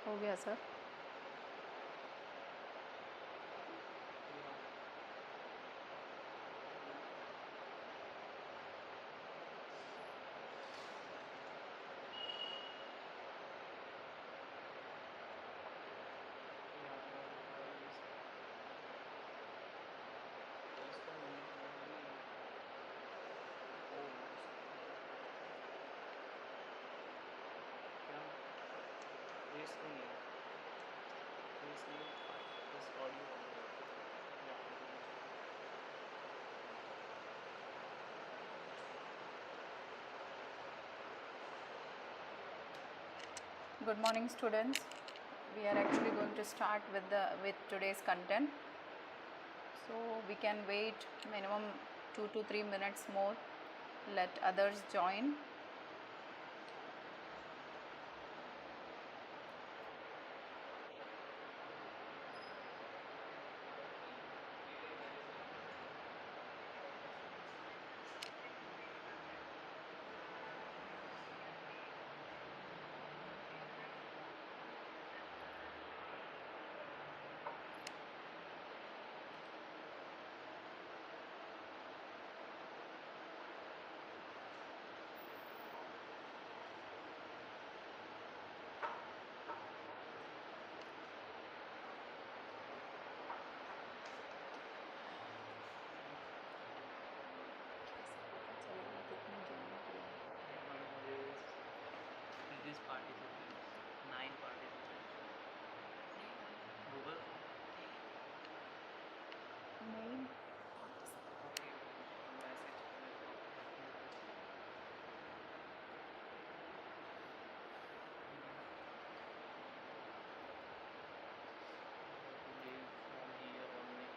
हो गया sir. Good morning, students. We are actually going to start with today's content. So we can wait minimum 2 to 3 minutes more. Let others join. This participants, 9 participants. Google. Main. Okay. Message. Leave from here only.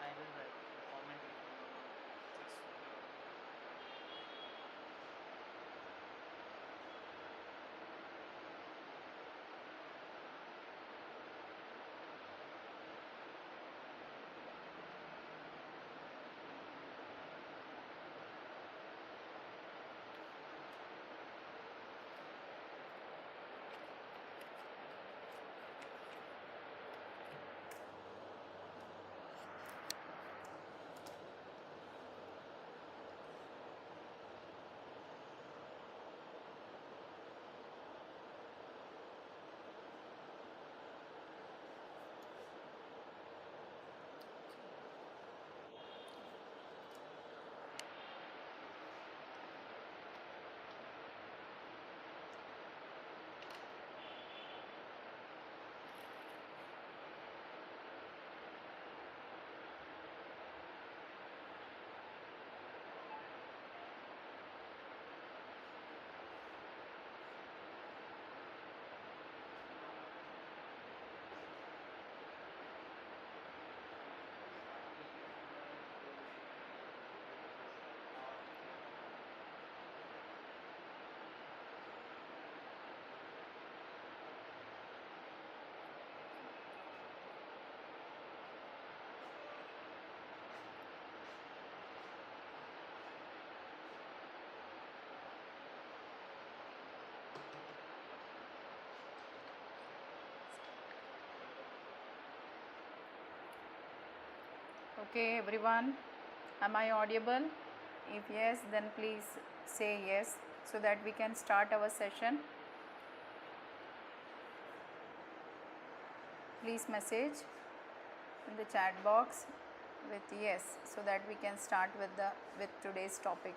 I will write comment. Okay, everyone. Am I audible? If yes, then please say yes so that we can start our session. Please message in the chat box with yes, so that we can start with today's topic.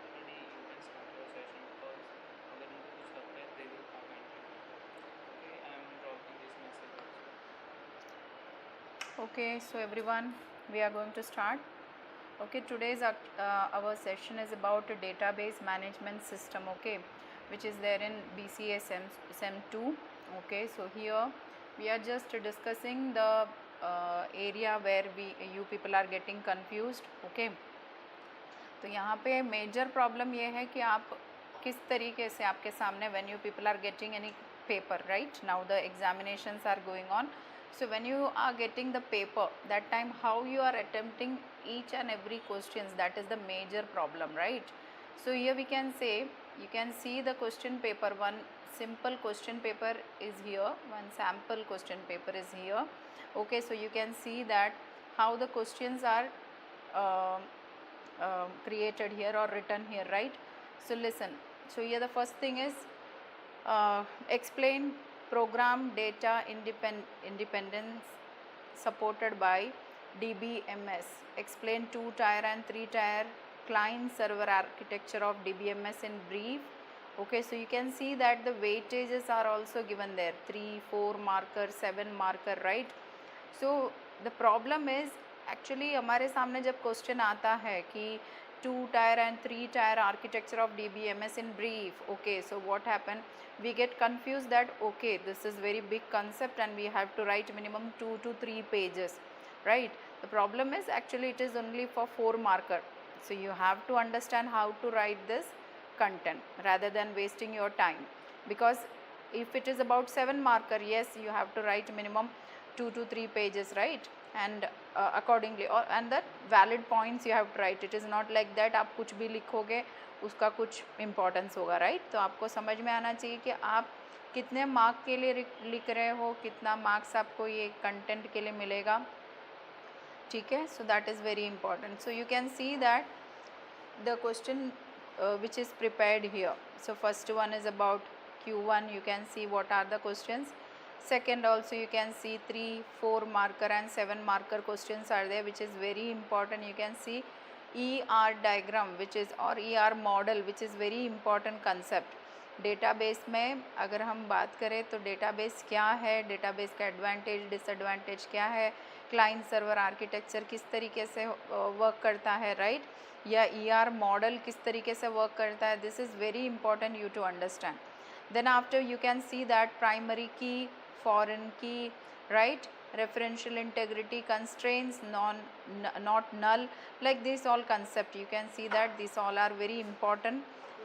Already you can start your session because अगर उनको कुछ लगता है they will comment you. Okay, I am dropping this message also. Okay, so everyone, we are going to start. Okay, today's our session is about a database management system, okay, which is there in BCA-sem-2. Okay, so here we are just discussing the area where you people are getting confused. Okay, तो यहाँ पे major problem ये है कि आप किस तरीके से आपके सामने when you people are getting any paper, right now the examinations are going on. So when you are getting the paper, that time how you are attempting each and every questions, that is the major problem, right? So here we can say, you can see the question paper, one simple question paper is here, one sample question paper is here. Okay, so you can see that how the questions are created here or written here, right? So listen, so here the first thing is explain program data independence supported by DBMS. Explain 2-tier and 3-tier client server architecture of DBMS in brief. Okay, so you can see that the weightages are also given there, 3, 4 marker, 7 marker, right? So the problem is actually हमारे सामने जब question आता है कि 2-tier and 3-tier architecture of DBMS in brief, okay, so what happened, we get confused that okay, this is very big concept and we have to write minimum 2 to 3 pages, right? The problem is actually it is only for 4 marker, so you have to understand how to write this content rather than wasting your time, because if it is about 7 marker, yes, you have to write minimum 2 to 3 pages, right? And accordingly, and that valid points you have to write. It is not like that आप कुछ भी लिखोगे उसका कुछ importance होगा, right? तो आपको समझ में आना चाहिए कि आप कितने मार्क के लिए लिख रहे हो, कितना मार्क्स आपको ये कंटेंट के लिए मिलेगा, ठीक है? So that is very important. So you can see that the question which is prepared here. So first one is about Q1, you can see what are the questions. Second also you can see 3, 4 marker and 7 marker questions are there, which is very important. You can see ER diagram, which is or ER model, which is very important concept. Database में अगर हम बात करें तो database क्या है, database का advantage disadvantage क्या है, क्लाइंट सर्वर आर्किटेक्चर किस तरीके से वर्क करता है, राइट, या ER मॉडल किस तरीके से वर्क करता है. This is very important you to understand. Then after you can see that primary key, foreign key, right, referential integrity, constraints, not null, like this all concept. You can see that these all are very important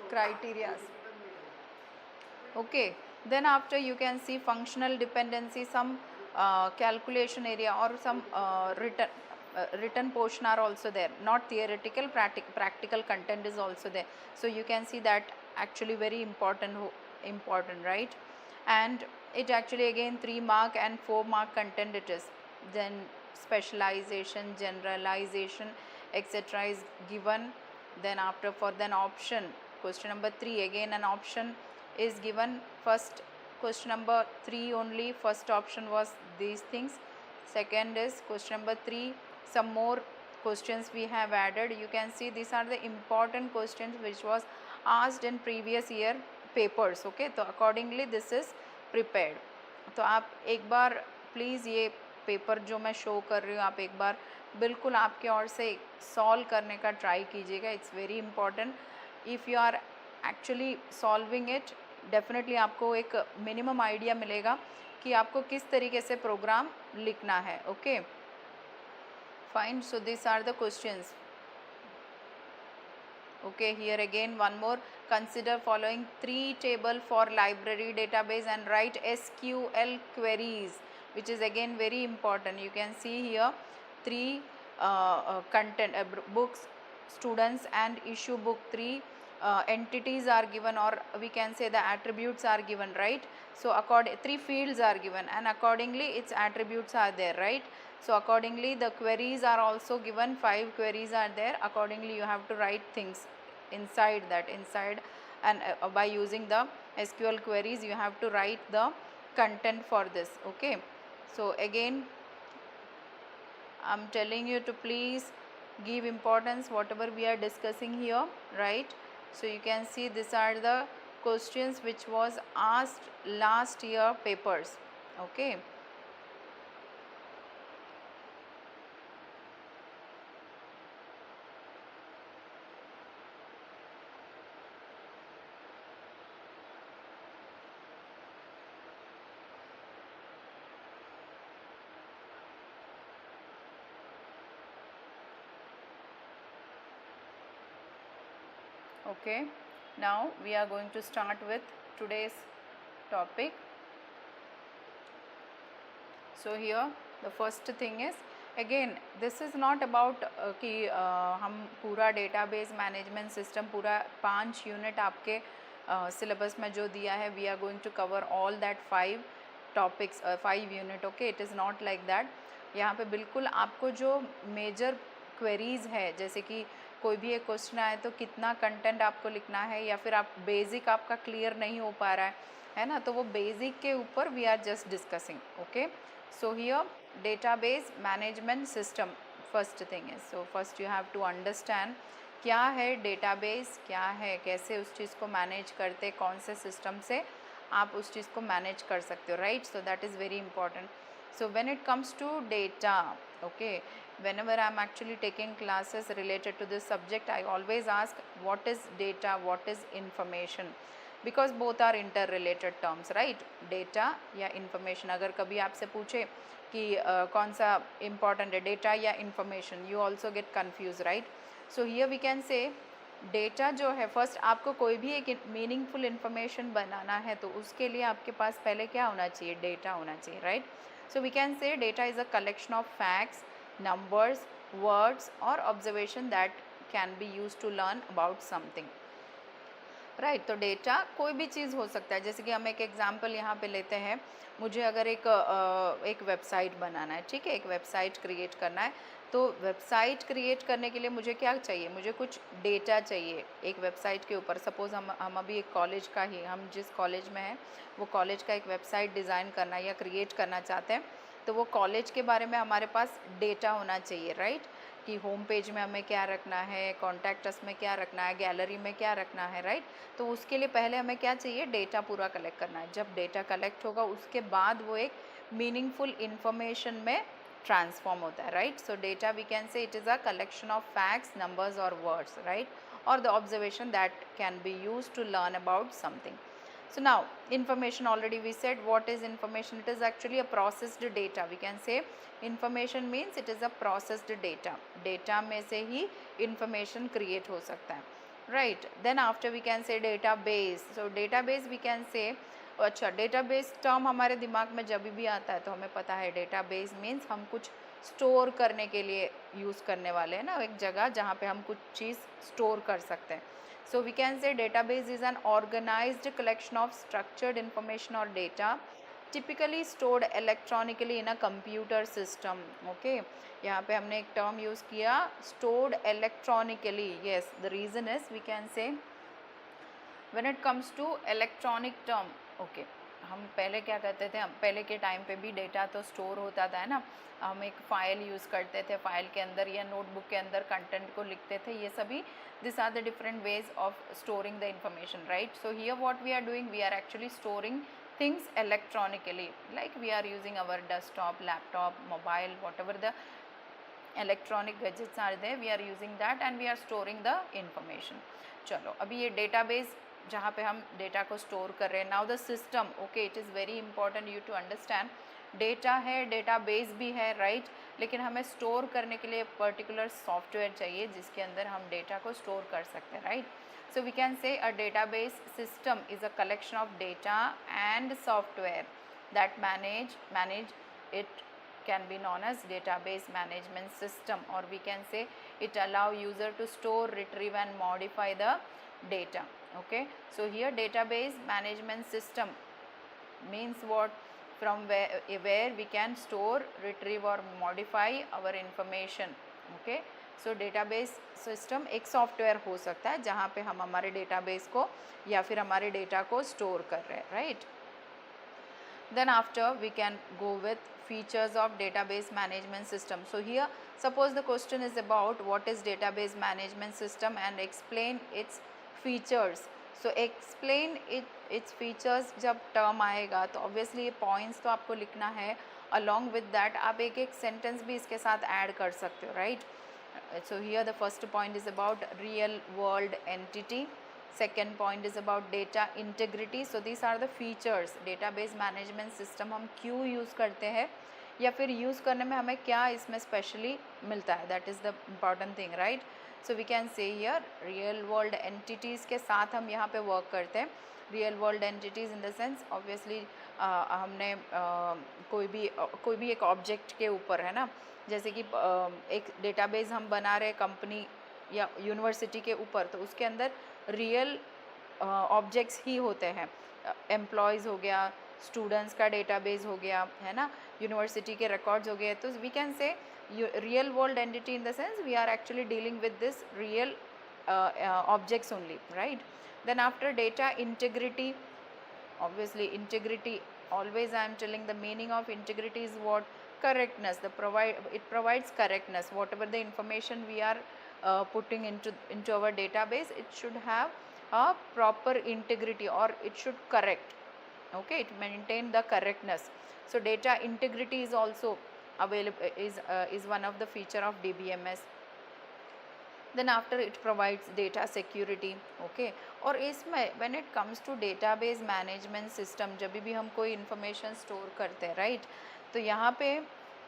criteria. Okay, then after you can see functional dependency, some calculation area or some written portion are also there, not theoretical, practical content is also there. So you can see that actually very important, right? And it actually again 3 mark and 4 mark content it is. Then specialization, generalization, etc. is given. Then after for then option, question number 3 again an option is given. First question number 3 only first option was these things. Second is question number 3 some more questions we have added. You can see these are the important questions which was asked in previous year papers. Okay, तो accordingly this is prepared. तो आप एक बार please ये paper जो मैं show कर रही हूँ आप एक बार बिल्कुल आपके ओर से सॉल्व करने का ट्राई कीजिएगा. It's very important. If you are actually solving it definitely आपको एक मिनिमम आइडिया मिलेगा कि आपको किस तरीके से प्रोग्राम लिखना है. Okay fine. So this are the questions. Okay, here again one more. Consider following 3 table for library database and write SQL queries, which is again very important. You can see here 3 content books, students and issue book. 3 entities are given, or we can say the attributes are given, right? So 3 fields are given and accordingly its attributes are there, right? So accordingly the queries are also given. 5 queries are there. Accordingly you have to write things inside and by using the SQL queries you have to write the content for this. Okay, so again I'm telling you to please give importance whatever we are discussing here, right? So you can see these are the questions which was asked last year papers. Okay. Okay, now we are going to start with today's topic. So here the first thing is, again this is not about कि हम पूरा database management system पूरा 5 unit आपके syllabus में जो दिया है we are going to cover all that 5 topics 5 unit. okay, it is not like that. यहाँ पे बिल्कुल आपको जो major queries है, जैसे कि कोई भी एक क्वेश्चन आए तो कितना कंटेंट आपको लिखना है या फिर आप बेसिक आपका क्लियर नहीं हो पा रहा है ना, तो वो बेसिक के ऊपर we are just discussing. Okay, so here database management system first thing है. So first you have to understand क्या है डेटाबेस, क्या है, कैसे उस चीज़ को मैनेज करते, कौन से सिस्टम से आप उस चीज़ को मैनेज कर सकते हो, right? So that is very important. So when it comes to data, okay, whenever I am actually taking classes related to this subject, I always ask what is data, what is information, because both are interrelated terms, right? Data या information. अगर कभी आपसे पूछे कि कौन सा important है, data या information, you also get confused, right? So here we can say data जो है, फर्स्ट आपको कोई भी एक मीनिंगफुल इन्फॉर्मेशन बनाना है तो उसके लिए आपके पास पहले क्या होना चाहिए, डेटा होना चाहिए, right? So we can say data is a collection of facts, numbers, words or observation that can be used to learn about something, right? तो डेटा कोई भी चीज़ हो सकता है. जैसे कि हम एक एग्जांपल यहाँ पे लेते हैं, मुझे अगर एक वेबसाइट बनाना है, ठीक है, एक वेबसाइट क्रिएट करना है, तो वेबसाइट क्रिएट करने के लिए मुझे क्या चाहिए, मुझे कुछ डेटा चाहिए एक वेबसाइट के ऊपर. सपोज़ हम अभी एक कॉलेज का ही, हम जिस कॉलेज में हैं वो कॉलेज का एक वेबसाइट डिज़ाइन करना या क्रिएट करना चाहते हैं, तो वो कॉलेज के बारे में हमारे पास डेटा होना चाहिए, राइट? कि होम पेज में हमें क्या रखना है, कॉन्टैक्ट अस में क्या रखना है, गैलरी में क्या रखना है, राइट? तो उसके लिए पहले हमें क्या चाहिए, डेटा पूरा कलेक्ट करना है. जब डेटा कलेक्ट होगा उसके बाद वो एक मीनिंगफुल इंफॉर्मेशन में ट्रांसफॉर्म होता है, right? So data we can say it is a collection of facts, numbers और वर्ड्स, राइट? और the observation that can be use to learn about something. So now information, already we said what is information. It is actually a processed data. We can say information means it is a processed data. Data में से ही information create हो सकता है, right? Then after we can say database. So database we can say, अच्छा database term हमारे दिमाग में जब भी आता है तो हमें पता है database means हम कुछ स्टोर करने के लिए यूज़ करने वाले हैं ना, एक जगह जहाँ पे हम कुछ चीज़ स्टोर कर सकते हैं. So we can say database is an organized collection of structured information or data typically stored electronically in a computer system. Okay, यहाँ पे हमने एक term use किया stored electronically. Yes, the reason is we can say when it comes to electronic term. Okay, हम पहले क्या करते थे, हम पहले के टाइम पे भी डेटा तो स्टोर होता था है ना, हम एक फ़ाइल यूज़ करते थे, फाइल के अंदर या नोटबुक के अंदर कंटेंट को लिखते थे, ये सभी this are the different ways of storing the information, right. So here what we are doing, we are actually storing things electronically, like we are using our desktop, laptop, mobile, whatever the electronic gadgets are there, we are using that and we are storing the information. चलो अभी ये database जहाँ पे हम data को store कर रहे हैं. Now the system, okay, it is very important you to understand. Data है, डेटाबेस भी है, राइट, लेकिन हमें स्टोर करने के लिए पर्टिकुलर सॉफ्टवेयर चाहिए जिसके अंदर हम डेटा को स्टोर कर सकते हैं, right. So we can say a database system is a collection of data and software that manage it, can be known as database management system, or we can say it allow user to store, retrieve and modify the data. Okay, so here database management system means what, from where we can store, retrieve or modify our information. Okay, so database system एक software हो सकता है जहाँ पे हम हमारे database को या फिर हमारे डेटा को स्टोर कर रहे हैं, right. Then after we can go with features of database management system. So here suppose the question is about what is database management system and explain its features. So explain its features जब term आएगा तो obviously ये points तो आपको लिखना है, along with that आप एक एक सेंटेंस भी इसके साथ ऐड कर सकते हो, right. So here the first point is about real world entity, second point is about data integrity. So these are the features. database management system हम क्यों यूज़ करते हैं या फिर यूज़ करने में हमें क्या इसमें स्पेशली मिलता है, that is the important thing, right. So we can say here real world entities के साथ हम यहाँ पे वर्क करते हैं. real world entities in the sense obviously हमने कोई भी एक ऑब्जेक्ट के ऊपर है ना, जैसे कि एक डेटाबेस हम बना रहे कंपनी या यूनिवर्सिटी के ऊपर, तो उसके अंदर रियल ऑब्जेक्ट्स ही होते हैं. एम्प्लॉयज़ हो गया, स्टूडेंट्स का डेटाबेस हो गया, है ना, यूनिवर्सिटी के रिकॉर्ड्स हो गए. तो we can say real world entity in the sense we are actually dealing with this real objects only, right. Then after data integrity, obviously integrity, always I am telling the meaning of integrity is what, correctness. It provides correctness, whatever the information we are putting into our database, it should have a proper integrity or it should correct. Okay, it maintain the correctness. So data integrity is also available, is one of the feature of DBMS. then after it provides data security. Okay, और इसमें when it comes to database management system, जब भी हम कोई information store करते हैं, right, तो यहाँ पे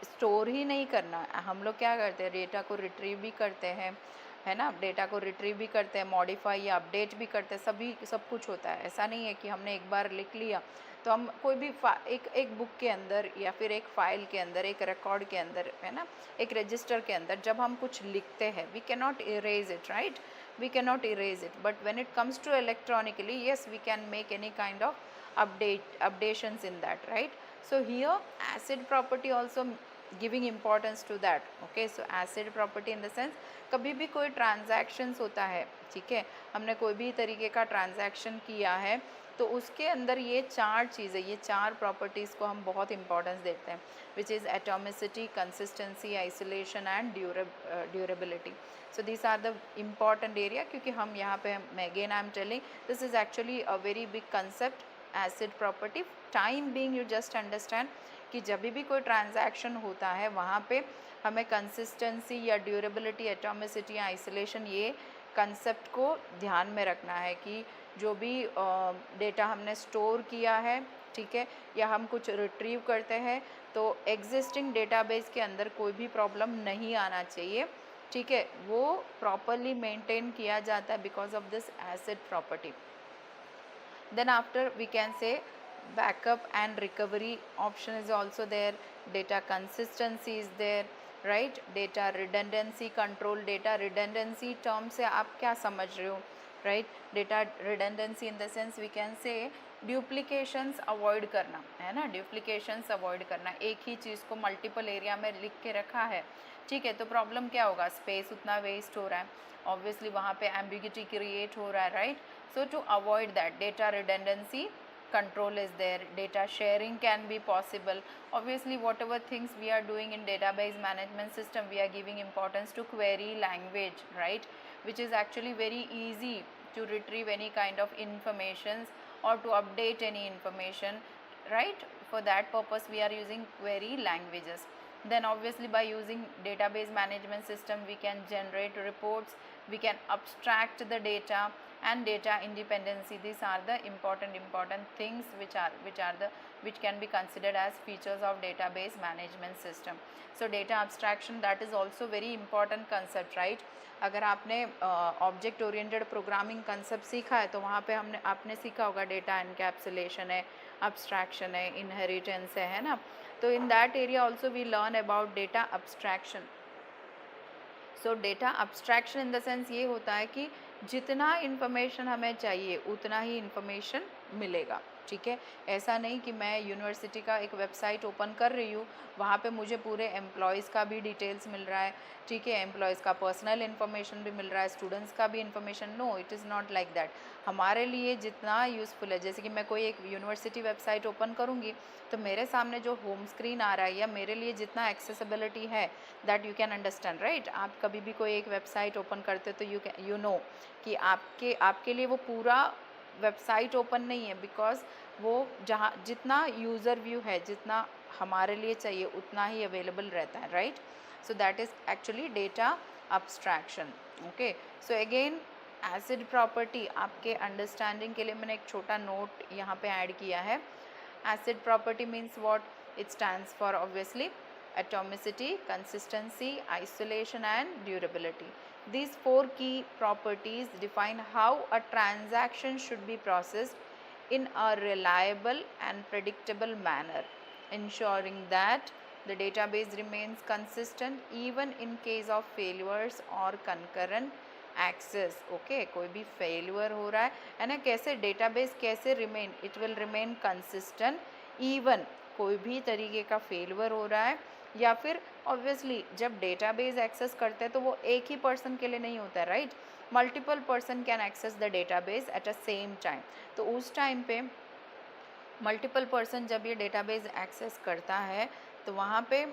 स्टोर ही नहीं करना, हम लोग क्या करते हैं, डेटा को रिट्रीव भी करते हैं, है ना, डेटा को रिट्रीव भी करते हैं, मॉडिफाई या अपडेट भी करते हैं, सब कुछ होता है. ऐसा नहीं है कि हमने एक बार लिख लिया तो हम कोई भी एक बुक के अंदर या फिर एक फाइल के अंदर, एक रिकॉर्ड के अंदर, है ना, एक रजिस्टर के अंदर जब हम कुछ लिखते हैं, we can not erase it, right, we cannot erase it. But when it comes to electronically, yes, we can make any kind of updations in that, right. So here acid property also giving importance to that. Okay, so acid property in the sense कभी भी कोई transactions होता है, ठीक है, हमने कोई भी तरीके का transaction किया है तो उसके अंदर ये चार चीज़ें, ये चार प्रॉपर्टीज़ को हम बहुत इंपॉर्टेंस देते हैं, which is atomicity, consistency, isolation and durability. So this are the important area, क्योंकि हम यहाँ पे again I am telling this is actually a very big concept, ACID property. Time being you just understand कि जब भी कोई transaction होता है वहाँ पे हमें कंसिस्टेंसी या ड्यूरेबिलिटी, एटॉमिसिटी, आइसोलेशन, ये कंसेप्ट को ध्यान में रखना है कि जो भी डेटा हमने स्टोर किया है, ठीक है, या हम कुछ रिट्रीव करते हैं तो एग्जिस्टिंग डेटाबेस के अंदर कोई भी प्रॉब्लम नहीं आना चाहिए, ठीक है, वो प्रॉपरली मेंटेन किया जाता है because of this ACID property. Then after we can say backup and recovery option is also there, data consistency is there, right. Data redundancy control. Data redundancy term से आप क्या समझ रहे हो, right. Data redundancy in the sense we can say duplications avoid करना, है ना. ड्यूप्लीकेशंस avoid करना, एक ही चीज़ को मल्टीपल एरिया में लिख के रखा है, ठीक है, तो प्रॉब्लम क्या होगा, स्पेस उतना वेस्ट हो रहा है, ऑब्वियसली वहाँ पे एम्बिग्यूटी क्रिएट हो रहा है, right. So to avoid that, data redundancy control is there, data sharing can be possible. Obviously whatever things we are doing in database management system, we are giving importance to query language, right, which is actually very easy to retrieve any kind of informations or to update any information, right. For that purpose we are using query languages. Then obviously by using database management system we can generate reports, we can abstract the data and data independency. These are the important things which can be considered as features of database management system. So data abstraction, that is also very important concept, right. अगर आपने object oriented programming concept सीखा है तो वहाँ पे आपने सीखा होगा डेटा एनकैप्सुलेशन है, abstraction है, inheritance है ना. तो in that area also we learn about data abstraction. So data abstraction in the sense ये होता है कि जितना इन्फॉर्मेशन हमें चाहिए उतना ही इन्फॉर्मेशन मिलेगा, ठीक है. ऐसा नहीं कि मैं यूनिवर्सिटी का एक वेबसाइट ओपन कर रही हूँ, वहाँ पे मुझे पूरे एम्प्लॉयज़ का भी डिटेल्स मिल रहा है, ठीक है, एम्प्लॉयज़ का पर्सनल इन्फॉर्मेशन भी मिल रहा है, स्टूडेंट्स का भी information. No, it is not like that. हमारे लिए जितना यूज़फुल है, जैसे कि मैं कोई एक यूनिवर्सिटी वेबसाइट ओपन करूँगी तो मेरे सामने जो होम स्क्रीन आ रहा है या मेरे लिए जितना एक्सेसिबिलिटी है, that you can understand, right. आप कभी भी कोई एक वेबसाइट ओपन करते हो तो यू नो कि आपके लिए वो पूरा वेबसाइट ओपन नहीं है, बिकॉज वो जहाँ जितना यूज़र व्यू है, जितना हमारे लिए चाहिए उतना ही अवेलेबल रहता है, right. So that is actually data abstraction. Okay, so again acid property आपके अंडरस्टैंडिंग के लिए मैंने एक छोटा नोट यहाँ पे ऐड किया है. Acid property means what, it stands for obviously atomicity, consistency, isolation and durability. These four key properties define how a transaction should be processed in a reliable and predictable manner, ensuring that the database remains consistent even in case of failures or concurrent access. Okay, कोई भी failure हो रहा है ना, कैसे database कैसे remain, it will remain consistent even कोई भी तरीके का फेलियर हो रहा है, या फिर ऑब्वियसली जब डेटाबेस एक्सेस करते हैं तो वो एक ही पर्सन के लिए नहीं होता है, right. Multiple person can access the database at a same time. तो उस टाइम पे मल्टीपल पर्सन जब ये डेटाबेस एक्सेस करता है तो वहाँ पे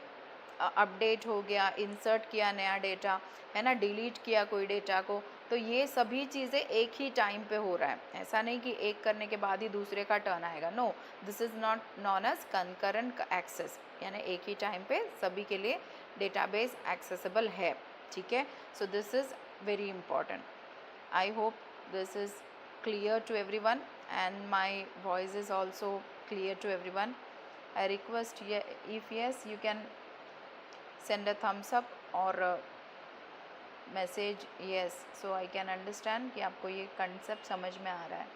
अपडेट हो गया, इंसर्ट किया नया डेटा, है ना, डिलीट किया कोई डेटा को, तो ये सभी चीज़ें एक ही टाइम पे हो रहा है. ऐसा नहीं कि एक करने के बाद ही दूसरे का टर्न आएगा. No, this is not non as concurrent access, यानी एक ही टाइम पे सभी के लिए डेटाबेस एक्सेसिबल है, ठीक है. So this is very important. I hope this is clear to everyone and my voice is also clear to everyone. I request, if yes, you can send a thumbs up or a message yes, so I can understand कि आपको ये concept समझ में आ रहा है.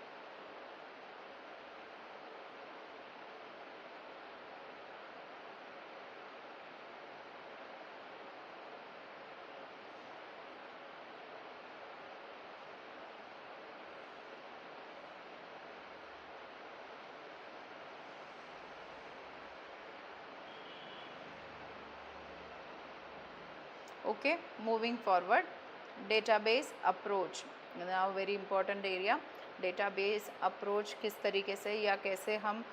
Okay, moving forward, database approach. Now very important area, database approach किस तरीके से या कैसे हम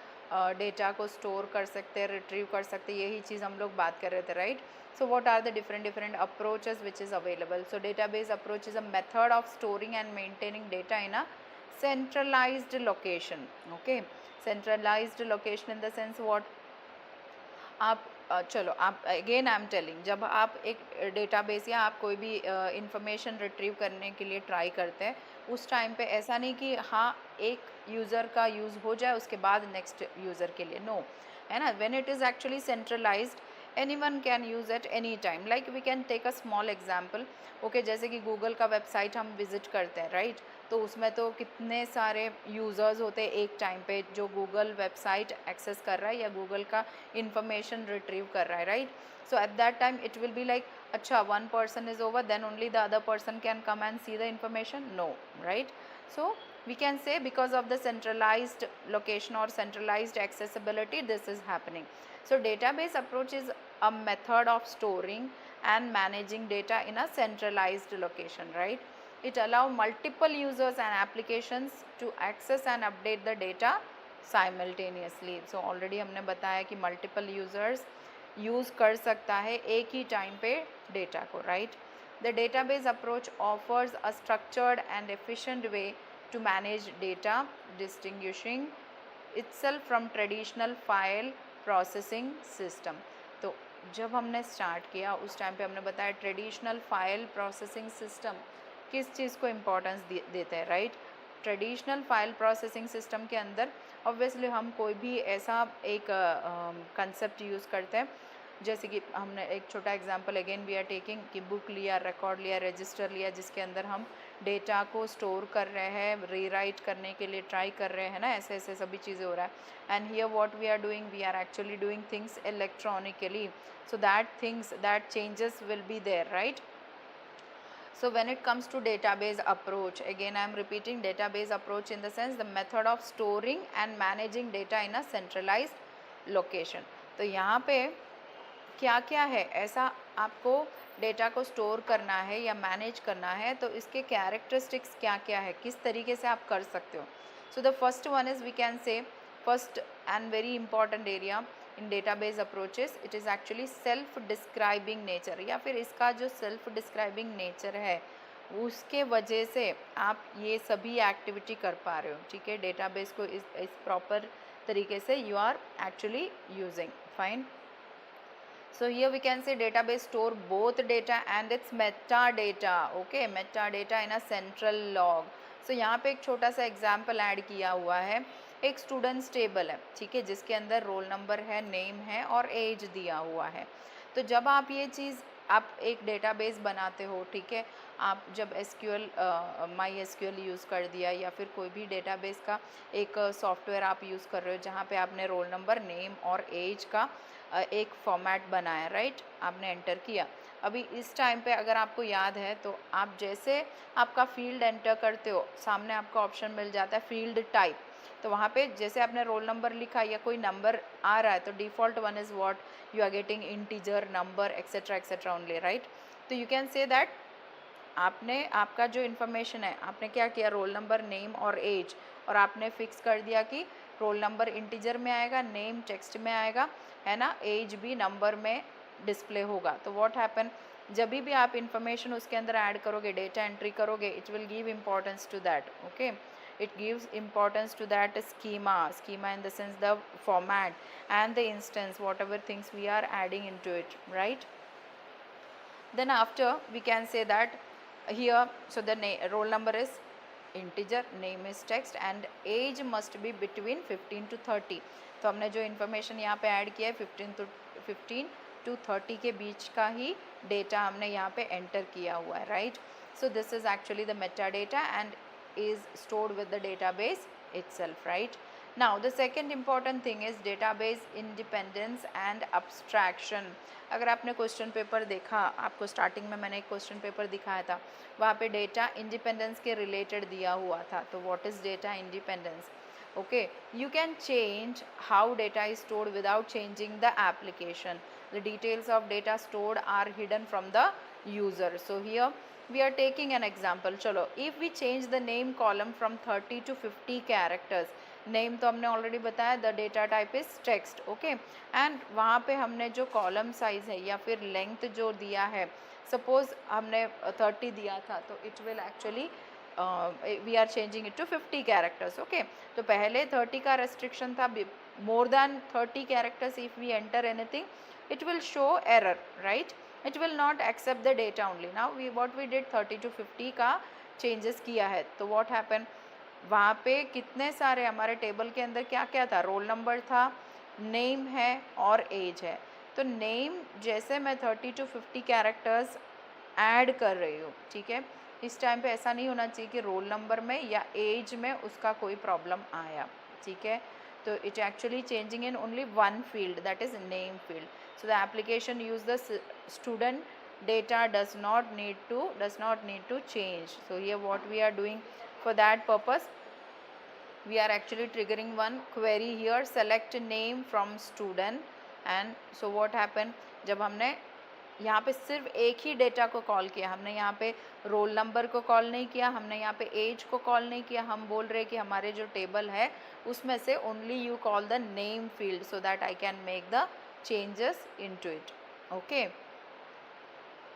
डेटा को स्टोर कर सकते हैं, रिट्रीव कर सकते हैं, यही चीज़ हम लोग बात कर रहे थे, right. So what are the different approaches which is available? So database approach is a method of storing and maintaining data in a centralized location. Okay, centralized location in the sense what, आप चलो आप again I am telling, जब आप एक database या आप कोई भी इंफॉर्मेशन रिट्रीव करने के लिए ट्राई करते हैं उस टाइम पे ऐसा नहीं कि हाँ एक यूज़र का यूज़ हो जाए उसके बाद नेक्स्ट यूज़र के लिए, नो, है ना. When it is actually centralised, anyone can use at any time. Like we can take a small example. Okay, जैसे कि गूगल का वेबसाइट हम विजिट करते हैं, राइट? तो उसमें तो कितने सारे यूज़र्स होते हैं एक टाइम पे जो गूगल वेबसाइट एक्सेस कर रहा है या गूगल का इंफॉर्मेशन रिट्रीव कर रहा है, right? So at that time it will be like, अच्छा, one person is over, then only the other person can come and see the information? No, right? So we can say because of the centralized location or centralized accessibility, this is happening. So database approach is a method of storing and managing data in a centralized location, right? It allows multiple users and applications to access and update the data simultaneously. So already हमने बताया कि multiple users use कर सकता है एक ही time पे data को, right? The database approach offers a structured and efficient way to manage data, distinguishing itself from traditional file processing system. तो जब हमने स्टार्ट किया उस टाइम पे हमने बताया ट्रेडिशनल फाइल प्रोसेसिंग सिस्टम किस चीज़ को इम्पोर्टेंस देता है, right? Traditional file processing system के अंदर ऑब्वियसली हम कोई भी ऐसा एक कंसेप्ट यूज़ करते हैं, जैसे कि हमने एक छोटा example again we are taking कि बुक लिया, रिकॉर्ड लिया, रजिस्टर लिया, जिसके अंदर हम डेटा को स्टोर कर रहे हैं, रीराइट करने के लिए ट्राई कर रहे हैं ना, ऐसे ऐसे सभी चीज़ें हो रहा है. And here what we are doing, we are actually doing things electronically, so that changes will be there, right? So when it comes to database approach, again I am repeating database approach in the sense the method of storing and managing data in a centralized location. तो यहाँ पे क्या क्या है ऐसा आपको data को store करना है या मैनेज करना है, तो इसके कैरेक्टरिस्टिक्स क्या क्या है, किस तरीके से आप कर सकते हो. So the first one is we can say first and very important area in database approaches, it is actually self describing nature, या फिर इसका जो सेल्फ डिस्क्राइबिंग नेचर है उसके वजह से आप ये सभी एक्टिविटी कर पा रहे हो, ठीक है? डेटाबेस को इस प्रॉपर तरीके से you are actually using. Fine. So here we can say database store both data and its metadata. Okay, metadata in a central log. So यहाँ पे एक छोटा सा एग्जाम्पल ऐड किया हुआ है. एक स्टूडेंट्स टेबल है, ठीक है, जिसके अंदर रोल नंबर है, नेम है और एज दिया हुआ है. तो जब आप ये चीज़ आप एक डेटाबेस बनाते हो, ठीक है, आप जब SQL माई SQL यूज़ कर दिया या फिर कोई भी डेटाबेस का एक सॉफ्टवेयर आप यूज़ कर रहे हो जहाँ पे आपने रोल नंबर, नेम और एज का एक फॉर्मेट बनाया, राइट? आपने एंटर किया. अभी इस टाइम पे अगर आपको याद है तो आप जैसे आपका फील्ड एंटर करते हो, सामने आपको ऑप्शन मिल जाता है फील्ड टाइप. तो वहाँ पे जैसे आपने रोल नंबर लिखा या कोई नंबर आ रहा है तो default one is what you are getting integer, number, etcetera only, right? तो यू कैन से दैट आपने आपका जो इन्फॉर्मेशन है आपने क्या किया, रोल नंबर, नेम और एज, और आपने फिक्स कर दिया कि रोल नंबर इंटीजर में आएगा, नेम टेक्स्ट में आएगा, है ना, एज भी नंबर में डिस्प्ले होगा. तो व्हाट हैपन, जब भी आप इंफॉर्मेशन उसके अंदर ऐड करोगे, डेटा एंट्री करोगे, it will give importance to that. Okay, it gives importance to that schema in the sense the format and the instance, whatever things we are adding into it, right? Then after we can say that here, so the roll number is integer, name is text and age must be between 15 to 30. तो हमने जो information यहाँ पे add किया है 15 to 30 के बीच का ही data हमने यहाँ पे एंटर किया हुआ है, right? So this is actually the Meta data and is stored with the database itself, right? Now the second important thing is database independence and abstraction. अगर आपने क्वेश्चन पेपर देखा, आपको स्टार्टिंग में मैंने एक क्वेश्चन पेपर दिखाया था, वहाँ पे डेटा इंडिपेंडेंस के रिलेटेड दिया हुआ था. तो what is data independence? Okay, you can change how data is stored without changing the application. The details of data stored are hidden from the user. So here we are taking an example. चलो, if we change the name column from 30 to 50 characters, name तो हमने already बताया, the data type is text. Okay, and वहाँ पे हमने जो column size है या फिर लेंथ जो दिया है, सपोज हमने 30 दिया था, तो it will actually we are changing it to 50 characters. Okay, तो पहले 30 का रेस्ट्रिक्शन था, more than 30 characters if we enter anything it will show error, right? It will not accept the data only. Now we what we did 30 to 50 का changes किया है, तो what happen, वहाँ पे कितने सारे हमारे टेबल के अंदर क्या क्या था, रोल नंबर था, नेम है और एज है. तो नेम जैसे मैं 30 to 50 कैरेक्टर्स ऐड कर रही हूँ, ठीक है, इस टाइम पे ऐसा नहीं होना चाहिए कि रोल नंबर में या एज में उसका कोई प्रॉब्लम आया, ठीक है. तो it actually changing in only one field, that is name field. So the application use the student data does not need to change. So here what we are doing, for that purpose we are actually triggering one query here, select name from student. And so what happened, जब हमने यहाँ पे सिर्फ एक ही data को call किया, हमने यहाँ पे रोल नंबर को कॉल नहीं किया, हमने यहाँ पे एज को कॉल नहीं किया, हम बोल रहे कि हमारे जो टेबल है उसमें से only you call the name field so that I can make the changes into it. Okay,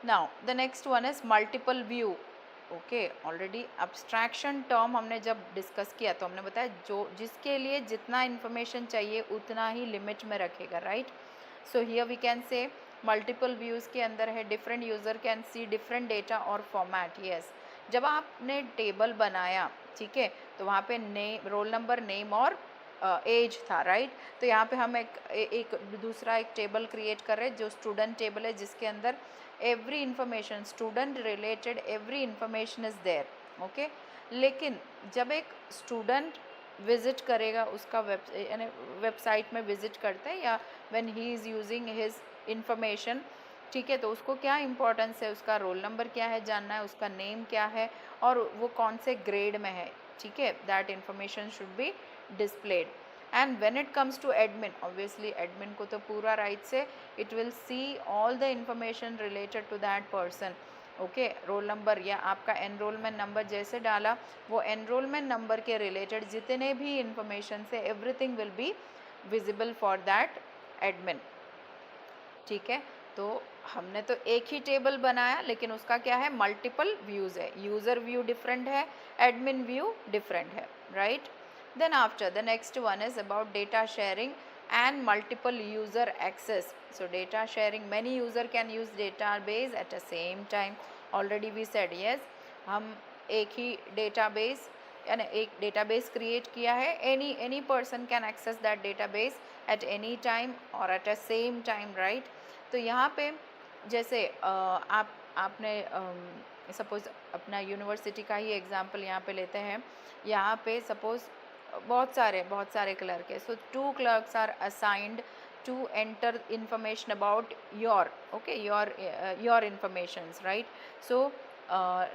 now the next one is multiple view. Okay, already abstraction term हमने जब डिस्कस किया तो हमने बताया जो जिसके लिए जितना इन्फॉर्मेशन चाहिए उतना ही लिमिट में रखेगा, right. So here we can say multiple views के अंदर है different user can see different data और फॉर्मेट. यस, जब आपने टेबल बनाया, ठीक है, तो वहाँ पे नेम, रोल नंबर, नेम और एज था, राइट. तो यहाँ पे हम एक दूसरा एक टेबल क्रिएट कर रहे हैं जो स्टूडेंट टेबल है, जिसके अंदर every information student related every information is there. Okay, लेकिन जब एक स्टूडेंट विजिट करेगा उसका वेबसाइट में विजिट करते हैं या when he is using his information, ठीक है, तो उसको क्या इंपॉर्टेंस है, उसका रोल नंबर क्या है जानना है, उसका नेम क्या है और वो कौन से ग्रेड में है, ठीक है, that information should B displayed. And when it comes to admin, obviously admin को तो पूरा right से it will see all the information related to that person. Okay, roll number या आपका एनरोलमेंट नंबर जैसे डाला, वो एनरोलमेंट नंबर के रिलेटेड जितने भी इंफॉर्मेशन से everything will be visible for that admin, ठीक है. तो हमने तो एक ही टेबल बनाया लेकिन उसका क्या है, मल्टीपल व्यूज़ है, यूज़र व्यू डिफरेंट है, एडमिन व्यू डिफरेंट है, right. Then after, the next one is about data sharing and multiple user access. So data sharing, many user can use database at the same time. Already we said yes, हम एक ही database यानी एक database create किया है, any person can access that database at any time or at the same time, right. तो यहाँ पे जैसे आपने सपोज अपना यूनिवर्सिटी का ही एग्जाम्पल यहाँ पे लेते हैं. यहाँ पे सपोज बहुत सारे क्लर्क है. So 2 clerks are assigned to enter information about your, okay, your informations, right. So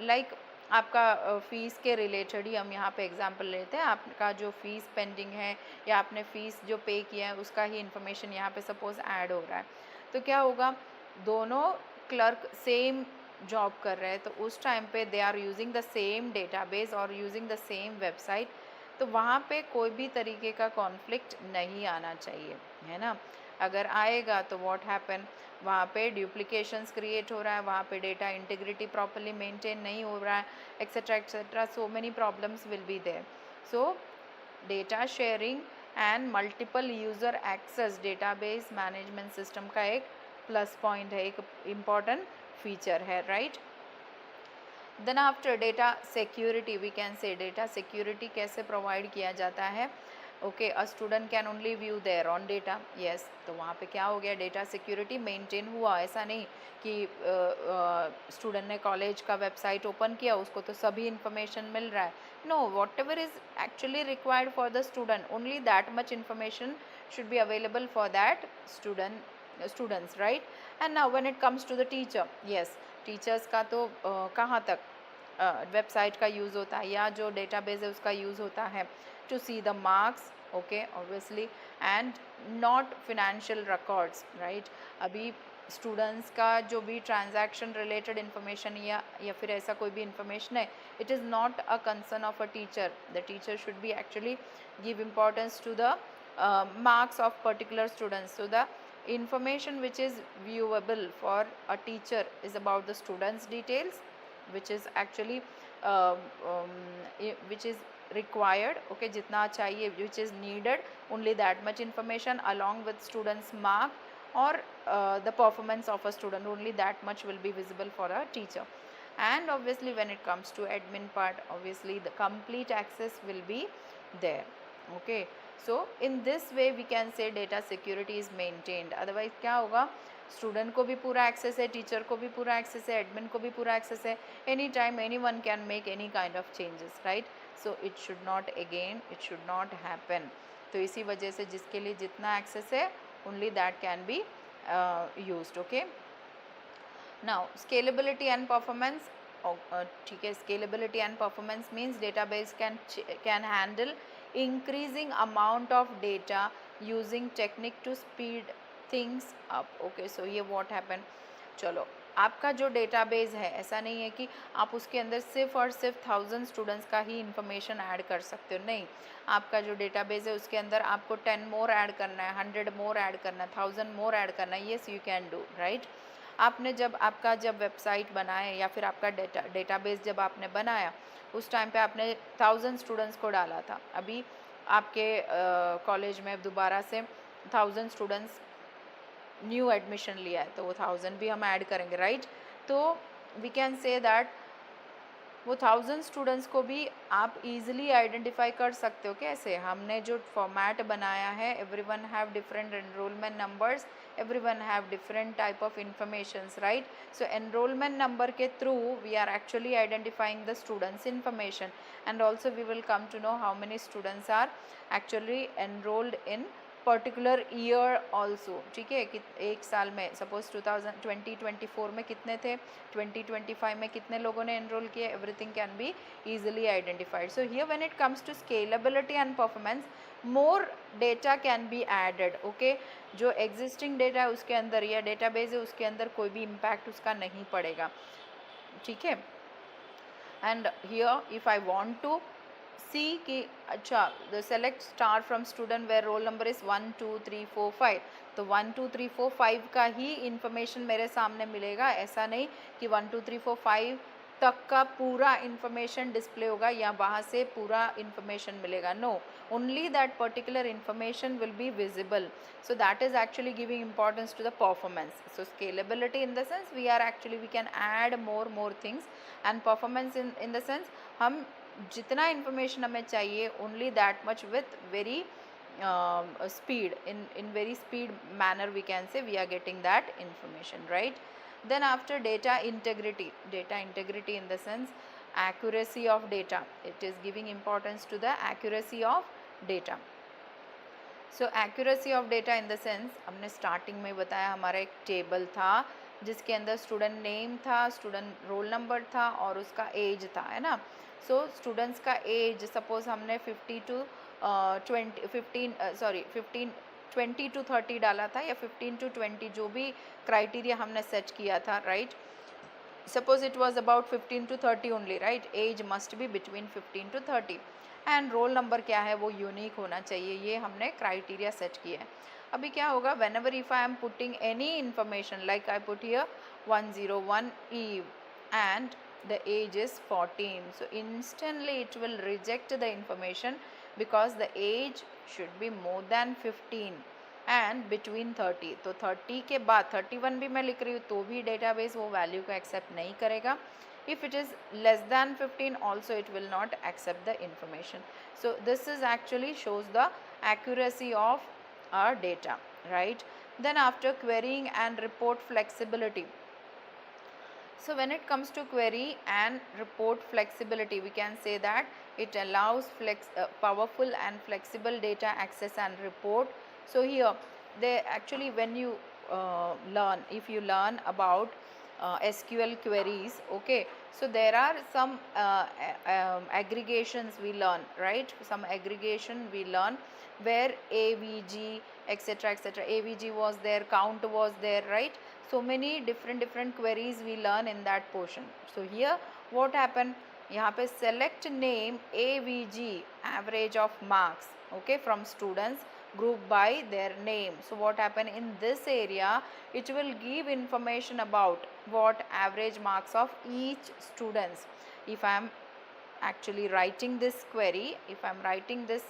like आपका फीस के रिलेटेड ही हम यहाँ पे एग्जांपल लेते हैं. आपका जो फीस पेंडिंग है या आपने फ़ीस जो पे किया है उसका ही इंफॉर्मेशन यहाँ पे सपोज ऐड हो रहा है. तो क्या होगा, दोनों क्लर्क सेम जॉब कर रहे हैं तो उस टाइम पे they are using the same database और यूजिंग द सेम वेबसाइट. तो वहाँ पे कोई भी तरीके का कॉन्फ्लिक्ट नहीं आना चाहिए, है ना. अगर आएगा तो व्हाट हैपन, वहाँ पे ड्यूप्लिकेशंस क्रिएट हो रहा है, वहाँ पे डेटा इंटीग्रिटी प्रॉपर्ली मेंटेन नहीं हो रहा है, etcetera etcetera, so many problems will be there. So data sharing and multiple user access database management system का एक प्लस पॉइंट है, एक इम्पॉर्टेंट फीचर है, right. Then after data security, we can say data security कैसे provide किया जाता है. Okay, a student can only view their own data. Yes, तो वहाँ पे क्या हो गया, डेटा सिक्योरिटी मेंटेन हुआ. ऐसा नहीं कि स्टूडेंट ने कॉलेज का वेबसाइट ओपन किया उसको तो सभी इंफॉर्मेशन मिल रहा है. No, whatever is actually required for the student, only that much information should be available for that students, right. And now when it comes to the teacher, yes, teachers का तो कहाँ तक website का use होता है या जो database है उसका यूज़ होता है to see the marks, okay, obviously, and not financial records, right. अभी स्टूडेंट्स का जो भी ट्रांजैक्शन रिलेटेड इन्फॉर्मेशन या फिर ऐसा कोई भी इन्फॉर्मेशन है, it is not a concern of a teacher. The teacher should be actually give importance to the marks of particular students. So the information which is viewable for a teacher is about the students details, which is actually which is required, okay, जितना चाहिए, which is needed, only that much information along with students mark or the performance of a student, only that much will be visible for a teacher. And obviously when it comes to admin part, obviously the complete access will be there, okay. So in this way we can say data security is maintained. Otherwise क्या होगा, student को भी पूरा access है, teacher को भी पूरा access है, एडमिन को भी पूरा एक्सेस है, any time any one can make any kind of changes, right. So it should not, again it should not happen. तो इसी वजह से जिसके लिए जितना एक्सेस है only that can be used. Okay, now scalability and performance. ठीक है, scalability and performance means database can handle increasing amount of data using technique to speed things up. Okay, so ये what happen. चलो, आपका जो database है ऐसा नहीं है कि आप उसके अंदर सिर्फ और सिर्फ 1000 स्टूडेंट्स का ही इंफॉर्मेशन ऐड कर सकते हो. नहीं, आपका जो डेटाबेस है उसके अंदर आपको 10 मोर ऐड करना है, 100 मोर ऐड करना है, 1000 मोर ऐड करना है. Yes, you can do, right. आपने जब वेबसाइट बनाए या फिर आपका डेटाबेस जब आपने बनाया उस टाइम पे आपने 1000 स्टूडेंट्स को डाला था. अभी आपके कॉलेज में दोबारा से 1000 स्टूडेंट्स न्यू एडमिशन लिया है तो वो 1000 भी हम ऐड करेंगे, राइट. तो वी कैन से दैट वो 1000 स्टूडेंट्स को भी आप इजीली आइडेंटिफाई कर सकते हो. कैसे, हमने जो फॉर्मेट बनाया है, everyone have different enrolment numbers, everyone have different type of informations, right. So enrollment number के through we are actually identifying the students information, and also we will come to know how many students are actually enrolled in particular year also. ठीक है, कि एक साल में suppose 2024 में कितने थे, 2025 में कितने लोगों ने एनरोल किए, everything can be easily identified. So here when it comes to scalability and performance, more data can be added. Okay, जो एग्जिस्टिंग डेटा है उसके अंदर या डेटाबेस है उसके अंदर कोई भी इम्पैक्ट उसका नहीं पड़ेगा. ठीक है, and here if I want to see कि अच्छा the select star from student where roll number is 1 2 3 4 5, तो 1 2 3 4 5 का ही इंफॉर्मेशन मेरे सामने मिलेगा. ऐसा नहीं कि 1 2 3 4 5 तक का पूरा इंफॉर्मेशन डिस्प्ले होगा या वहाँ से पूरा इंफॉर्मेशन मिलेगा. No, only that particular information will be visible. So that is actually giving importance to the performance. So scalability in the sense we are actually we can add more things, and performance in the sense हम जितना information हमें चाहिए only that much with very speed, in very speed manner we can say we are getting that information, right. Then after data integrity in the sense accuracy of data, it is giving importance to the accuracy of data. So accuracy of data in the sense हमने starting में बताया हमारा एक table था जिसके अंदर student name था, student roll number था और उसका एज था, है ना. सो स्टूडेंट्स का एज सपोज हमने 50 to 20 to 30 डाला था या 15 to 20 जो भी क्राइटेरिया हमने सेट किया था, right. Suppose it was about 15 to 30 only, right. Age must be between 15 to 30 and roll number क्या है वो यूनिक होना चाहिए, ये हमने क्राइटेरिया सेट किया है. अभी क्या होगा, whenever if I am putting any information like I put here 101 eve and the age is 14, so instantly it will reject the information because the age should be more than 15 and between 30. तो 30 के बाद 31 भी मैं लिख रही हूँ तो भी डेटाबेस वो वैल्यू को एक्सेप्ट नहीं करेगा. If it is less than 15 also it will not accept the information. So this is actually shows the accuracy of our data, right. Then after querying and report flexibility. So when it comes to query and report flexibility, we can say that it allows powerful and flexible data access and report. So here they actually when you if you learn about SQL queries, okay, so there are some aggregations we learn, right. Some aggregation we learn where AVG etc, AVG was there, count was there, right. So many different queries we learn in that portion. So here what happened, यहाँ पे select name AVG, average of marks, okay, from students grouped by their name. So what happened in this area, it will give information about what average marks of each students. If I am actually writing this query, if I am writing this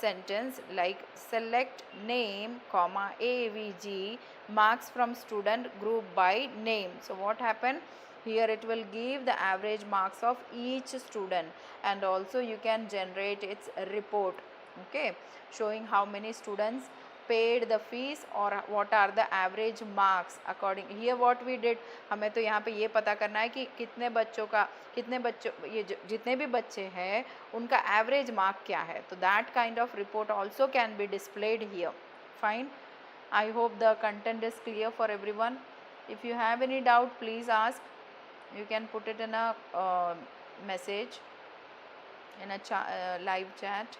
sentence like select name comma AVG marks from student group by name. So what happened here, it will give the average marks of each student and also you can generate its report, okay, showing how many students paid the fees or what are the average marks according. Here what we did, हमें तो यहाँ पे ये पता करना है कि कितने बच्चों ये जितने भी बच्चे हैं उनका average mark क्या है. तो that kind of report also can be displayed here. Fine. I hope the content is clear for everyone. If you have any doubt, please ask. You can put it in a message in a live chat.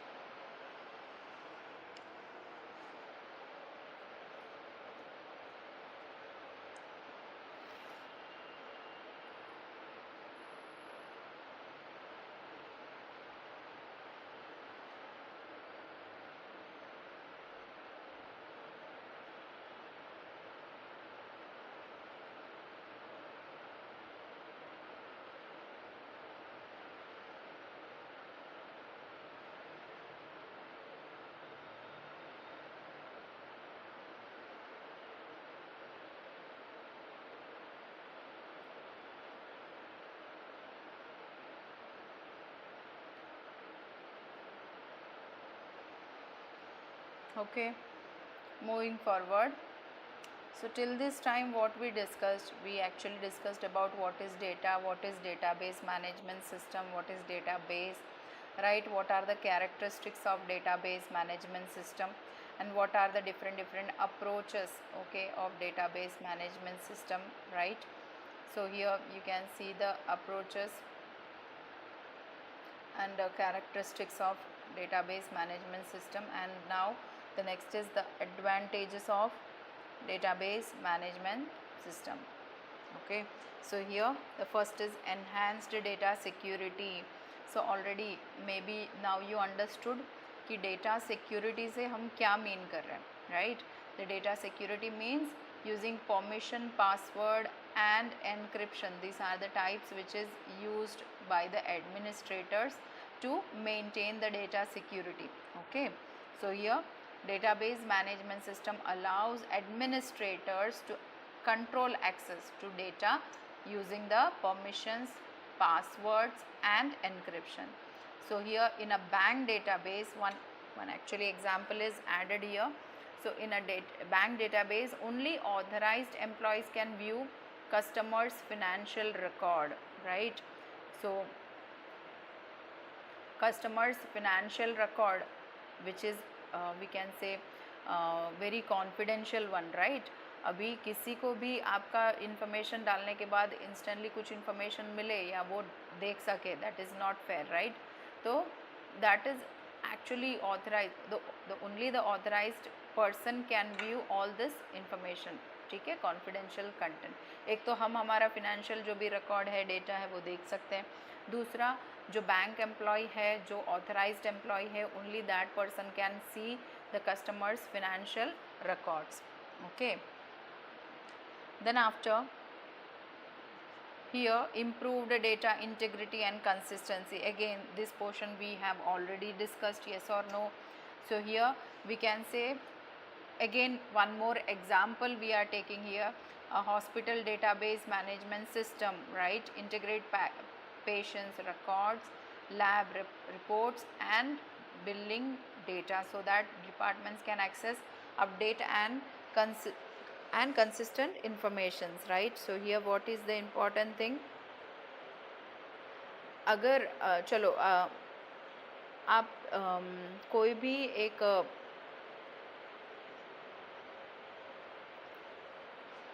Okay, moving forward. So till this time what we discussed, we actually discussed about what is data, what is database management system, what is database, right, what are the characteristics of database management system, and what are the different approaches, okay, of database management system, right. So here you can see the approaches and the characteristics of database management system. And now the next is the advantages of database management system. Okay, so here the first is enhanced data security. So already maybe now you understood कि data security से हम क्या mean कर रहे हैं, right. The data security means using permission, password and encryption. These are the types which is used by the administrators to maintain the data security. Okay, so here database management system allows administrators to control access to data using the permissions, passwords and encryption. So here in a bank database, one actually example is added here. So in a bank database, only authorized employees can view customers' financial record, right. So customers' financial record, which is we can say very confidential one, right. अभी किसी को भी आपका information डालने के बाद instantly कुछ information मिले या वो देख सके, that is not fair, right. तो that is actually authorized, only the authorized person can view all this information, ठीक है, confidential content. एक तो हम हमारा financial जो भी record है, data है, वो देख सकते हैं. दूसरा जो बैंक एम्प्लॉय है, जो authorized एम्प्लॉय है, only that person can see the customer's financial records. Okay, then after here improved data integrity and consistency. Again this portion we have already discussed, yes or no. So here we can say again one more example we are taking here, a hospital database management system, right. Integrate patients records, lab reports and billing data so that departments can access, update and consistent informations, right. So here what is the important thing, अगर चलो आप कोई भी एक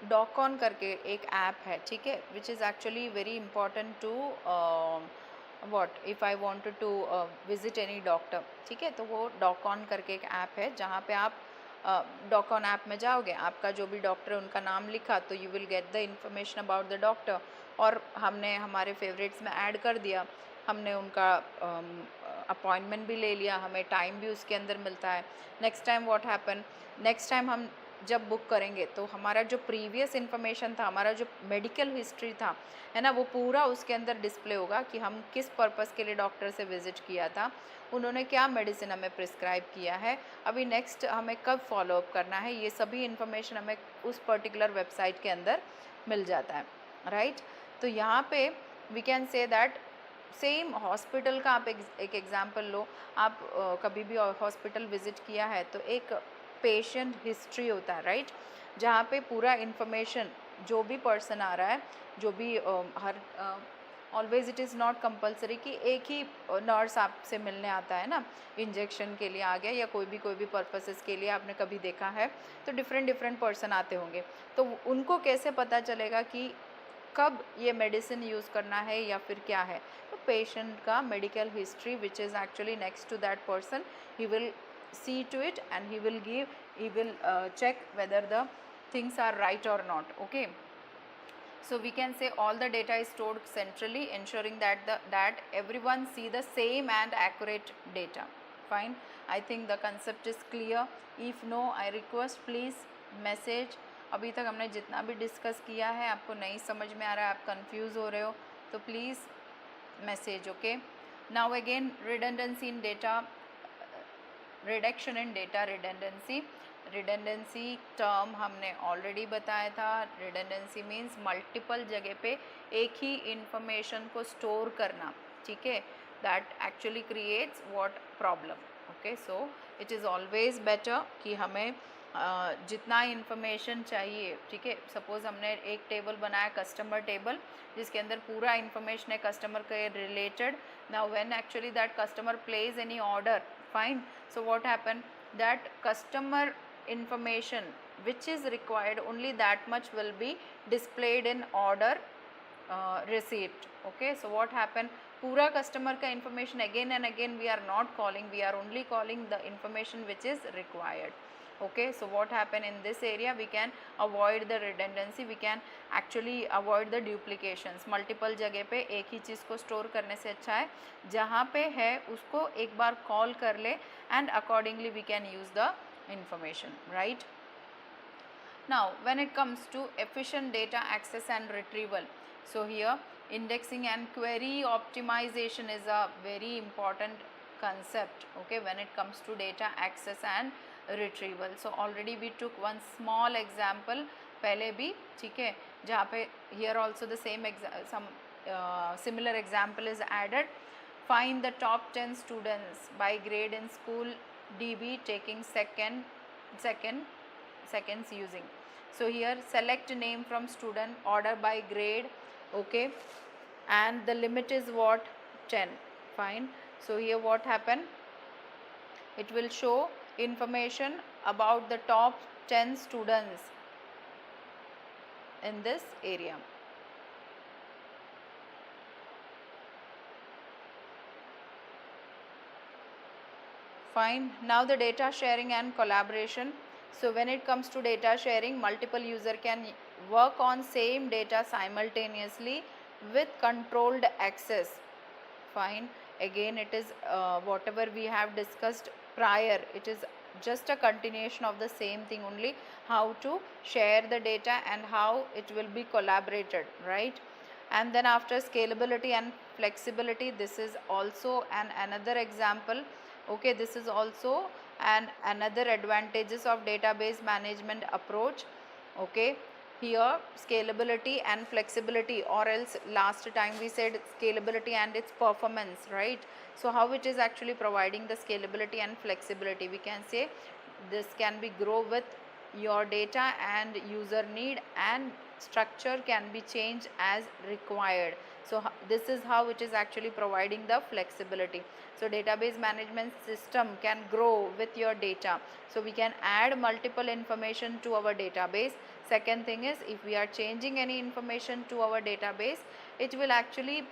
डॉकॉन करके एक app है, ठीक है, which is actually very important to what if I wanted to visit any doctor, ठीक है. तो वो डॉकॉन करके एक ऐप है जहाँ पे आप डॉकॉन ऐप में जाओगे, आपका जो भी डॉक्टर है उनका नाम लिखा तो you will get the information about the doctor, और हमने हमारे फेवरेट्स में ऐड कर दिया, हमने उनका अपॉइंटमेंट भी ले लिया, हमें टाइम भी उसके अंदर मिलता है. Next time what happen, next time हम जब बुक करेंगे तो हमारा जो प्रीवियस इन्फॉर्मेशन था, हमारा जो मेडिकल हिस्ट्री था, है ना, वो पूरा उसके अंदर डिस्प्ले होगा कि हम किस पर्पस के लिए डॉक्टर से विज़िट किया था, उन्होंने क्या मेडिसिन हमें प्रिस्क्राइब किया है, अभी नेक्स्ट हमें कब फॉलोअप करना है, ये सभी इन्फॉर्मेशन हमें उस पर्टिकुलर वेबसाइट के अंदर मिल जाता है, राइट. तो यहाँ पे we can say that same hospital का आप एक एग्जांपल लो, आप कभी भी हॉस्पिटल विजिट किया है तो एक पेशेंट हिस्ट्री होता है, राइट, जहाँ पे पूरा इन्फॉर्मेशन जो भी पर्सन आ रहा है, जो भी हर always it is not compulsory कि एक ही नर्स आपसे मिलने आता है ना, इंजेक्शन के लिए आ गया या कोई भी पर्पसेस के लिए आपने कभी देखा है, तो डिफरेंट पर्सन आते होंगे, तो उनको कैसे पता चलेगा कि कब ये मेडिसिन यूज़ करना है या फिर क्या है, तो पेशेंट का medical history which is actually next to that person, he will see to it and he will check whether the things are right or not. Okay, so we can say all the data is stored centrally, ensuring that everyone see the same and accurate data. Fine, I think the concept is clear. If no, I request please message. अभी तक हमने जितना भी discuss किया है आपको नहीं समझ में आ रहा है, आप कंफ्यूज हो रहे हो, तो please message. Okay, now again redundancy in data, reduction in data redundancy. Redundancy term हमने ऑलरेडी बताया था. रिडंडेंसी मीन्स मल्टीपल जगह पे एक ही इंफॉर्मेशन को स्टोर करना, ठीक है, that actually creates what problem. Okay, so it is always better कि हमें जितना इन्फॉर्मेशन चाहिए, ठीक है, सपोज़ हमने एक टेबल बनाया कस्टमर टेबल जिसके अंदर पूरा इन्फॉर्मेशन है कस्टमर के related. Now when actually that customer place any order, fine, so what happened, that customer information which is required only that much will be displayed in order receipt. Okay, so what happened, पूरा customer का information again and again we are not calling, we are only calling the information which is required. Okay, so what happened in this area, we can avoid the redundancy, we can actually avoid the duplications. Multiple जगह पे एक ही चीज़ को store करने से अच्छा है जहाँ पे है उसको एक बार कॉल कर ले and accordingly we can use the information, right. Now when it comes to efficient data access and retrieval, so here indexing and query optimization is a very important concept. Okay, when it comes to data access and retrieval, so already we took one small example पहले भी, ठीक है, जहाँ पे here also the same some similar example is added. Find the top 10 students by grade in school DB taking seconds using. So here select name from student, order by grade. Okay, and the limit is what, 10. Fine, so here what happened, it will show information about the top 10 students in this area. Fine, now the data sharing and collaboration. So when it comes to data sharing, multiple user can work on same data simultaneously with controlled access. Fine, again it is whatever we have discussed prior, it is just a continuation of the same thing only, how to share the data and how it will be collaborated, right. And then after scalability and flexibility, this is also another example. Okay, this is also another advantages of database management approach. Okay, here scalability and flexibility, or else last time we said scalability and its performance, right. So how it is actually providing the scalability and flexibility, we can say this can be grow with your data and user need, and structure can be changed as required. So this is how it is actually providing the flexibility. So database management system can grow with your data, so we can add multiple information to our database. Second thing is, if we are changing any information to our database, it will actually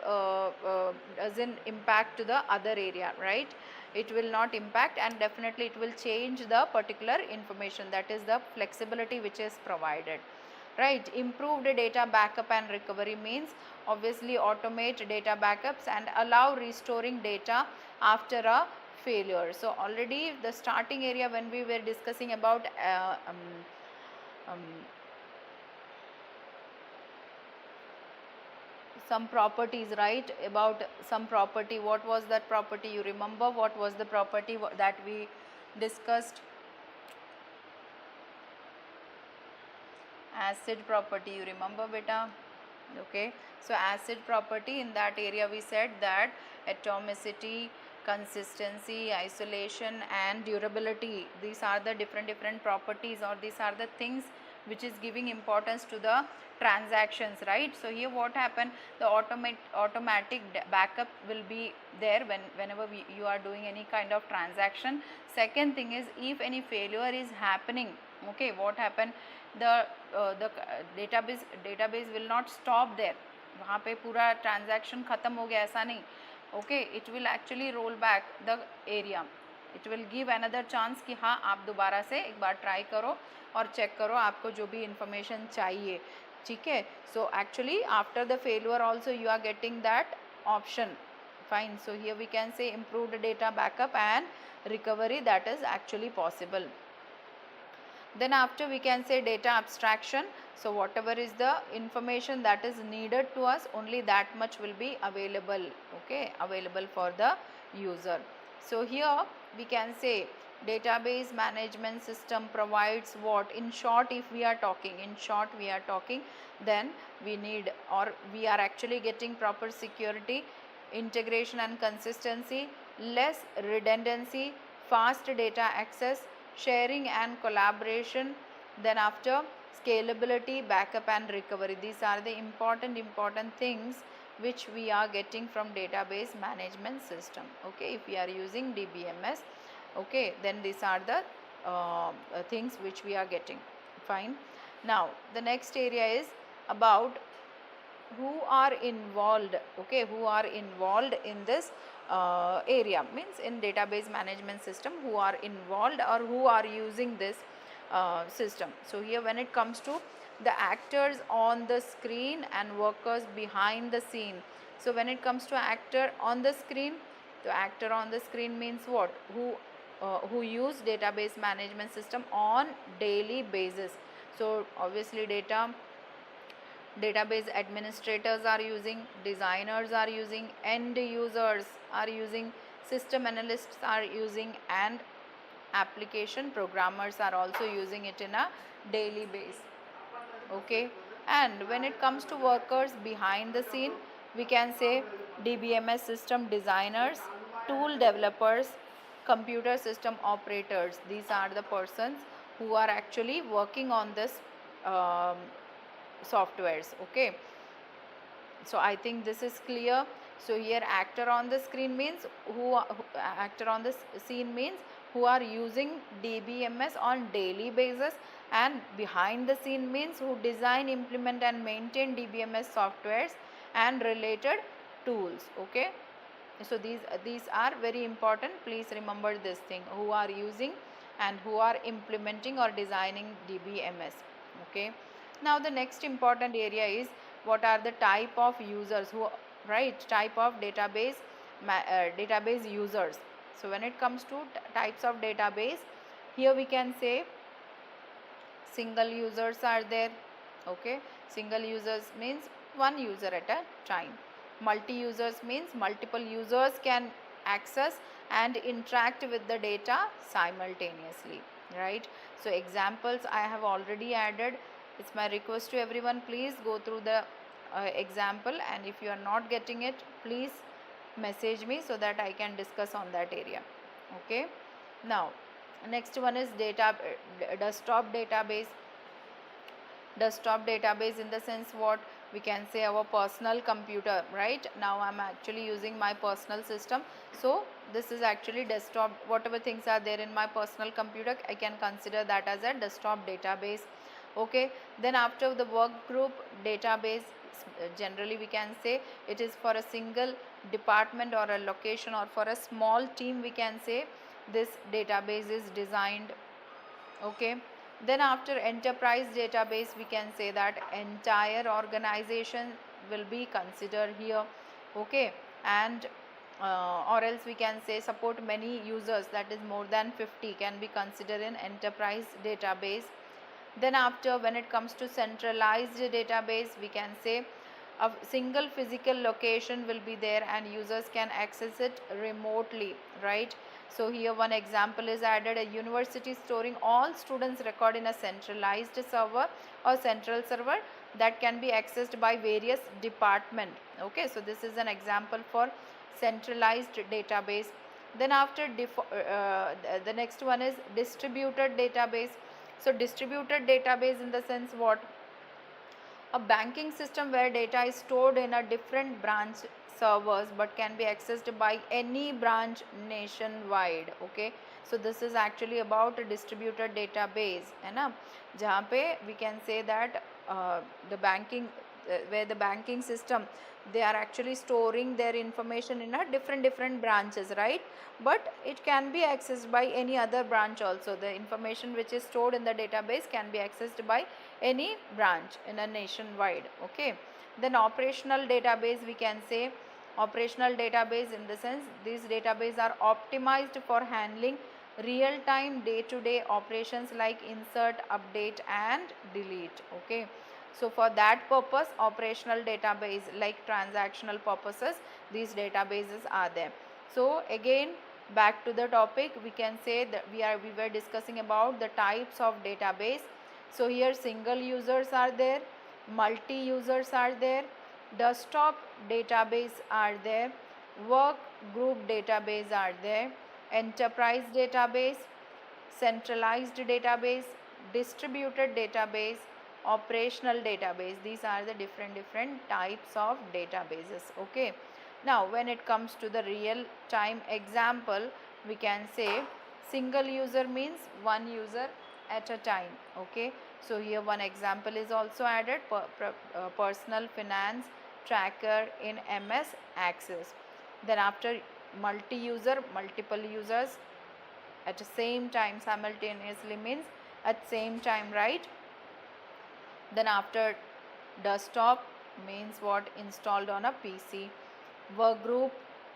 doesn't impact to the other area, right. It will not impact, and definitely it will change the particular information, that is the flexibility which is provided, right. Improved data backup and recovery means obviously automate data backups and allow restoring data after a failure. So already the starting area when we were discussing about some properties, right, about some property, what was that property, you remember what was the property that we discussed? Acid property, you remember beta? Okay, so acid property, in that area we said that atomicity, consistency, isolation and durability, these are the different properties, or these are the things which is giving importance to the transactions, right? So here what happened, the automatic backup will be there whenever you are doing any kind of transaction. Second thing is, if any failure is happening, okay, what happened, the database will not stop there, वहाँ पे पूरा transaction ख़त्म हो गया ऐसा नहीं, okay, it will actually roll back the area, it will give another chance कि हाँ आप दोबारा से एक बार try करो और check करो आपको जो भी information चाहिए, ठीक है. So actually after the failure also you are getting that option, fine. So here we can say improved data backup and recovery, that is actually possible. Then after we can say data abstraction. So whatever is the information that is needed to us, only that much will be available, okay, available for the user. So here we can say database management system provides what, in short, if we are talking, then we need, or we are actually getting proper security, integration and consistency, less redundancy, fast data access, sharing and collaboration, then after scalability, backup and recovery. These are the important things which we are getting from database management system, okay, if we are using DBMS, okay, then these are the things which we are getting, fine. Now the next area is about who are involved, okay, who are involved in this area, means in database management system, who are involved or who are using this system. So here when it comes to the actors on the screen and workers behind the scene. So when it comes to actor on the screen, the actor on the screen means what, who use database management system on daily basis. So obviously database administrators are using, designers are using, end users are using, system analysts are using, and application programmers are also using it in a daily base, okay. And when it comes to workers behind the scene, we can say DBMS system designers, tool developers, computer system operators. These are the persons who are actually working on this softwares, okay. So I think this is clear. So here actor on the screen means actor on the scene means who are using DBMS on daily basis, and behind the scene means who design, implement and maintain DBMS softwares and related tools, okay. So these are very important, please remember this thing, who are using and who are implementing or designing DBMS, okay. Now the next important area is what are the type of users, who, right, type of database users. So when it comes to types of database, here we can say single users are there, okay. Single users means one user at a time. Multi users means multiple users can access and interact with the data simultaneously, right. So examples I have already added. It's my request to everyone, please go through the example, and if you are not getting it, please message me so that I can discuss on that area, okay. Now next one is desktop database. Desktop database in the sense what, we can say our personal computer, right. Now I'm actually using my personal system, so this is actually desktop, whatever things are there in my personal computer, I can consider that as a desktop database, okay. Then after the work group database, generally we can say it is for a single department or a location, or for a small team, we can say this database is designed, okay. Then after enterprise database, we can say that entire organization will be considered here, okay. And or else we can say support many users, that is more than 50 can be considered in enterprise database. Then after when it comes to centralized database, we can say a single physical location will be there and users can access it remotely, right. So here one example is added, a university storing all students record in a centralized server or central server, that can be accessed by various department. Okay, so this is an example for centralized database. Then after the next one is distributed database. So distributed database in the sense what? A banking system where data is stored in a different branch servers but can be accessed by any branch nationwide. Okay, so this is actually about a distributed database, है ना, जहाँ पे we can say that the banking where the banking system, they are actually storing their information in a different branches, right? But it can be accessed by any other branch also. The information which is stored in the database can be accessed by any branch in a nationwide. Okay, then operational database, we can say operational database in the sense these databases are optimized for handling real time day to day operations like insert, update and delete. Okay, so for that purpose operational database, like transactional purposes, these databases are there. So again back to the topic, we can say that we were discussing about the types of database. So here single users are there, multi users are there, desktop database are there, work group database are there, enterprise database, centralized database, distributed database, operational database. These are the different types of databases. Okay, now when it comes to the real time example, we can say single user means one user at a time. Okay, so here one example is also added, personal finance tracker in MS Access. Then after multi user, multiple users at the same time, simultaneously means at same time, right? Then after desktop means what? Installed on a PC. Work group,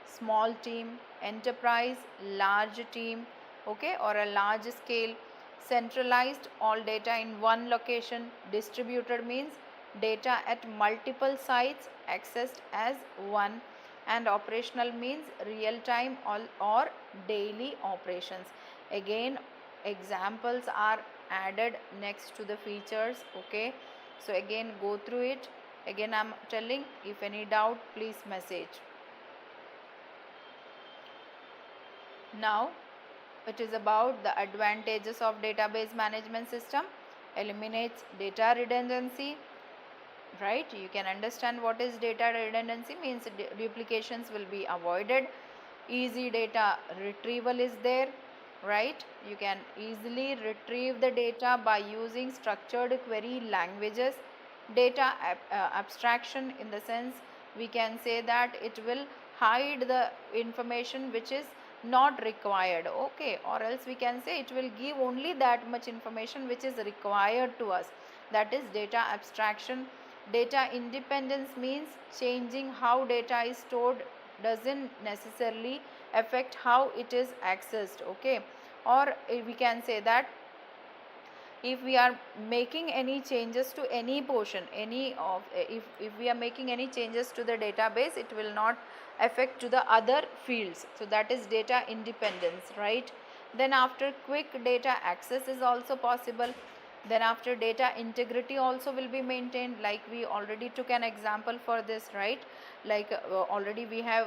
small team. Enterprise, large team. Okay, or a large scale. Centralized, all data in one location. Distributed means data at multiple sites accessed as one. And operational means real time or daily operations. Again examples are added next to the features. Okay, so again go through it. Again I'm telling, if any doubt please message. Now it is about the advantages of database management system. Eliminates data redundancy, right? You can understand what is data redundancy means. Duplications will be avoided. Easy data retrieval is there, right? You can easily retrieve the data by using structured query languages. Data abstraction in the sense we can say that it will hide the information which is not required. Okay, or else we can say it will give only that much information which is required to us. That is data abstraction. Data independence means changing how data is stored doesn't necessarily affect how it is accessed. Okay, or we can say that if we are making any changes to any portion, any of if we are making any changes to the database, it will not affect to the other fields. So that is data independence, right? Then after quick data access is also possible. Then after data integrity also will be maintained, like we already took an example for this, right? Like already we have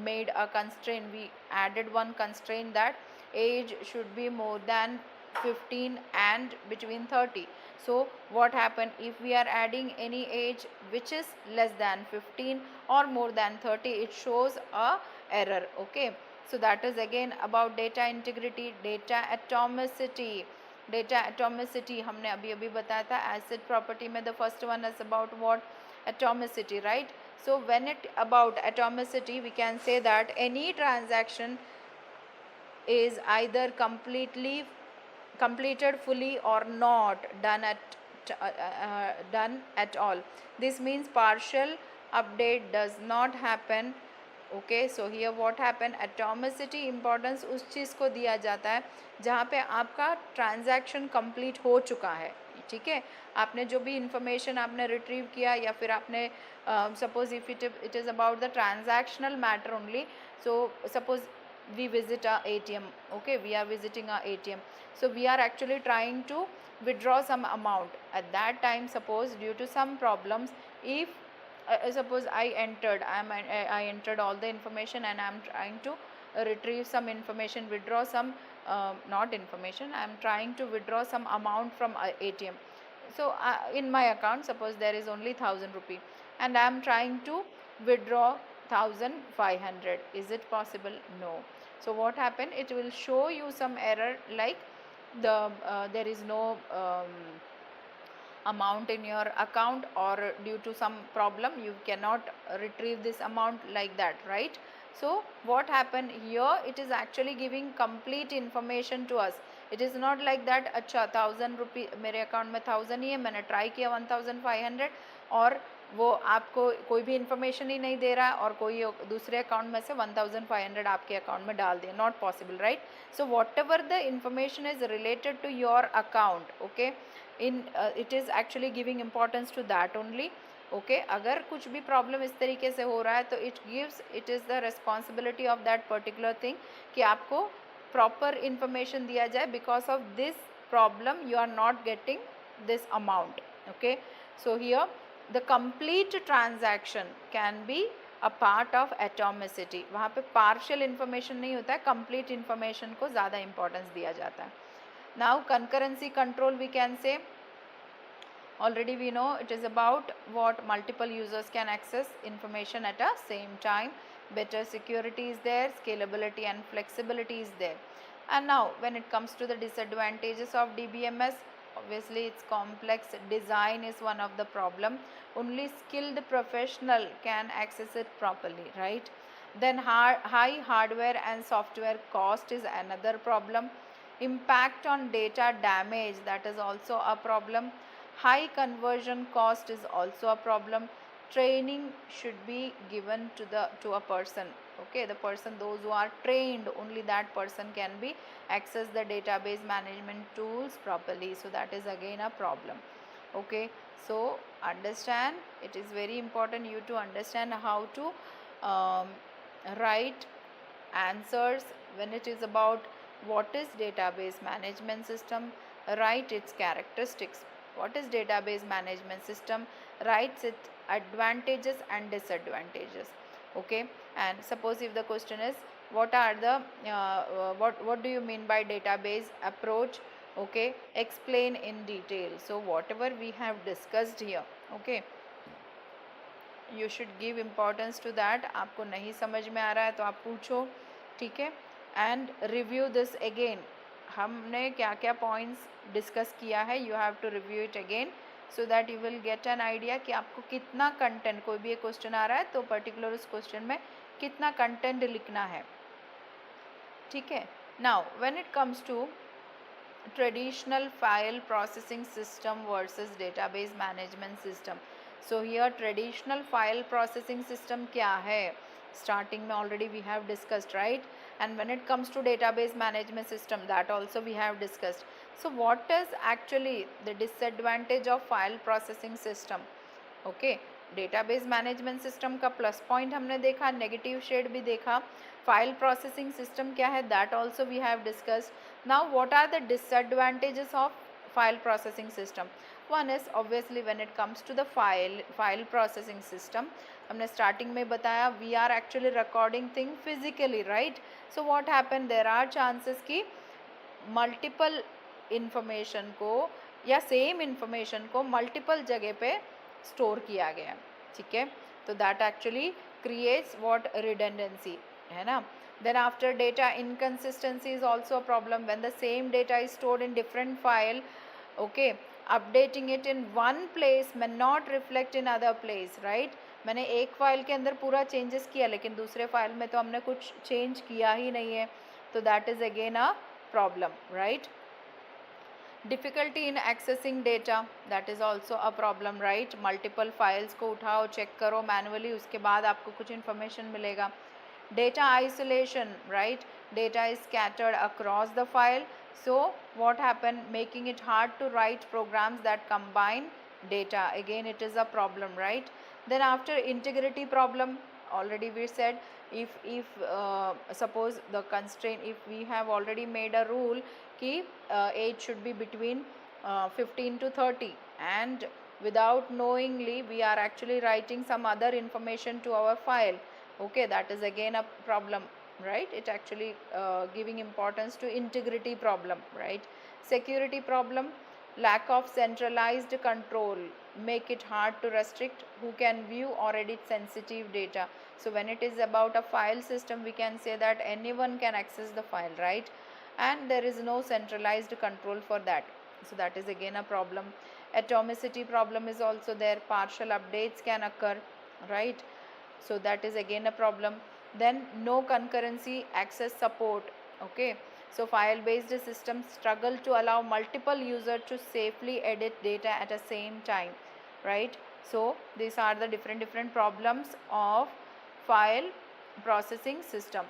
made a constraint, we added one constraint that age should be more than 15 and between 30. So what happen if we are adding any age which is less than 15 or more than 30, it shows a error. Okay, so that is again about data integrity. Data atomicity, data atomicity हमने अभी बताया था asset property में. The first one is about what? Atomicity, right? So when it about atomicity, we can say that any transaction is either completed fully or not done at all. This means partial update does not happen. Okay, so here what happen? Atomicity importance उस चीज़ को दिया जाता है जहाँ पे आपका transaction complete हो चुका है. ठीक है, आपने जो भी इंफॉर्मेशन आपने रिट्रीव किया या फिर आपने suppose if it is about the transactional matter only. So suppose we visit our ATM. Okay, we are visiting our ATM, so we are actually trying to withdraw some amount. At that time, suppose due to some problems, if suppose I entered all the information and I am trying to retrieve some information, withdraw some not information, I am trying to withdraw some amount from ATM. So in my account, suppose there is only 1000 rupee and I am trying to withdraw 1500. Is it possible? No. So what happened, it will show you some error like there is no amount in your account, or due to some problem you cannot retrieve this amount, like that, right? So what happened here, it is actually giving complete information to us. It is not like that अच्छा 1000 रुपये मेरे account में 1000 ही है, मैंने try किया 1500 और वो आपको कोई भी इन्फॉर्मेशन ही नहीं दे रहा है और कोई दूसरे अकाउंट में से 1500 आपके अकाउंट में डाल दिया. Not possible, right? So whatever the information is related to your account, okay, in it is actually giving importance to that only. Okay, अगर कुछ भी प्रॉब्लम इस तरीके से हो रहा है तो it is the responsibility of that particular thing कि आपको प्रॉपर इंफॉर्मेशन दिया जाए. Because of this problem you are not getting this amount. Okay, so here the complete transaction can be a part of atomicity. वहाँ पे partial information नहीं होता है, complete information को ज़्यादा इंपॉर्टेंस दिया जाता है. Now concurrency control we can से, already we know it is about what multiple users can access information at a same time. Better security is there, scalability and flexibility is there. And now when it comes to the disadvantages of DBMS, obviously its complex design is one of the problem. Only skilled professional can access it properly, right? Then high hardware and software cost is another problem. Impact on data damage, that is also a problem. High conversion cost is also a problem. Training should be given to a person. Okay, the person, those who are trained, only that person can be access the database management tools properly. So that is again a problem. Okay, so understand, it is very important you to understand how to write answers when it is about what is database management system, write its characteristics. What is database management system, writes its advantages and disadvantages. Okay, and suppose if the question is what are the what do you mean by database approach, okay, explain in detail. So whatever we have discussed here, okay, you should give importance to that. आपको नहीं समझ में आ रहा है तो आप पूछो, ठीक है. एंड रिव्यू दिस अगेन, हमने क्या क्या पॉइंट्स डिस्कस किया है, you have to review it again so that you will get an idea कि आपको कितना कंटेंट, कोई भी एक क्वेश्चन आ रहा है तो पर्टिकुलर उस क्वेश्चन में कितना कंटेंट लिखना है, ठीक है. Now when it comes to traditional file processing system versus database management system. So here traditional file processing system क्या है, starting में already we have discussed, right? And when it comes to database management system, that also we have discussed. So what is actually the disadvantage of file processing system? Okay, database management system का plus point हमने देखा, negative shade भी देखा, file processing system क्या है that also we have discussed. Now what are the disadvantages of file processing system? One is obviously when it comes to the file processing system, हमने starting में बताया we are actually recording thing physically, right? So what happened, there are chances कि multiple information को या same information को multiple जगह पे store किया गया, ठीक है. तो that actually creates what redundancy, है ना. Then after data inconsistency is also a problem when the same data is stored in different file. Okay, updating it in one place may not reflect in other place, right? मैंने एक file के अंदर पूरा changes किया लेकिन दूसरे file में तो हमने कुछ चेंज किया ही नहीं है, तो that is again a problem, right. Difficulty in accessing data, that is also a problem, right. Multiple files को उठाओ, चेक करो मैनुअली, उसके बाद आपको कुछ इन्फॉर्मेशन मिलेगा. Data isolation, right, data is scattered across the file. So what happened, making it hard to write programs that combine data, again it is a problem, right. Then after integrity problem, already we said if suppose the constraint, if we have already made a rule ki age should be between 15 to 30, and without knowingly we are actually writing some other information to our file, okay, that is again a problem, right? It actually giving importance to integrity problem, right? Security problem, lack of centralized control make it hard to restrict who can view or edit sensitive data. So when it is about a file system, we can say that anyone can access the file, right? And there is no centralized control for that, so that is again a problem. Atomicity problem is also there, partial updates can occur, right? So that is again a problem. Then no concurrency access support, okay, so file based systems struggle to allow multiple users to safely edit data at the same time, right? So these are the different problems of file processing system.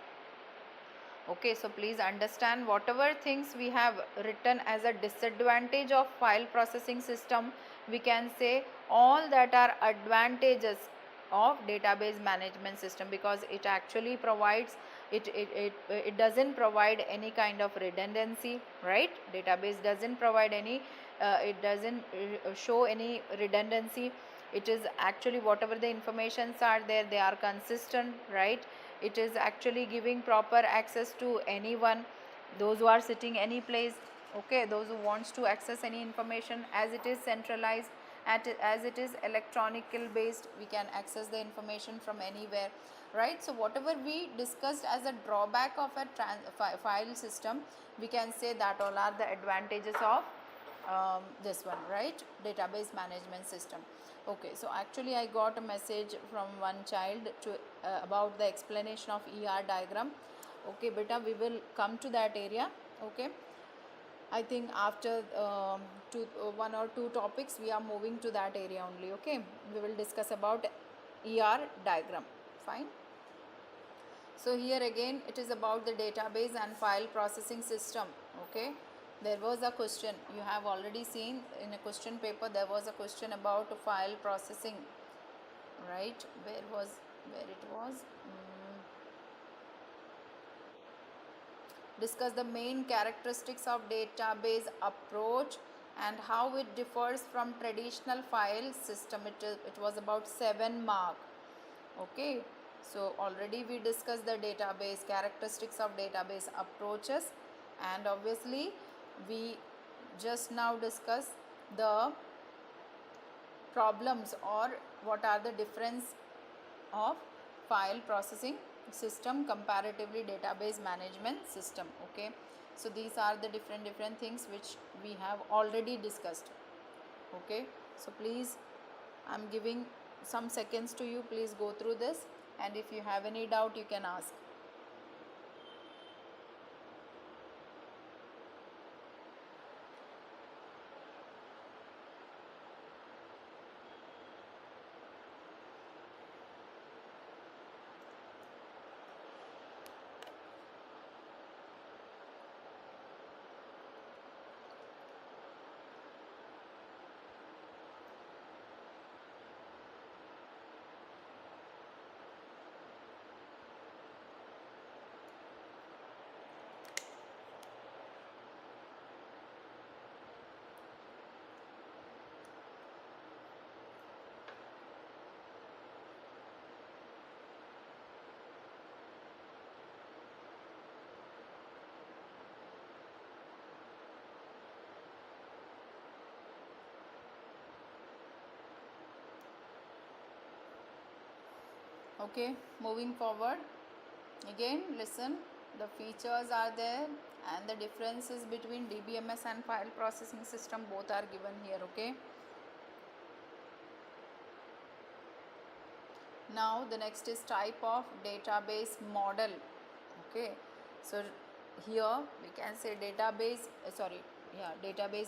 Okay, so please understand whatever things we have written as a disadvantage of file processing system, we can say all that are advantages of database management system, because it actually provides it doesn't provide any kind of redundancy, right? Database doesn't provide any it doesn't show any redundancy. It is actually whatever the informations are there, they are consistent, right? It is actually giving proper access to anyone, those who are sitting any place, okay, those who wants to access any information, as it is centralized, as it is electronical based, we can access the information from anywhere, right? So whatever we discussed as a drawback of a file system, we can say that all are the advantages of this one, right? Database management system. Okay, so actually I got a message from one child to about the explanation of ER diagram. Okay beta, we will come to that area, okay. I think after one or two topics we are moving to that area only, okay. We will discuss about ER diagram, fine. So here again it is about the database and file processing system, okay. There was a question, you have already seen in a question paper, there was a question about file processing, right? Where it was discuss the main characteristics of database approach and how it differs from traditional file system. It was about 7 mark, okay. So already we discussed the database characteristics of database approaches, and obviously we just now discuss the problems or what are the difference of file processing system comparatively database management system, okay. So these are the different things which we have already discussed, okay. So please, I'm giving some seconds to you, please go through this, and if you have any doubt you can ask. Okay, moving forward, again listen, the features are there and the differences between DBMS and file processing system both are given here, okay. Now the next is type of database model, okay. So here we can say database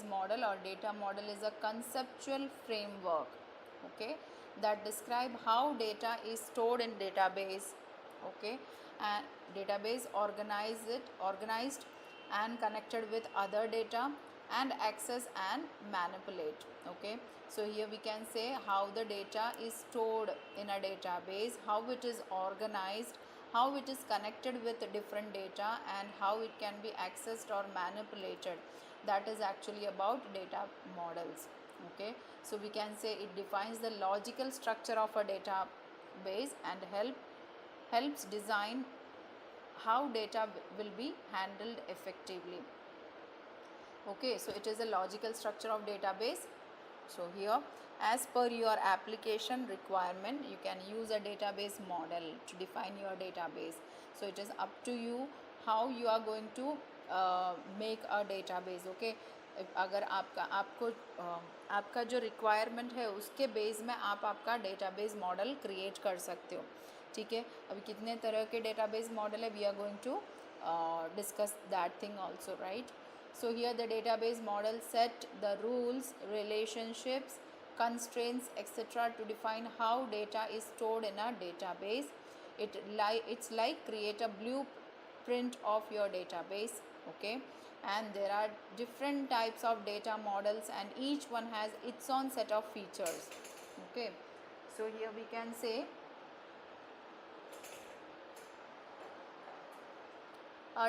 model or data model is a conceptual framework, okay, that describe how data is stored in database, okay, and database organized and connected with other data and access and manipulate, okay. So here we can say how the data is stored in a database, how it is organized, how it is connected with different data, and how it can be accessed or manipulated. That is actually about data models. Okay, so we can say it defines the logical structure of a database and helps design how data will be handled effectively. Okay, so it is a logical structure of database. So here, as per your application requirement, you can use a database model to define your database. So it is up to you how you are going to make a database. Okay, अगर आपका जो requirement है उसके base में आप आपका database model create कर सकते हो. ठीक है, अभी कितने तरह के डेटाबेस मॉडल है, we are going to discuss that thing also, right? So here the database model set the rules, relationships, constraints, etc. to define how data is stored in a database. It's like create a blueprint of your database. Okay, and there are different types of data models and each one has its own set of features. Okay, so here we can say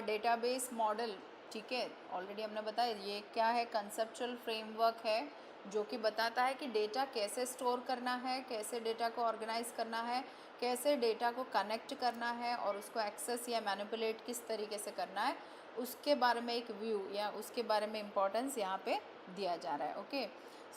database model. ठीक है, already हमने बताया ये क्या है, conceptual framework है जो कि बताता है कि डेटा कैसे स्टोर करना है, कैसे डेटा को ऑर्गेनाइज करना है, कैसे डेटा को कनेक्ट करना है और उसको एक्सेस या मैनिपुलेट किस तरीके से करना है, उसके बारे में एक व्यू या उसके बारे में इम्पोर्टेंस यहाँ पे दिया जा रहा है. Okay,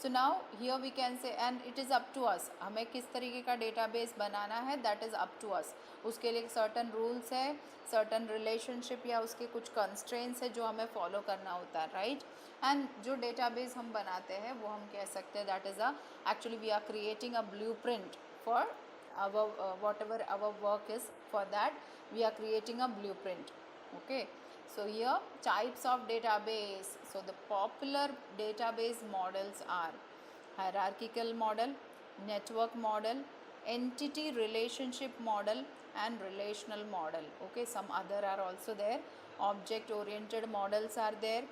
so now here we can say and it is up to us, हमें किस तरीके का डेटाबेस बनाना है, that is up to us. उसके लिए सर्टन रूल्स है, सर्टन रिलेशनशिप या उसके कुछ कंस्ट्रेंट्स है जो हमें फॉलो करना होता है, राइट. एंड जो डेटाबेस हम बनाते हैं वो हम कह सकते हैं that is actually we are creating a blueprint for our whatever our work is. For that we are creating a blueprint. Okay, so here types of database. So the popular database models are hierarchical model, network model, entity relationship model and relational model. Okay, some other are also there. Object oriented models are there,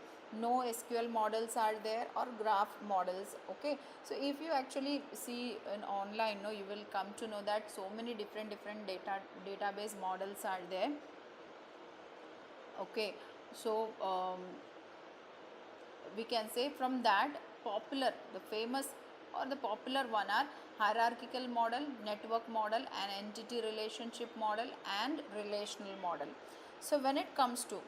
no SQL models are there, or graph models. Okay, so if you actually see in online, no, you will come to know that so many different database models are there. Okay, so we can say from that the famous or the popular one are hierarchical model, network model and entity relationship model and relational model. So when it comes to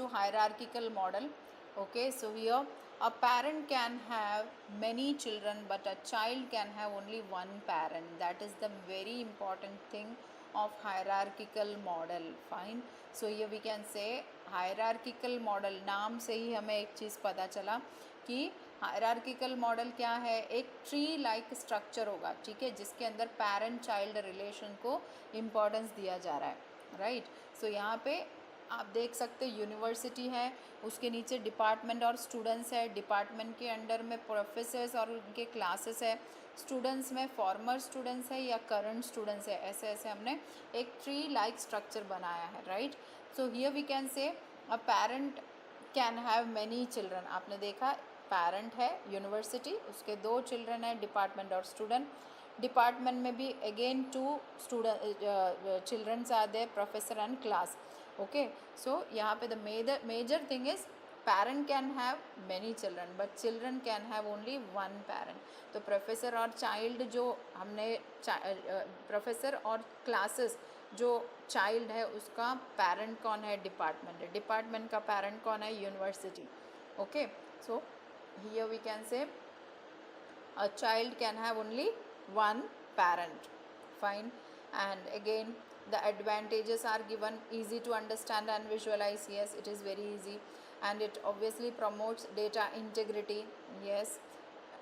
hierarchical model, okay, so here a parent can have many children but a child can have only one parent. That is the very important thing of hierarchical model. Fine, so here we can say hierarchical model, नाम से ही हमें एक चीज़ पता चला कि hierarchical model क्या है, एक ट्री लाइक स्ट्रक्चर होगा. ठीक है, जिसके अंदर पेरेंट चाइल्ड रिलेशन को इम्पोर्टेंस दिया जा रहा है, राइट. सो यहाँ पे आप देख सकते यूनिवर्सिटी है, उसके नीचे डिपार्टमेंट और स्टूडेंट्स है, डिपार्टमेंट के अंडर में प्रोफेसर्स और उनके क्लासेस है, स्टूडेंट्स में फॉर्मर स्टूडेंट्स है या करंट स्टूडेंट्स है. ऐसे ऐसे हमने एक ट्री लाइक स्ट्रक्चर बनाया है, right. So here we can say a parent can have many children. आपने देखा पेरेंट है यूनिवर्सिटी, उसके 2 चिल्ड्रन है डिपार्टमेंट और स्टूडेंट. डिपार्टमेंट में भी again 2 student childrens are there, professor and class. Okay, so यहाँ पे the major thing is parent can have many children but children can have only one parent. तो professor और child जो हमने professor और classes जो चाइल्ड है उसका पेरेंट कौन है, डिपार्टमेंट है. डिपार्टमेंट का पेरेंट कौन है, university. Okay, so here we can say a child can have only one parent. Fine, and again the advantages are given, easy to understand and visualize. Yes, it is very easy, and it obviously promotes data integrity. Yes,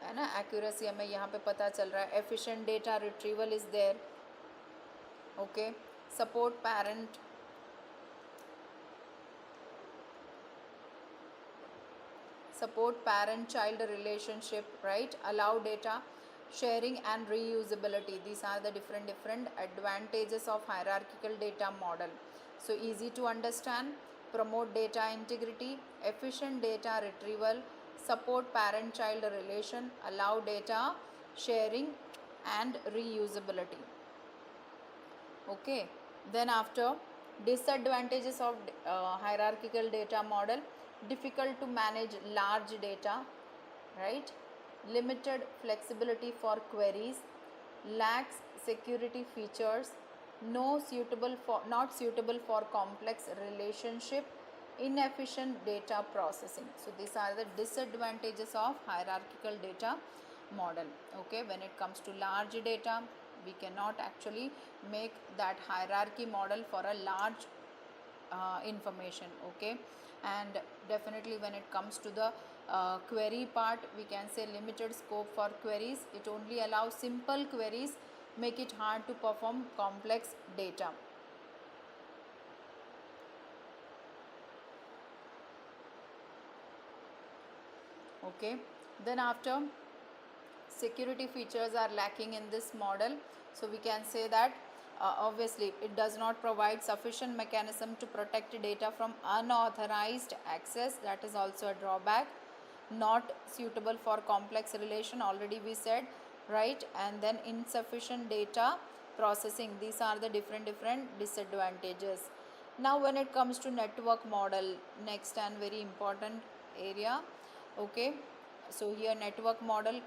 है ना, accuracy हमें यहाँ पे पता चल रहा है. efficient data retrieval is there. Okay, support parent child relationship, right. Allow data sharing and reusability. These are the different advantages of hierarchical data model. So easy to understand, promote data integrity, efficient data retrieval, support parent-child relation, allow data sharing and reusability. Okay, then after, disadvantages of hierarchical data model: difficult to manage large data, right? Limited flexibility for queries, lacks security features, not suitable for complex relationship, inefficient data processing. So these are the disadvantages of hierarchical data model. Okay, when it comes to large data, we cannot actually make that hierarchy model for a large information. Okay, and definitely when it comes to the query part, we can say limited scope for queries. It only allows simple queries, make it hard to perform complex data. Okay, then after, security features are lacking in this model. So we can say that obviously it does not provide sufficient mechanism to protect data from unauthorized access. That is also a drawback. Not suitable for complex relation, already we said, right? And then insufficient data processing. These are the different disadvantages. Now when it comes to network model, next and very important area. Okay, so here network model,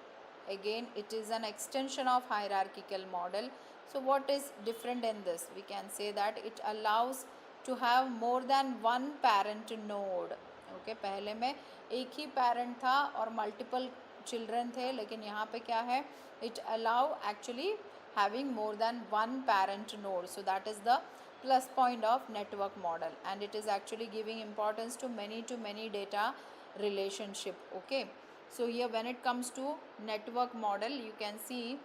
again it is an extension of hierarchical model. So what is different in this? We can say that it allows to have more than one parent node. Okay, पहले में एक ही parent था और multiple children थे, लेकिन यहाँ पे क्या है, it allow actually having more than one parent node. So that is the plus point of network model, and it is actually giving importance to many data relationship. Okay, so here when it comes to network model, you can see,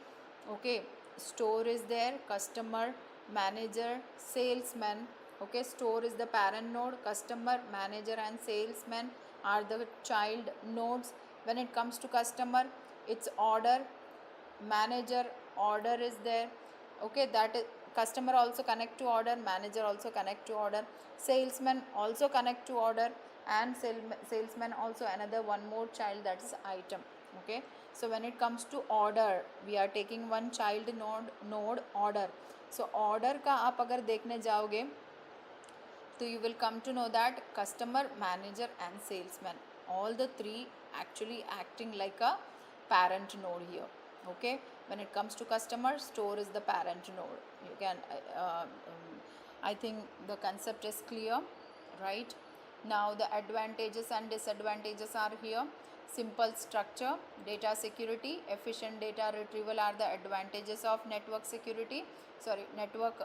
okay, store is there, customer, manager, salesman. Okay, store is the parent node, customer, manager and salesman are the child nodes. When it comes to customer, it's order, manager, order is there. Okay, that is, customer also connect to order, manager also connect to order, salesman also connect to order, and salesman also another one more child, that is item. Okay, so when it comes to order, we are taking one child node order. So order का आप अगर देखने जाओगे तो you will come to know that customer, manager and salesman, all the three actually acting like a parent node here. Okay, when it comes to customer, store is the parent node. You can I think the concept is clear, right? Now the advantages and disadvantages are here. Simple structure, data security, efficient data retrieval are the advantages of network security, network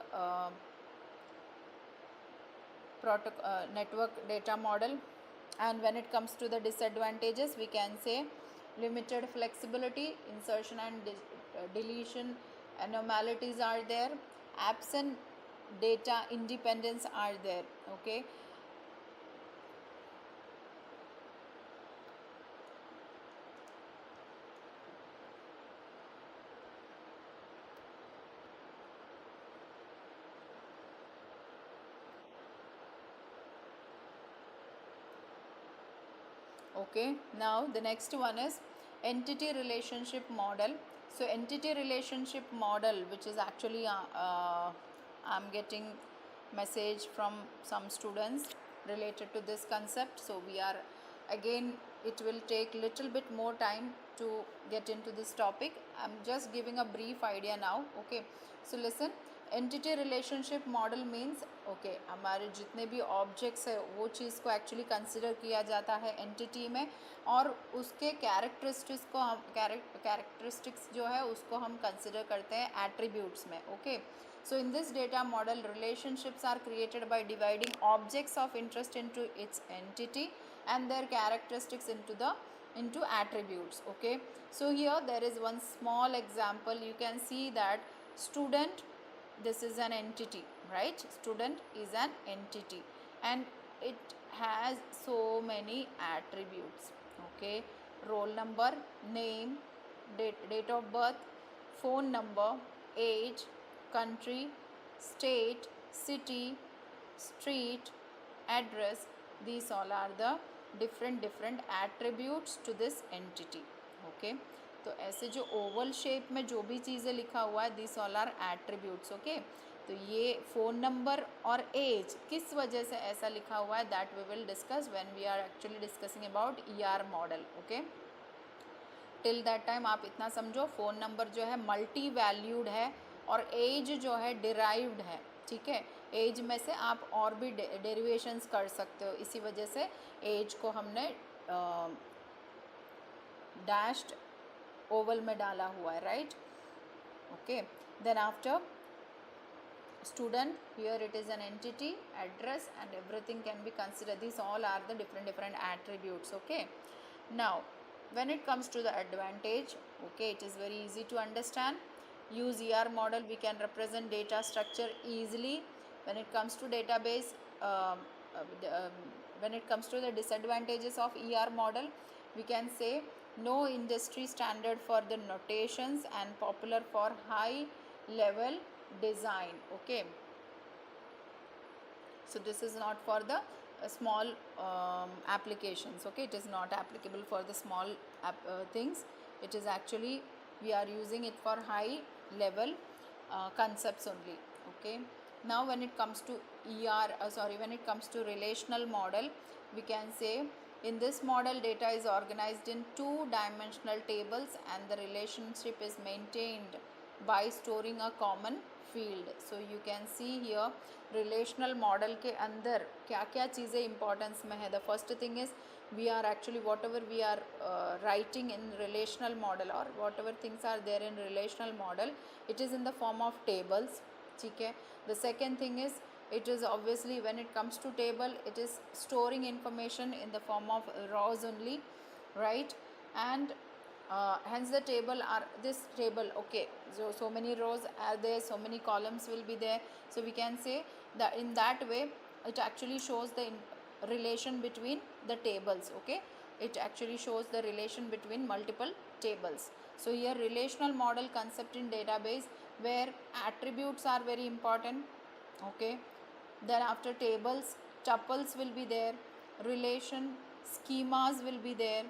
network data model. And when it comes to the disadvantages, we can say limited flexibility, insertion and deletion anomalies are there, absent data independence are there. Okay, okay, now the next one is entity relationship model. So entity relationship model, which is actually I'm getting message from some students related to this concept. So we are, again, it will take little bit more time to get into this topic. I'm just giving a brief idea now. Okay, so listen, entity relationship model means, okay, हमारे जितने भी objects है वो चीज़ को actually consider किया जाता है entity में, और उसके कैरेक्टरिस्टिक्स जो है उसको हम कंसिडर करते हैं एट्रीब्यूट्स में. Okay, so in this data model, relationships are created by dividing objects of interest into its entity and their characteristics into attributes. Okay, so here there is one small example. You can see that student, this is an entity, right? Student is an entity and it has so many attributes. Okay, roll number, name, date of birth, phone number, age, country, state, city, street, address. These all are the different attributes to this entity. Okay, तो ऐसे जो Oval shape में जो भी चीज़ें लिखा हुआ है, this all are attributes. Okay, तो ये फ़ोन नंबर और एज किस वजह से ऐसा लिखा हुआ है, that we will discuss when we are actually discussing about ER model. Okay, till that time आप इतना समझो, फ़ोन नंबर जो है मल्टी वैल्यूड है और एज जो है डिराइव्ड है. ठीक है, एज में से आप और भी डेरिवेशंस कर सकते हो, इसी वजह से एज को हमने डैश्ड ओवल में डाला हुआ है, right. Okay, then after student, here it is an entity, address, and everything can be considered. These all are the different attributes. Okay, now when it comes to the advantage, okay, it is very easy to understand. Use ER model, we can represent data structure easily. When it comes to database, when it comes to the disadvantages of ER model, we can say no industry standard for the notations and popular for high level design. Okay, so this is not for the small applications. Okay, it is not applicable for the small things. It is actually, we are using it for high level concepts only. Okay, now when it comes to when it comes to relational model, we can say in this model data is organized in two-dimensional tables and the relationship is maintained by storing a common field. So you can see here relational model के अंदर क्या क्या चीज़ें importance में है. The first thing is we are actually whatever we are writing in relational model or whatever things are there in relational model, it is in the form of tables. ठीक है. The second thing is it is obviously when it comes to table, it is storing information in the form of rows only, right? And hence the table are this table. Okay, so many rows are there, so many columns will be there. So we can say that in that way it actually shows the relation between the tables. Okay, it actually shows the relation between multiple tables. So here relational model concept in database where attributes are very important. Okay, then after tables, tuples will be there, relation schemas will be there,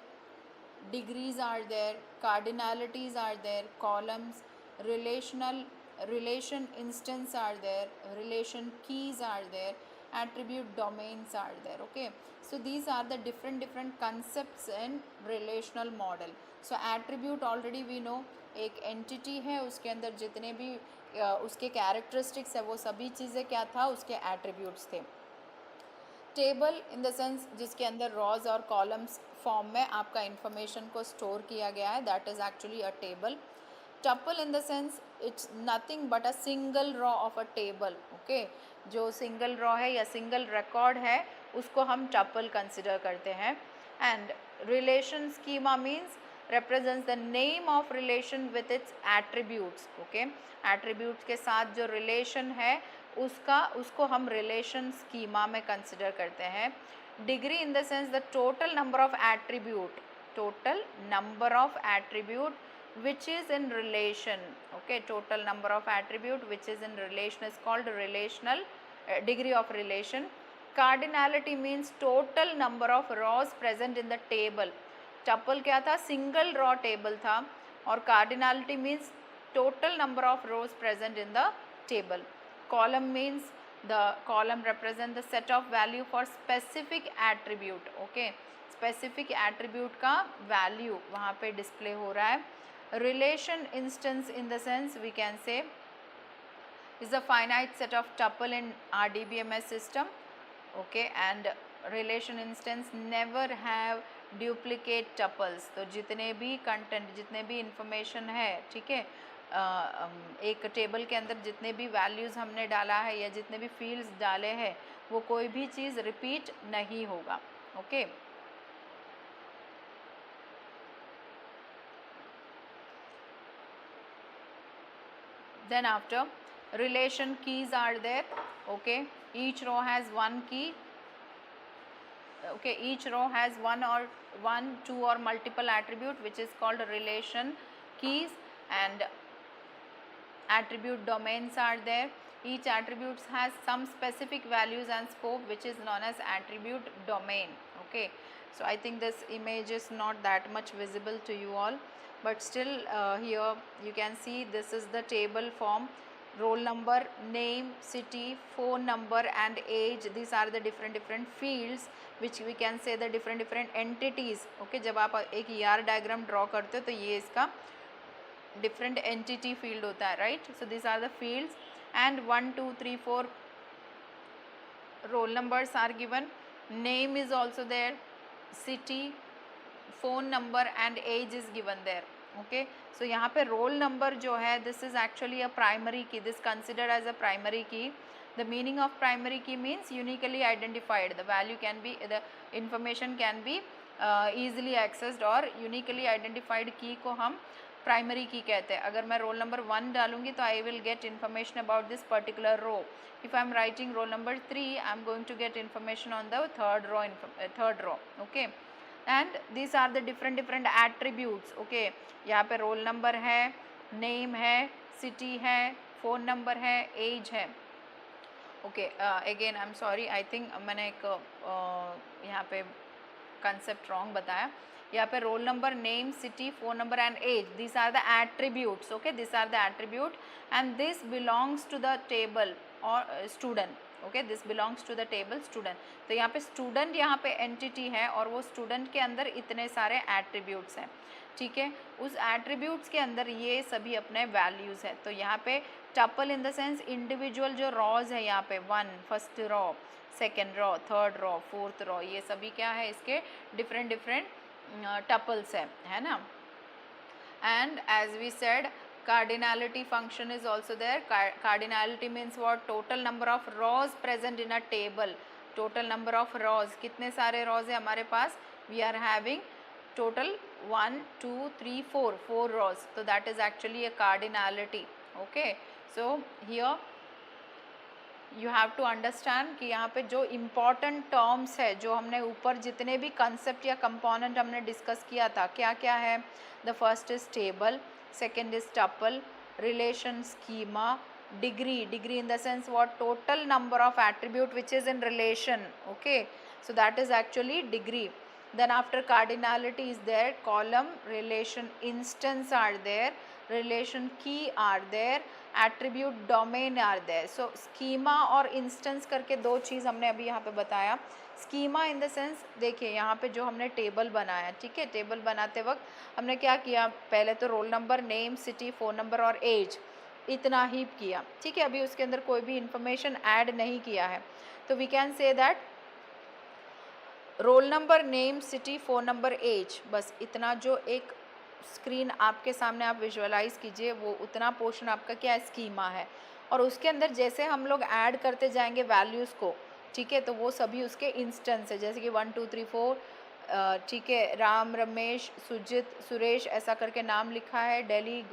degrees are there, cardinalities are there, columns, relation instance are there, relation keys are there, attribute domains are there. Okay, so these are the different concepts in relational model. So attribute already we know, एक entity है, उसके अंदर जितने भी उसके characteristics है वो सभी चीज़ें क्या था, उसके attributes थे. टेबल इन द सेंस जिसके अंदर रॉज और कॉलम्स फॉर्म में आपका इंफॉर्मेशन को स्टोर किया गया है, that is actually a table. Tuple in the sense it's nothing but a single raw of a table. Okay, जो सिंगल रॉ है या सिंगल रिकॉर्ड है उसको हम टपल कंसिडर करते हैं. And relation schema means represents the name of relation with its attributes. Okay, attributes के साथ जो relation है उसको हम relation schema में consider करते हैं. Degree in the sense the total number of attribute which is in relation. Okay, total number of attribute which is in relation is called relational degree of relation. Cardinality means total number of rows present in the table. Tuple क्या था, single row table था, और cardinality means total number of rows present in the table. Column means the column represent the set of value for specific attribute. Okay, specific attribute का value वहाँ पे display हो रहा है. Relation instance in the sense we can say is a finite set of tuple in our DBMS system. Okay, and relation instance never have duplicate tuples. तो जितने भी content, जितने भी इंफॉर्मेशन है, ठीक है, एक टेबल के अंदर जितने भी वैल्यूज़ हमने डाला है या जितने भी फील्ड्स डाले हैं वो कोई भी चीज़ रिपीट नहीं होगा. Okay, then after relation keys are there. Okay, each row has one key. Okay, each row has one, two or multiple attribute which is called relation keys, and attribute domains are there. Each attribute has some specific values and scope which is known as attribute domain. Okay, So I think this image is not that much visible to you all, but still here you can see this is the table form. Roll number, name, city, phone number and age, these are the different fields which we can say the different entities. Okay, जब आप एक ER diagram draw करते हो तो ये इसका different entity field होता है, right? So these are the fields and 1 2 3 4 roll numbers are given, name is also there, city, phone number and age is given there. Okay, so यहाँ पे roll number जो है this is actually a primary key, this considered as a primary key. The meaning of primary key means uniquely identified, the value can be, the information can be easily accessed और uniquely identified key को हम primary की कहते हैं. अगर मैं roll number 1 डालूंगी तो I will get information about this particular row. If I am writing roll number 3 I am going to get information on the third row. Okay, and this are the different attributes. Okay, यहाँ पे roll number है, name है, city है, phone number है, age है. Okay, again I am sorry, I think मैंने एक यहाँ पे कंसेप्ट रॉन्ग बताया. यहाँ पे roll number, name, city, phone number and age, this are the attributes. Okay, this are the attribute and this belongs to the table और student. Okay, this belongs to the table student. तो यहाँ पे student यहाँ पे entity है और वो student के अंदर इतने सारे एट्रीब्यूट्स हैं. ठीक है, उस एट्रीब्यूट्स के अंदर ये सभी अपने वैल्यूज़ है. तो यहाँ पे tuple in the sense individual जो रॉज है यहाँ पे 1 first row, second row, third row, fourth row, ये सभी क्या है इसके डिफरेंट टपल्स है ना. And as we said cardinality function is also there. Cardinality means what? Total number of rows present in a table. Total number of rows, कितने सारे rows है हमारे पास? We are having total 1 2 3 4 rows. So that is actually a cardinality. Okay, so here you have to understand कि यहाँ पे जो important terms है, जो हमने ऊपर जितने भी concept या component हमने discuss किया था, क्या क्या है? The first is table, second is tuple, relation, schema, degree in the sense what? Total number of attribute which is in relation. Okay, so that is actually degree. Then after cardinality is there, column, relation, instance are there, relation key are there, attribute domain are there. So schema और instance करके दो चीज़ हमने अभी यहाँ पे बताया. Schema in the sense, देखिए यहाँ पे जो हमने टेबल बनाया, ठीक है, टेबल बनाते वक्त हमने क्या किया? पहले तो role number, name, city, phone number और एज इतना हीप किया. ठीक है, अभी उसके अंदर कोई भी इंफॉर्मेशन ऐड नहीं किया है. तो we can say that roll number, name, city, phone number, age, बस इतना जो एक स्क्रीन आपके सामने आप विजुअलाइज कीजिए, वो उतना पोर्शन आपका क्या है? स्कीमा है. और उसके अंदर जैसे हम लोग ऐड करते जाएंगे वैल्यूज़ को, ठीक है, तो वो सभी उसके इंस्टेंस है. जैसे कि 1 2 3 4, ठीक है, राम, रमेश, सुजित, सुरेश ऐसा करके नाम लिखा है, Delhi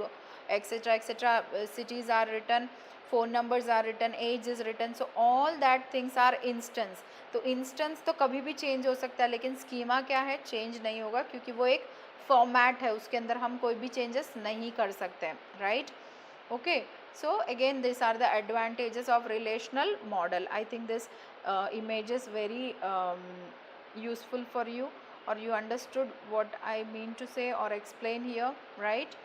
etcetera etcetera, cities are written, phone numbers are written, age is written. So all that things are instance. तो instance तो कभी भी चेंज हो सकता है, लेकिन स्कीमा क्या है? चेंज नहीं होगा, क्योंकि वो एक फॉर्मेट है, उसके अंदर हम कोई भी चेंजेस नहीं कर सकते हैं, right. Okay, so again these are the advantages of relational model. I think this image is very useful for you, or you understood what I mean to say or explain here, right?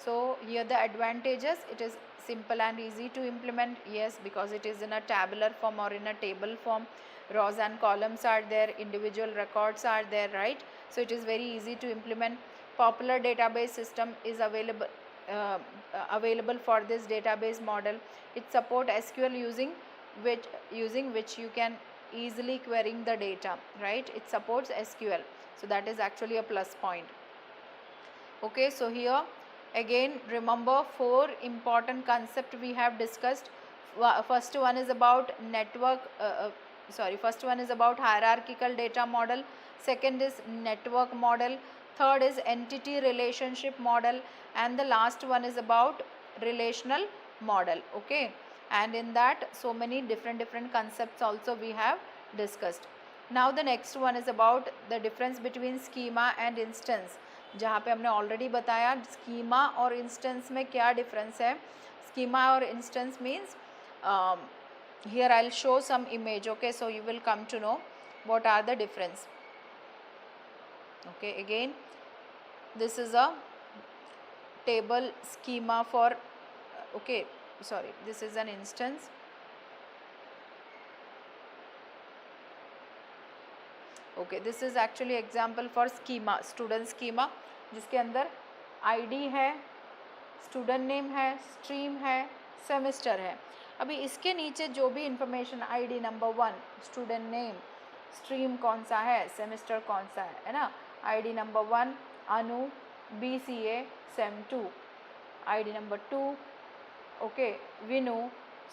So here the advantages, it is simple and easy to implement. Yes, because it is in a tabular form or in a table form. Rows and columns are there, individual records are there, right? So it is very easy to implement. Popular database system is available for this database model. It support SQL using which you can easily querying the data, right? It supports SQL, so that is actually a plus point. Okay, so here again remember 4 important concept we have discussed. First one is about first one is about hierarchical data model, second is network model, third is entity relationship model, and the last one is about relational model. Okay, and in that so many different concepts also we have discussed. Now the next one is about the difference between schema and instance. जहाँ पे हमने already बताया schema और instance में क्या difference है. Schema और instance means here I'll show some image. Okay, so you will come to know what are the difference. Okay, again this is a table schema for okay, sorry, this is an instance. Okay, this is actually example for schema, student schema, जिसके अंदर ID है, student name है, stream है, semester है. अभी इसके नीचे जो भी information, ID number 1, student name, stream कौन सा है, सेमेस्टर कौन सा है ना. ID number 1 Anu, BCA SEM2, ID number 2 okay Vinu,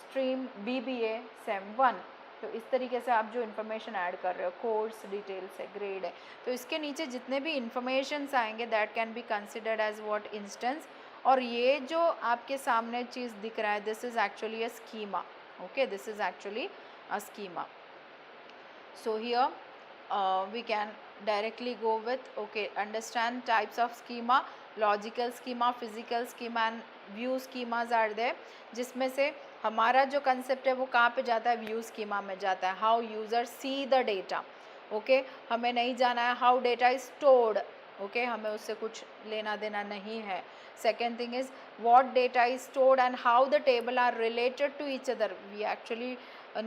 stream BBA SEM1. तो इस तरीके से आप जो इन्फॉर्मेशन ऐड कर रहे हो, कोर्स डिटेल्स है, ग्रेड है, तो इसके नीचे जितने भी इंफॉर्मेशंस आएंगे that can be considered as what, instance. और ये जो आपके सामने चीज़ दिख रहा है, this is actually a schema. Okay, this is actually a schema. So here we can directly go with, okay, understand types of schema, logical schema, physical schema and view schemas are there, जिसमें से हमारा जो concept है वो कहाँ पे जाता है, व्यू स्कीमा में जाता है. How user see the data. Okay, हमें नहीं जाना है how data is stored. Okay, हमें उससे कुछ लेना देना नहीं है. Second thing is what data is stored and how the table are related to each other. We actually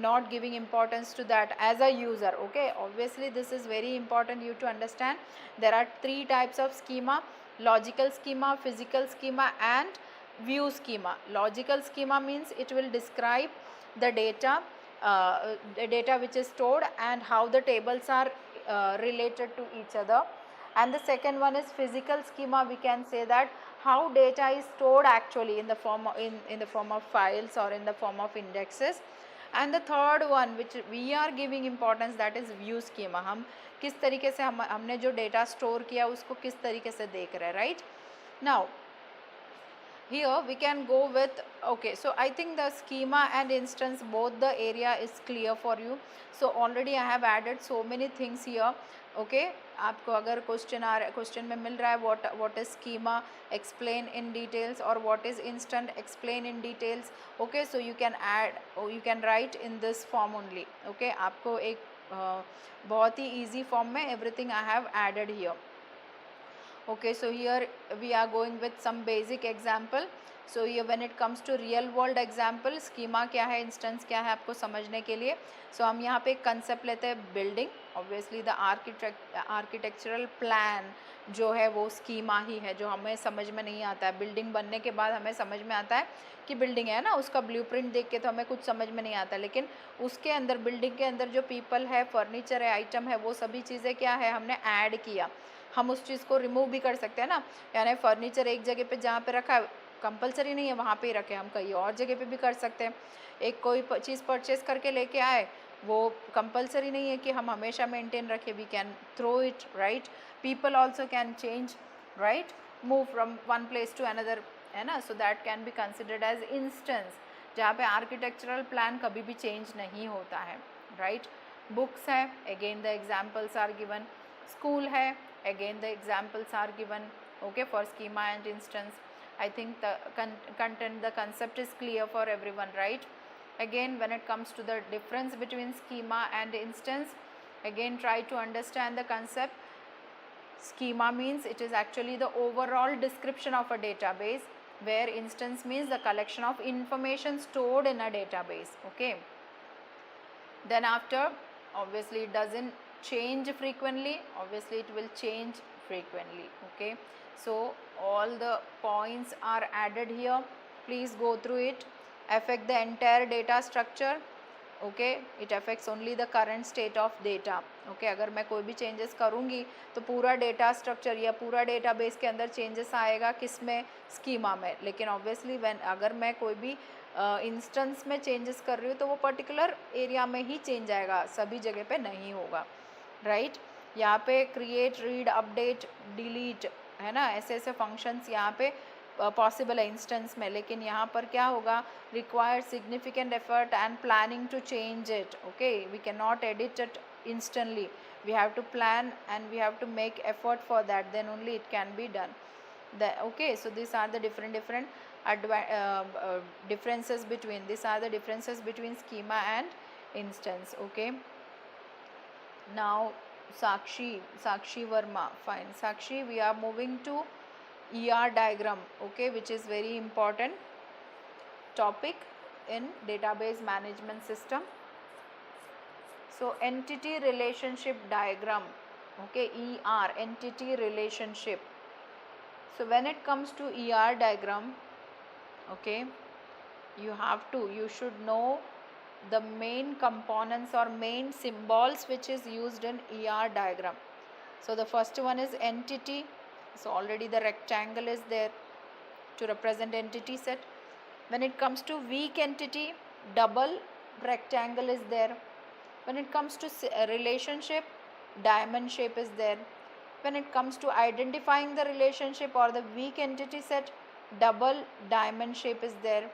not giving importance to that as a user. Okay, obviously this is very important you to understand. There are 3 types of schema: logical schema, physical schema and view schema. Logical schema means it will describe the data which is stored and how the tables are related to each other. And the second one is physical schema. We can say that how data is stored actually in the form of, in the form of files or in the form of indexes. And the third one which we are giving importance, that is view schema. हम किस तरीके से हमने जो data store किया उसको किस तरीके से देख रहे हैं, right. Now here we can go with, okay, so I think the schema and instance both the area is clear for you. So already I have added so many things here. okay, आपको अगर question में मिल रहा है what is schema, explain in details, or what is instant, explain in details. okay, so you can add or you can write in this form only. okay, आपको एक बहुत ही easy form में everything I have added here. okay, so here we are going with some basic example. so here when it comes to real world example, schema क्या है, instance क्या है, आपको समझने के लिए. so हम यहाँ पे एक concept लेते हैं, building. obviously the architectural plan जो है वो schema ही है, जो हमें समझ में नहीं आता है. बिल्डिंग बनने के बाद हमें समझ में आता है कि बिल्डिंग है ना, उसका ब्लूप्रिंट देख के तो हमें कुछ समझ में नहीं आता, लेकिन उसके अंदर, बिल्डिंग के अंदर जो पीपल है, फर्नीचर है, आइटम है, वो सभी चीज़ें क्या है, हमने ऐड किया. हम उस चीज़ को रिमूव भी कर सकते हैं ना, यानी फर्नीचर एक जगह पे जहाँ पे रखा है कंपलसरी नहीं है वहाँ पे ही रखें, हम कहीं और जगह पे भी कर सकते हैं. एक कोई चीज़ परचेस करके लेके आए, वो कंपलसरी नहीं है कि हम हमेशा मेंटेन रखें. We can throw it, right. People also can change, right, move from one place to another, है ना. So that can be considered as instance, जहाँ पे आर्किटेक्चरल प्लान कभी भी चेंज नहीं होता है, राइट. बुक्स है, again the examples are given. School है, again the examples are given. okay, for schema and instance, I think the content, the concept is clear for everyone, right. again when it comes to the difference between schema and instance, again try to understand the concept. schema means it is actually the overall description of a database, where instance means the collection of information stored in a database. okay, then after, obviously it doesn't change frequently, obviously it will change frequently. okay, so all the points are added here, please go through it. affect the entire data structure. okay, it affects only the current state of data. okay, अगर मैं कोई भी changes करूँगी तो पूरा data structure या पूरा database के अंदर changes आएगा, किस में, schema में. लेकिन obviously when अगर मैं कोई भी इंस्टेंस में चेंजेस कर रही हूँ तो वो पर्टिकुलर एरिया में ही चेंज आएगा, सभी जगह पे नहीं होगा, राइट. यहाँ पे क्रिएट, रीड, अपडेट, डिलीट, है ना, ऐसे ऐसे फंक्शंस यहाँ पे पॉसिबल है इंस्टेंस में. लेकिन यहाँ पर क्या होगा, require significant effort and planning to change it. Okay, we can not edit it instantly, we have to plan and we have to make effort for that, then only it can be done. okay, so these are the different differences between, these are the differences between schema and instance. okay, now Sakshi Verma. Fine. Sakshi, we are moving to ER diagram, okay, which is very important topic in database management system. So entity relationship diagram, okay, ER, entity relationship. So when it comes to ER diagram, okay, you should know the main components or main symbols which is used in ER diagram. So the first one is entity. So already the rectangle is there to represent entity set. When it comes to weak entity, double rectangle is there. When it comes to relationship, diamond shape is there. When it comes to identifying the relationship or the weak entity set, double diamond shape is there.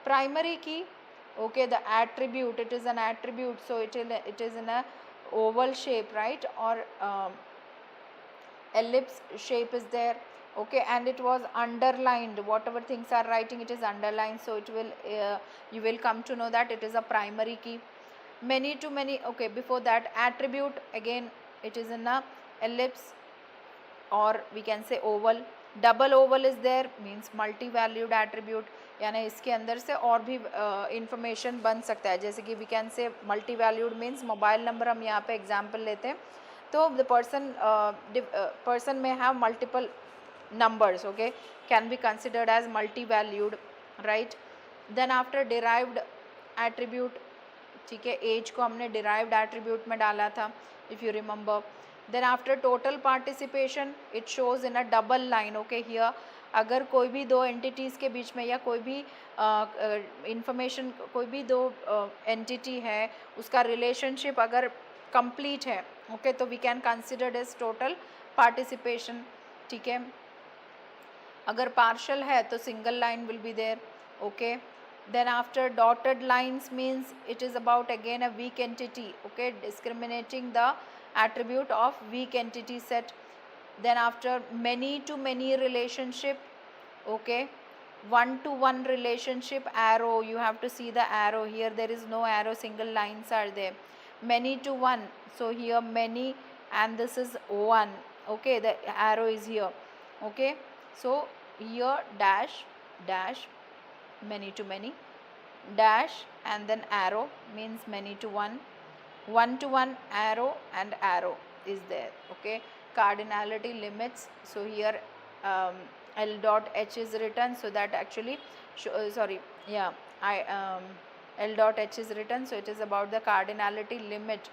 Primary key, okay, the attribute, it is an attribute, so it is in a oval shape, right, or ellipse shape is there, okay, and it was underlined. Whatever things are writing, it is underlined, so it will you will come to know that it is a primary key. Many to many, okay, before that attribute, again it is in a ellipse or we can say oval. Double oval is there means multi valued attribute, यानी इसके अंदर से और भी information बन सकता है, जैसे कि we can say multi valued means mobile number हम यहाँ पे एग्जांपल लेते हैं तो the person may have multiple numbers, okay, can be considered as multi valued, right. Then after derived attribute, ठीक है, एज को हमने derived attribute में डाला था if you remember. Then after total participation it shows in a double line, okay, here अगर कोई भी दो entities के बीच में या कोई भी information, कोई भी दो entity है उसका relationship अगर complete है, okay, तो we can consider as total participation, ठीक है. अगर partial है तो single line will be there, okay. Then after dotted lines means it is about again a weak entity, okay, discriminating the attribute of weak entity set. Then after many to many relationship, okay, one to one relationship, arrow, you have to see the arrow here, there is no arrow, single lines are there. Many to one, so here many and this is one, okay, the arrow is here, okay. So here dash dash, many to many, dash and then arrow means many to one arrow and arrow is there, okay. Cardinality limits, so here L dot H is written, so that actually L dot H is written, so it is about the cardinality limit,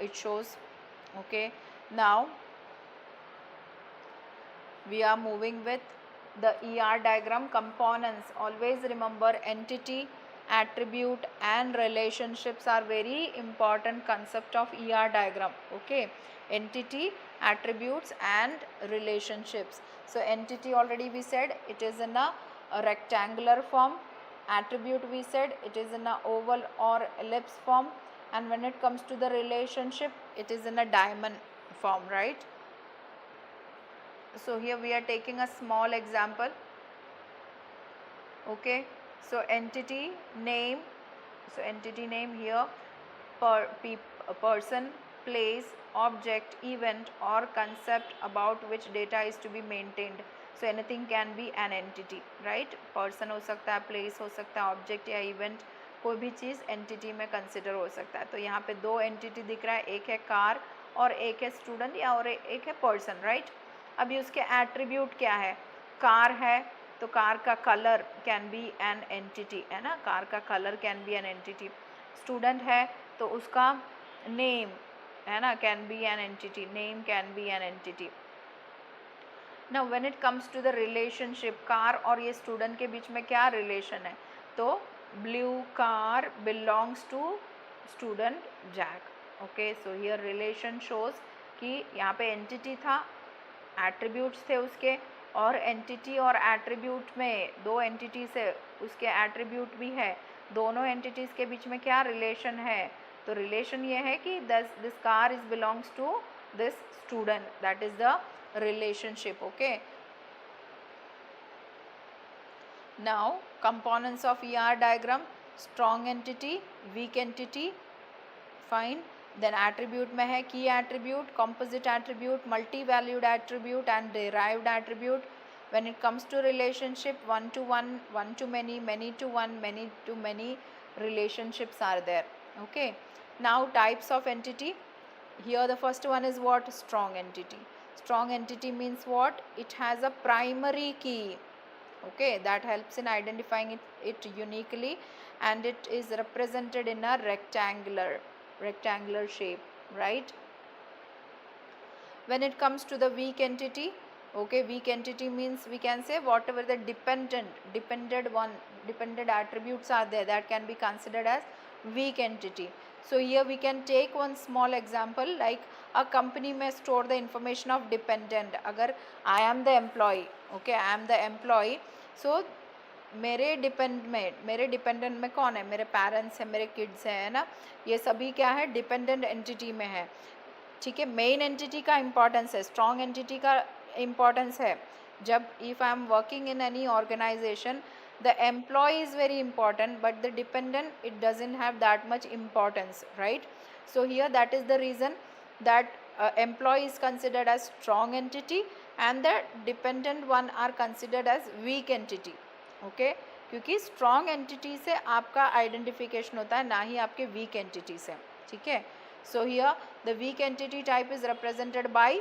it shows, okay. Now we are moving with the ER diagram components. Always remember entity, attribute and relationships are very important concept of ER diagram, okay. Entity, attributes and relationships. So entity already we said it is in a rectangular form, attribute we said it is in a oval or ellipse form, and when it comes to the relationship it is in a diamond form, right. So here we are taking a small example, okay. So entity name, so entity name here, person, place, object, event or concept about which data is to be maintained. So anything can be an entity, right. person हो सकता है, place हो सकता है, object या event, कोई भी चीज़ entity में consider हो सकता है. तो यहाँ पे दो entity दिख रहा है, एक है car और एक है student या और एक है person, right. अभी उसके एट्रीब्यूट क्या है, कार है तो कार का colour can be an entity, है ना, कार का colour can be an entity. Student है तो उसका नेम, है ना, can be an entity, name can be an entity. Now when it comes to the relationship, car और ये स्टूडेंट के बीच में क्या रिलेशन है, तो blue car belongs to student Jack, okay. So here relation shows कि यहाँ पे एंटिटी था, एट्रीब्यूट्स थे उसके, और एंटिटी और एट्रीब्यूट में दो एंटिटीज है, उसके एट्रीब्यूट भी है, दोनों एंटिटीज़ के बीच में क्या रिलेशन है, तो रिलेशन ये है कि this car is belongs to this student, that is the relationship, okay. Now components of ER diagram, strong entity, weak entity, fine, Then attribute में है key attribute, composite attribute, multi-valued attribute and derived attribute. When it comes to relationship, one to one, one to many to one, many to many relationships are there. Okay. Now types of entity. Here the first one is what? Strong entity. Strong entity means what? It has a primary key. Okay, that helps in identifying it uniquely, and it is represented in a rectangular shape, right? When it comes to the weak entity, okay, weak entity means we can say whatever the dependent attributes are there, that can be considered as weak entity. So here we can take one small example, like a company may store the information of dependent. Agar I am the employee, okay, I am the employee, so मेरे dependent में कौन है? मेरे parents हैं, मेरे kids हैं, है ना, ये सभी क्या है? डिपेंडेंट एंटिटी में है, ठीक है. मेन एंटिटी का इम्पोर्टेंस है, स्ट्रॉन्ग एंटिटी का इम्पोर्टेंस है. जब if I am working in any organisation, the employee is very important, but the dependent, it doesn't have that much importance, right? So here that is the reason that employee is considered as strong entity and the dependent one are considered as weak entity. Okay, क्योंकि strong entity से आपका identification होता है, ना ही आपके weak entity से, ठीक है. So here the weak entity type is represented by,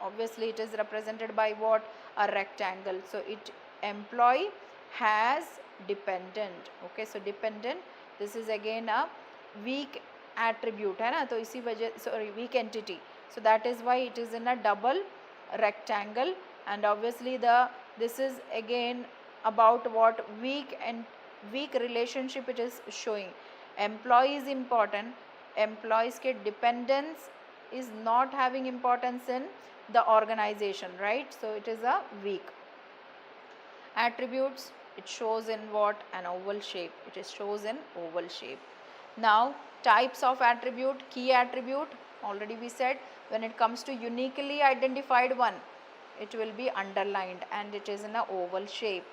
obviously it is represented by what? A rectangle. So it employee has dependent. Okay, so dependent, this is again a weak attribute है ना, तो इसी वजह, sorry, weak entity, so that is why it is in a double rectangle. And obviously this is again about what? Weak and weak relationship it is showing. Employee is important, employees के dependence is not having importance in the organization, right? So it is a weak. Attributes, it shows in what? An oval shape. It is shows in oval shape. Now types of attribute. Key attribute, already we said, when it comes to uniquely identified one, it will be underlined and it is in a oval shape.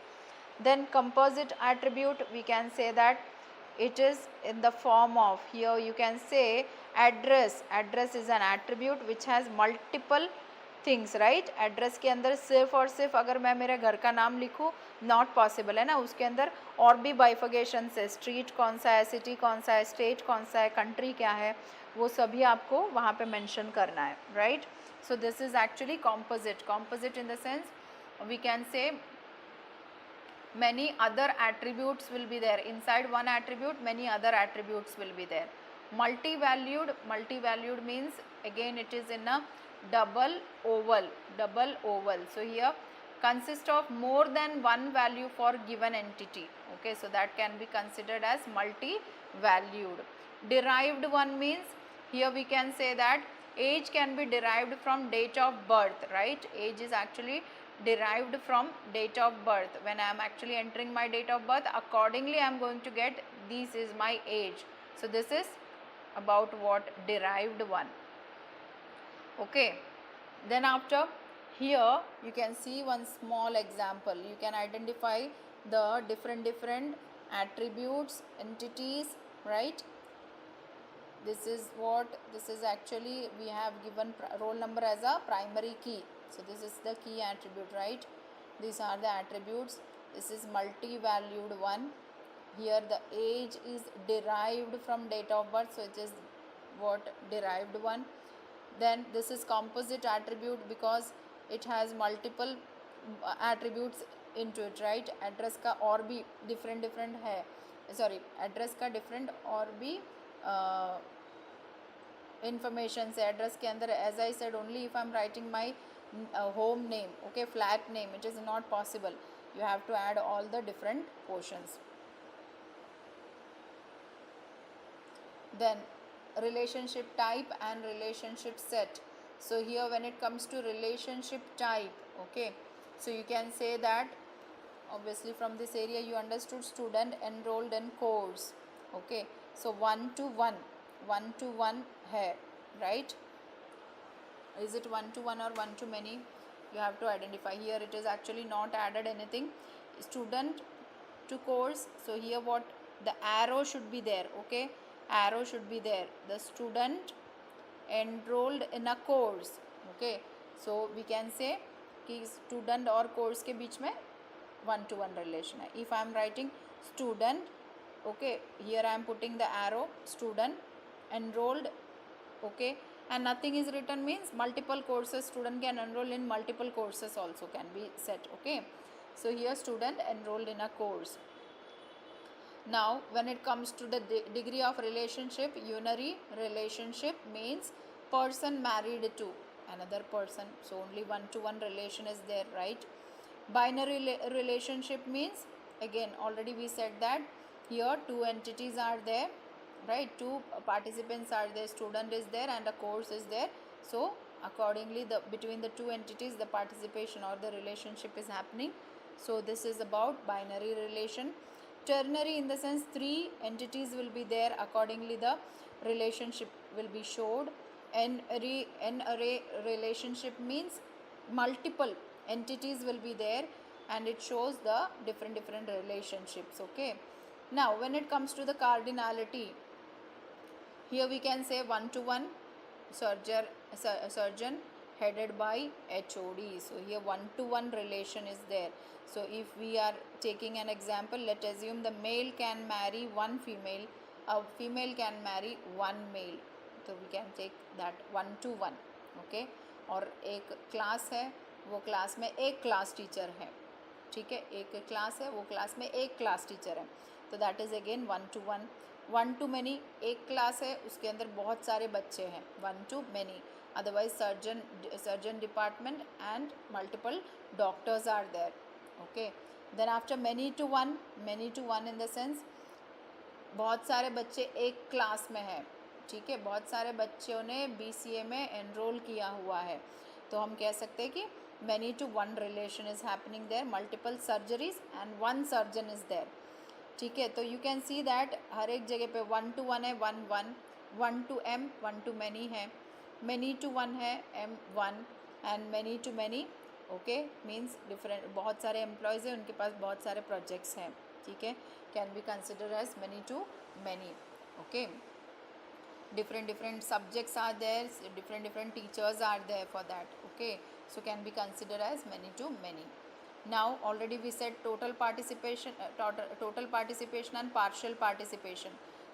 Then composite attribute, we can say that it is in the form of, here you can say address. Address is an attribute which has multiple things, right. Address के अंदर सिर्फ और सिर्फ अगर मैं मेरे घर का नाम लिखूँ, नॉट पॉसिबल है ना, उसके अंदर और भी बाइफिकेशन है, स्ट्रीट कौन सा है, सिटी कौन सा है, स्टेट कौन सा है, कंट्री क्या है, वो सभी आपको वहाँ पे मेंशन करना है, right. So this is actually composite. Composite in the sense we can say many other attributes will be there inside one attribute, many other attributes will be there. Multi-valued means again it is in a double oval. So here consist of more than one value for given entity. Okay, so that can be considered as multi-valued. Derived one means here we can say that age can be derived from date of birth, right? Age is actually derived from date of birth. When I am actually entering my date of birth, accordingly I am going to get this is my age. So this is about what? Derived one. Okay, then after here you can see one small example. You can identify the different attributes, entities, right? This is what? This is actually we have given roll number as a primary key. So this is the key attribute, right? These are the attributes. This is multi-valued one. Here the age is derived from date of birth, so it is what? Derived one. Then this is composite attribute because it has multiple attributes into it, right? Address का और भी different है, sorry, address का different और भी information से. Address के अंदर, as I said, only if I am writing my home name, okay, flat name, it is not possible. You have to add all the different portions. Then relationship type and relationship set. So here when it comes to relationship type, okay, so you can say that obviously from this area you understood student enrolled in course. Okay, so one to one hai, right? Is it one to one or one to many? You have to identify. Here it is actually not added anything. Student to course, so here what? The arrow should be there. Okay, arrow should be there. The student enrolled in a course. Okay, so we can say कि student और course के बीच में one to one relation है. If I am writing student, okay, here I am putting the arrow student enrolled, okay, and nothing is written means multiple courses, student can enroll in multiple courses also can be set. Okay, so here student enrolled in a course. Now when it comes to the degree of relationship, unary relationship means person married to another person, so only one to one relation is there, right? Binary relationship means, again already we said that here two entities are there, right? Two participants are there, student is there and a course is there, so accordingly the between the two entities the participation or the relationship is happening. So this is about binary relation. Ternary in the sense three entities will be there, accordingly the relationship will be showed. N-array relationship means multiple entities will be there and it shows the different relationships. Okay, now when it comes to the cardinality, here we can say one to one surgeon headed by HOD. So here one to one relation is there. So if we are taking an example, let's assume the male can marry one female, a female can marry one male, so we can take that one to one. Okay, और एक class है, वो class में एक class teacher है, ठीक है, एक क्लास है, वो क्लास में एक क्लास टीचर है, तो that is again one to one. One to many, एक क्लास है उसके अंदर बहुत सारे बच्चे हैं, one to many. Otherwise surgeon department and multiple doctors are there. Okay, then after many to one in the sense बहुत सारे बच्चे एक क्लास में हैं, ठीक है, बहुत सारे बच्चों ने BCA में एनरोल किया हुआ है, तो हम कह सकते हैं कि many to one relation is happening there, multiple surgeries and one surgeon is there. ठीक है, तो यू कैन सी दैट हर एक जगह पे वन टू वन है, one one, one to M, one to many है, मैनी टू वन है, M one, and many to many. Okay, means different, बहुत सारे एम्प्लॉयज़ हैं, उनके पास बहुत सारे प्रोजेक्ट्स हैं, ठीक है, can be consider as many to many. Okay, different subjects are there, different teachers are there for that. Okay, so can be considered as many to many. Now already we said total participation and partial participation.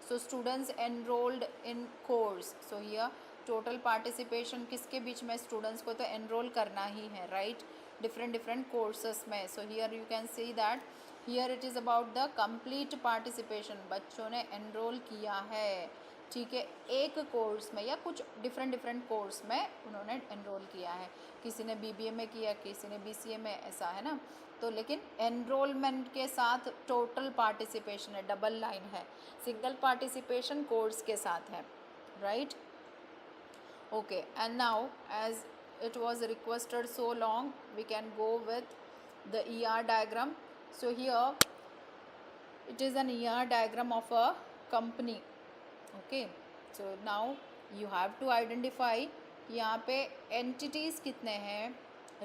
So students enrolled in course, so here total participation किसके बीच में, students को तो enroll करना ही है, right, different courses में. So here you can see that here it is about the complete participation, बच्चों ने enroll किया है, ठीक है, एक कोर्स में या कुछ डिफरेंट कोर्स में उन्होंने एनरोल किया है, किसी ने BBA में किया, किसी ने BCA में, ऐसा है ना. तो लेकिन एनरोलमेंट के साथ टोटल पार्टिसिपेशन है, डबल लाइन है, सिंगल पार्टिसिपेशन कोर्स के साथ है, right. Okay, and now as it was requested so long, we can go with the ER diagram. So here it is an ER diagram of a company. Okay, so now you have to identify यहाँ पे entities कितने हैं,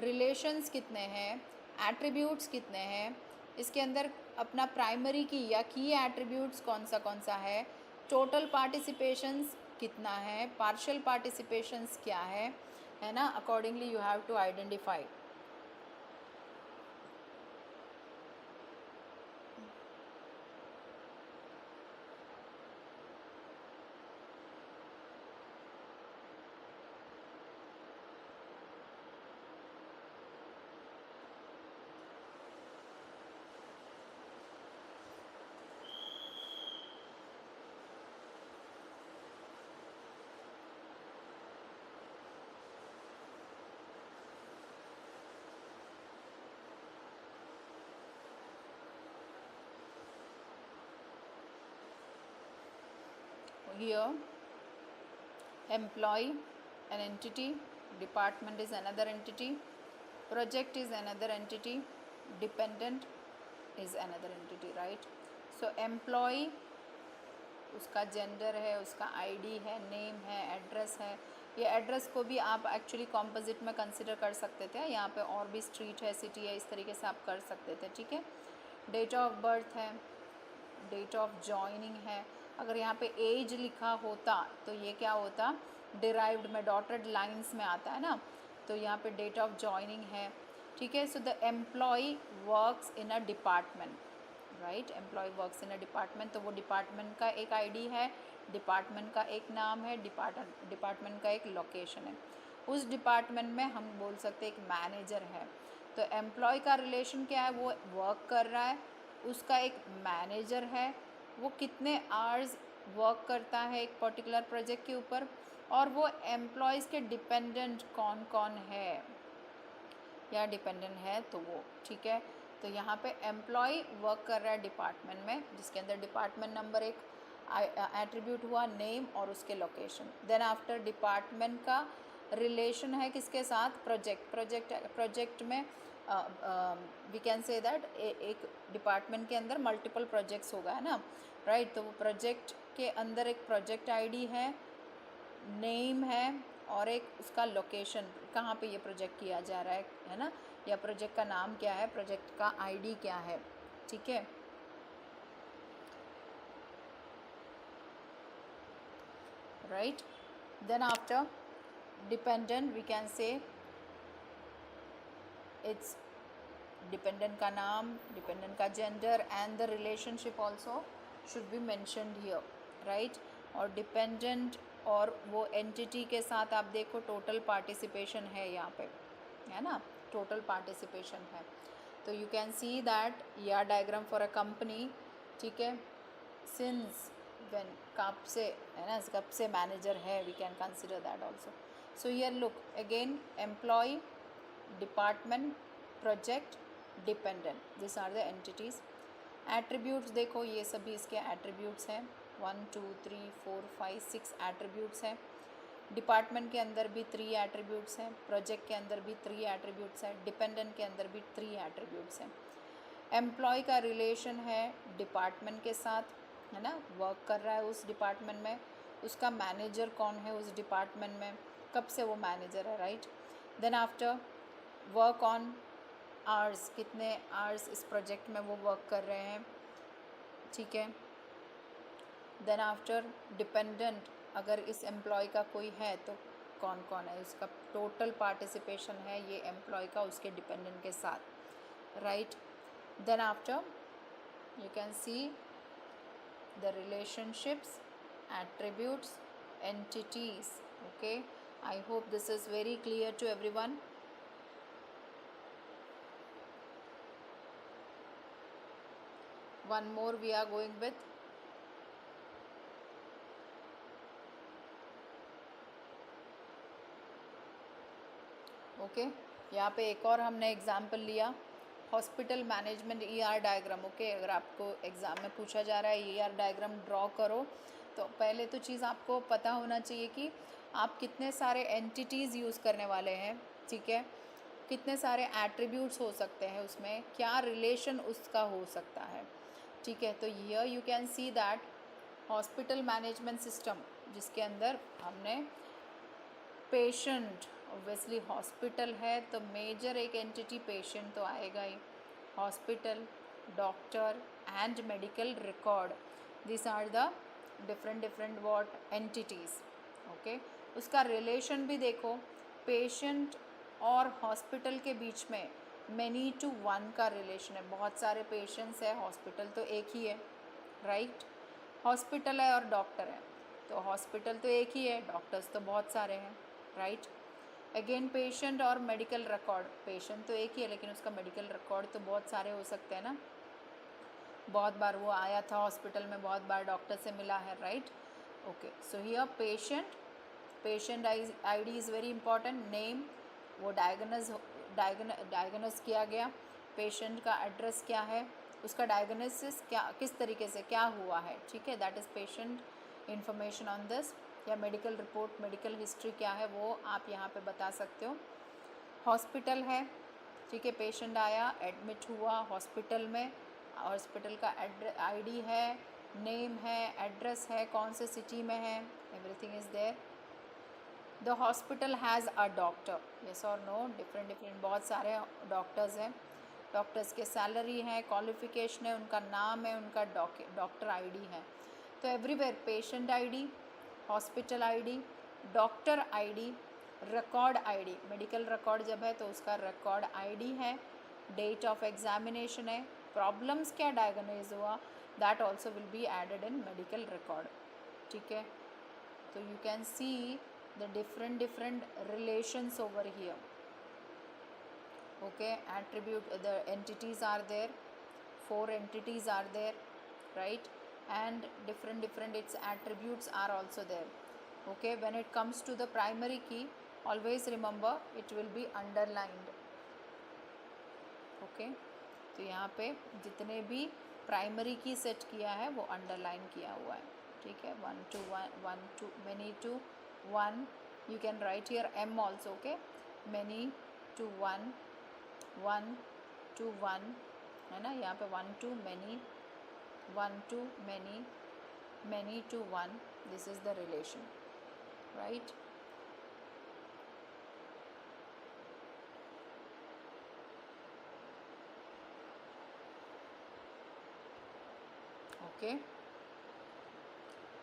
relations कितने हैं, attributes कितने हैं, इसके अंदर अपना प्राइमरी की या की एट्रीब्यूट्स कौन सा है, टोटल पार्टिसिपेशंस कितना है, पार्शियल पार्टिसिपेशंस क्या है ना, accordingly you have to identify. Here employee an entity, department is another entity, project is another entity, dependent is another entity, right. So employee, उसका जेंडर है, उसका ID है, नेम है, एड्रेस है. ये एड्रेस को भी आप एक्चुअली कॉम्पोजिट में कंसिडर कर सकते थे, यहाँ पे और भी स्ट्रीट है, सिटी है, इस तरीके से आप कर सकते थे, ठीक है. डेट ऑफ बर्थ है, डेट ऑफ जॉइनिंग है. अगर यहाँ पे एज लिखा होता तो ये क्या होता, डिराइव्ड में डॉटेड लाइंस में आता है ना, तो यहाँ पे डेट ऑफ जॉइनिंग है, ठीक है। So the employee works in a department, right, employee works in a department, तो वो डिपार्टमेंट का एक आईडी है, डिपार्टमेंट का एक नाम है, डिपार्टमेंट का एक लोकेशन है। उस डिपार्टमेंट में हम बोल सकते हैं एक मैनेजर है। तो एम्प्लॉय का रिलेशन क्या है, वो वर्क कर रहा है, उसका एक मैनेजर है, वो कितने आवर्स वर्क करता है एक पर्टिकुलर प्रोजेक्ट के ऊपर, और वो एम्प्लॉयज़ के डिपेंडेंट कौन कौन है या डिपेंडेंट है, तो वो, ठीक है। तो यहाँ पे एम्प्लॉय वर्क कर रहा है डिपार्टमेंट में, जिसके अंदर डिपार्टमेंट नंबर एक एट्रीब्यूट हुआ, नेम और उसके लोकेशन। देन आफ्टर डिपार्टमेंट का रिलेशन है किसके साथ, प्रोजेक्ट में वी कैन से दैट एक डिपार्टमेंट के अंदर मल्टीपल प्रोजेक्ट्स होगा, है ना, राइट। तो वो प्रोजेक्ट के अंदर एक प्रोजेक्ट आईडी है, नेम है, और एक उसका लोकेशन, कहाँ पे ये प्रोजेक्ट किया जा रहा है ना, या प्रोजेक्ट का नाम क्या है, प्रोजेक्ट का आईडी क्या है, ठीक है। Right, then after dependent we can say its dependent का नाम, डिपेंडेंट का gender and the relationship also should be mentioned here, right. और डिपेंडेंट और वो एंटिटी के साथ आप देखो टोटल पार्टिसिपेशन है यहाँ पे, है ना, टोटल पार्टिसिपेशन है। तो यू कैन सी दैट या डायग्राम फॉर अ कंपनी, ठीक है, सिंस व्हेन, कब से, है ना, कब से मैनेजर है, we can consider that also. So here look again, employee, department, project, dependent, this are the entities. Attributes देखो, ये सभी इसके एट्रीब्यूट्स हैं, 1 2 3 4 5 6 एट्रीब्यूट्स हैं। डिपार्टमेंट के अंदर भी 3 एट्रीब्यूट्स हैं, प्रोजेक्ट के अंदर भी 3 एट्रीब्यूट्स हैं, डिपेंडेंट के अंदर भी 3 एट्रीब्यूट्स हैं। एम्प्लॉय का रिलेशन है डिपार्टमेंट के साथ, है ना, वर्क कर रहा है उस डिपार्टमेंट में, उसका मैनेजर कौन है उस डिपार्टमेंट में, कब से वो मैनेजर है, right. Then after work on hours, कितने आवर्स इस प्रोजेक्ट में वो वर्क कर रहे हैं, ठीक है। देन आफ्टर डिपेंडेंट, अगर इस एम्प्लॉय का कोई है तो कौन कौन है, उसका टोटल पार्टिसिपेशन है ये एम्प्लॉय का उसके डिपेंडेंट के साथ, right. Then after you can see the relationships, attributes, entities, okay. I hope this is very clear to everyone. One more we are going with okay यहाँ पे एक और हमने एग्जाम्पल लिया, hospital management ER diagram, okay. अगर आपको exam में पूछा जा रहा है ER डायग्राम ड्रॉ करो, तो पहले तो चीज़ आपको पता होना चाहिए कि आप कितने सारे एंटिटीज़ यूज़ करने वाले हैं, ठीक है, कितने सारे एट्रीब्यूट्स हो सकते हैं उसमें, क्या रिलेशन उसका हो सकता है, ठीक है। तो here you can see that hospital management system, जिसके अंदर हमने पेशेंट, ऑब्वियसली हॉस्पिटल है तो मेजर एक एंटिटी पेशेंट तो आएगा ही, hospital, doctor and medical record, this are the different what entities, okay. उसका रिलेशन भी देखो, पेशेंट और हॉस्पिटल के बीच में मैनी टू वन का रिलेशन है, बहुत सारे पेशेंट्स है, हॉस्पिटल तो एक ही है, राइट। हॉस्पिटल है और डॉक्टर है, तो हॉस्पिटल तो एक ही है, डॉक्टर्स तो बहुत सारे हैं, राइट। अगेन पेशेंट और मेडिकल रिकॉर्ड, पेशेंट तो एक ही है लेकिन उसका मेडिकल रिकॉर्ड तो बहुत सारे हो सकते हैं ना, बहुत बार वो आया था हॉस्पिटल में, बहुत बार डॉक्टर से मिला है, right, okay. So here patient ID is very important, name, वो डायग्नोस किया गया, पेशेंट का एड्रेस क्या है, उसका डायग्नोसिस क्या, किस तरीके से क्या हुआ है, ठीक है, that is patient information on this, या मेडिकल रिपोर्ट, मेडिकल हिस्ट्री क्या है वो आप यहाँ पे बता सकते हो। हॉस्पिटल है, ठीक है, पेशेंट आया, एडमिट हुआ हॉस्पिटल में, हॉस्पिटल का आईडी है, नेम है, एड्रेस है, कौन से सिटी में है, everything is there. The hospital has a doctor, yes और नो, डिफरेंट बहुत सारे डॉक्टर्स हैं, डॉक्टर्स के सैलरी है, क्वालिफिकेशन है, उनका नाम है, उनका डॉक्टर आईडी है। तो everywhere patient ID, hospital ID, doctor ID, record ID, medical record जब है तो उसका रिकॉर्ड आईडी है, डेट ऑफ एग्जामिनेशन है, प्रॉब्लम्स क्या डायग्नोज हुआ, that also will be added in medical record. ठीक है, तो you can see the different relations over here. Okay, attribute, the entities are there, 4 entities are there, right, and different its attributes are also there. Okay, when it comes to the primary key, always remember it will be underlined. Okay, तो यहाँ पे जितने भी primary की set किया है वो underline किया हुआ है. ठीक है, 1 to 1 to many to 1, you can write here m also. Okay, many to 1, 1 to 1 है ना, यहाँ पे 1 to many, 1 to many, many to 1, this is the relation, right. Okay,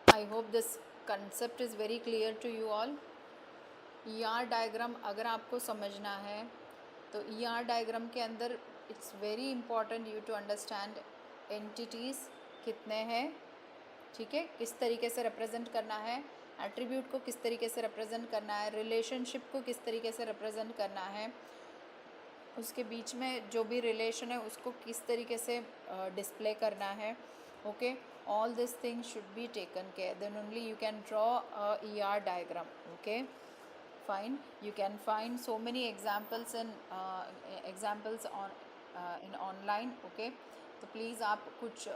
I hope this concept is very clear to you all. ER diagram अगर आपको समझना है तो ER diagram के अंदर it's very important you to understand entities कितने हैं. ठीक है, किस तरीके से रिप्रेजेंट करना है, एट्रीब्यूट को किस तरीके से रिप्रेजेंट करना है, रिलेशनशिप को किस तरीके से रिप्रेजेंट करना है, उसके बीच में जो भी रिलेशन है उसको किस तरीके से डिस्प्ले करना है. Okay, all these things should be taken care, then only you can draw a ER diagram. Okay, fine, you can find so many examples in examples on in online. Okay, तो please आप कुछ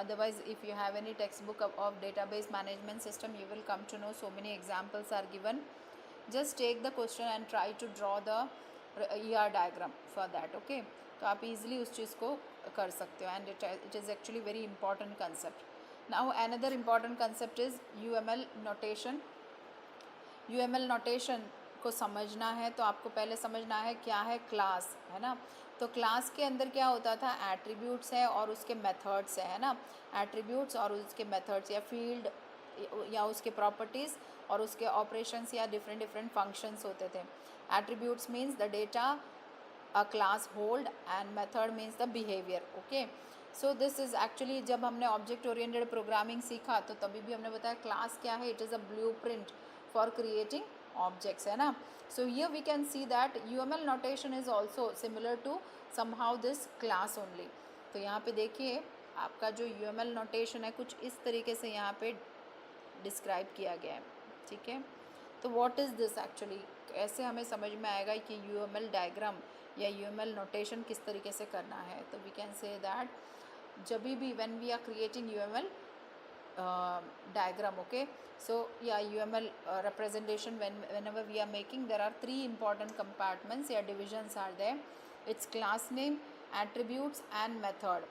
otherwise if you have any textbook of database management system, you will come to know so many examples are given. Just take the question and try to draw the ER diagram for that. Okay, तो आप easily उस चीज़ को कर सकते हो, and it is actually very important concept. Now another important concept is UML notation. UML notation को समझना है तो आपको पहले समझना है क्या है क्लास, है ना. तो क्लास के अंदर क्या होता था, एट्रीब्यूट्स है और उसके मेथड्स है ना, एट्रीब्यूट्स और उसके मेथड्स या फील्ड या उसके प्रॉपर्टीज़ और उसके ऑपरेशंस या डिफरेंट फंक्शंस होते थे. Attributes means the data a class hold and method means the behaviour. Okay, so this is actually जब हमने ऑब्जेक्ट ओरिएंटेड प्रोग्रामिंग सीखा तो तभी भी हमने बताया क्लास क्या है, it is a blueprint for creating objects, है ना. So here we can see that UML notation is also similar to somehow this class only. तो यहाँ पे देखिए आपका जो UML notation है कुछ इस तरीके से यहाँ पे डिस्क्राइब किया गया है. ठीक है, तो what is this actually, कैसे हमें समझ में आएगा कि UML डायग्राम या UML notation किस तरीके से करना है. तो we can say that जब भी when we are creating UML diagram. Okay, so yeah, UML representation whenever we are making, there are 3 important compartments या divisions are there. It's class name, attributes and method.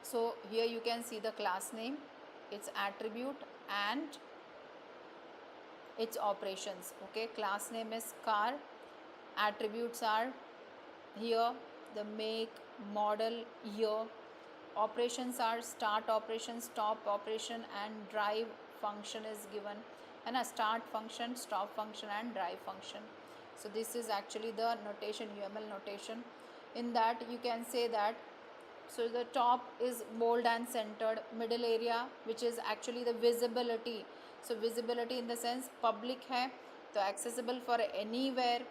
So here you can see the class name, its attribute and its operations. Okay, class name is car, attributes are here the make, model, year, operations are start operation, stop operation and drive function is given, and a start function, stop function and drive function. So this is actually the notation, UML notation. In that you can say that, so the top is bold and centered, middle area which is actually the visibility. So visibility in the sense public है तो accessible for anywhere,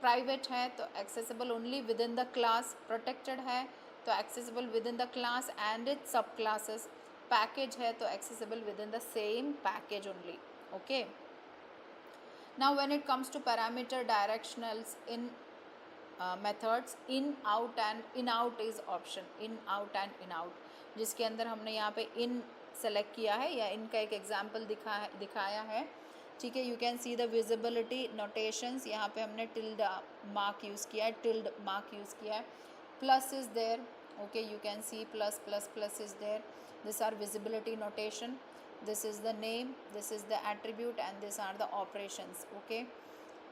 private है तो accessible only within the class, protected है तो accessible within the class and it subclasses, package है तो accessible within the same package only. Okay, now when it comes to parameter directionals in methods, in out and in out is option, in out and in out, जिसके अंदर हमने यहाँ पे इन select किया है या इनका एक एग्जाम्पल दिखाया है. ठीक है, you can see the visibility notations, यहाँ पे हमने टिल्ड मार्क यूज़ किया है, टिल्ड मार्क यूज़ किया है, plus is there. Okay, you can see plus plus plus is there, this are visibility notation, this is the name, this is the attribute and these are the operations. Okay,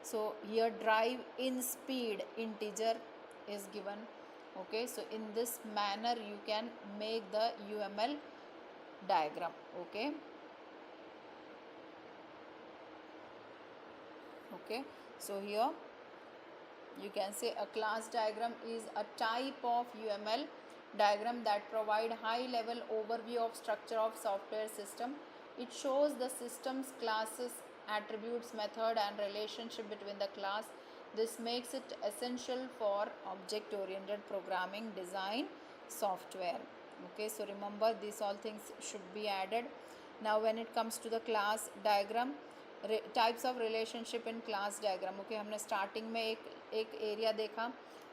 so here drive in speed integer is given. Okay, so in this manner you can make the UML diagram. Okay, Okay, so here you can say a class diagram is a type of UML diagram that provide high level overview of structure of software system. It shows the system's classes, attributes, method and relationship between the class. This makes it essential for object oriented programming design software. Okay, so remember these all things should be added. Now when it comes to the class diagram, types of relationship in class diagram. Okay, हमने starting में एक area देखा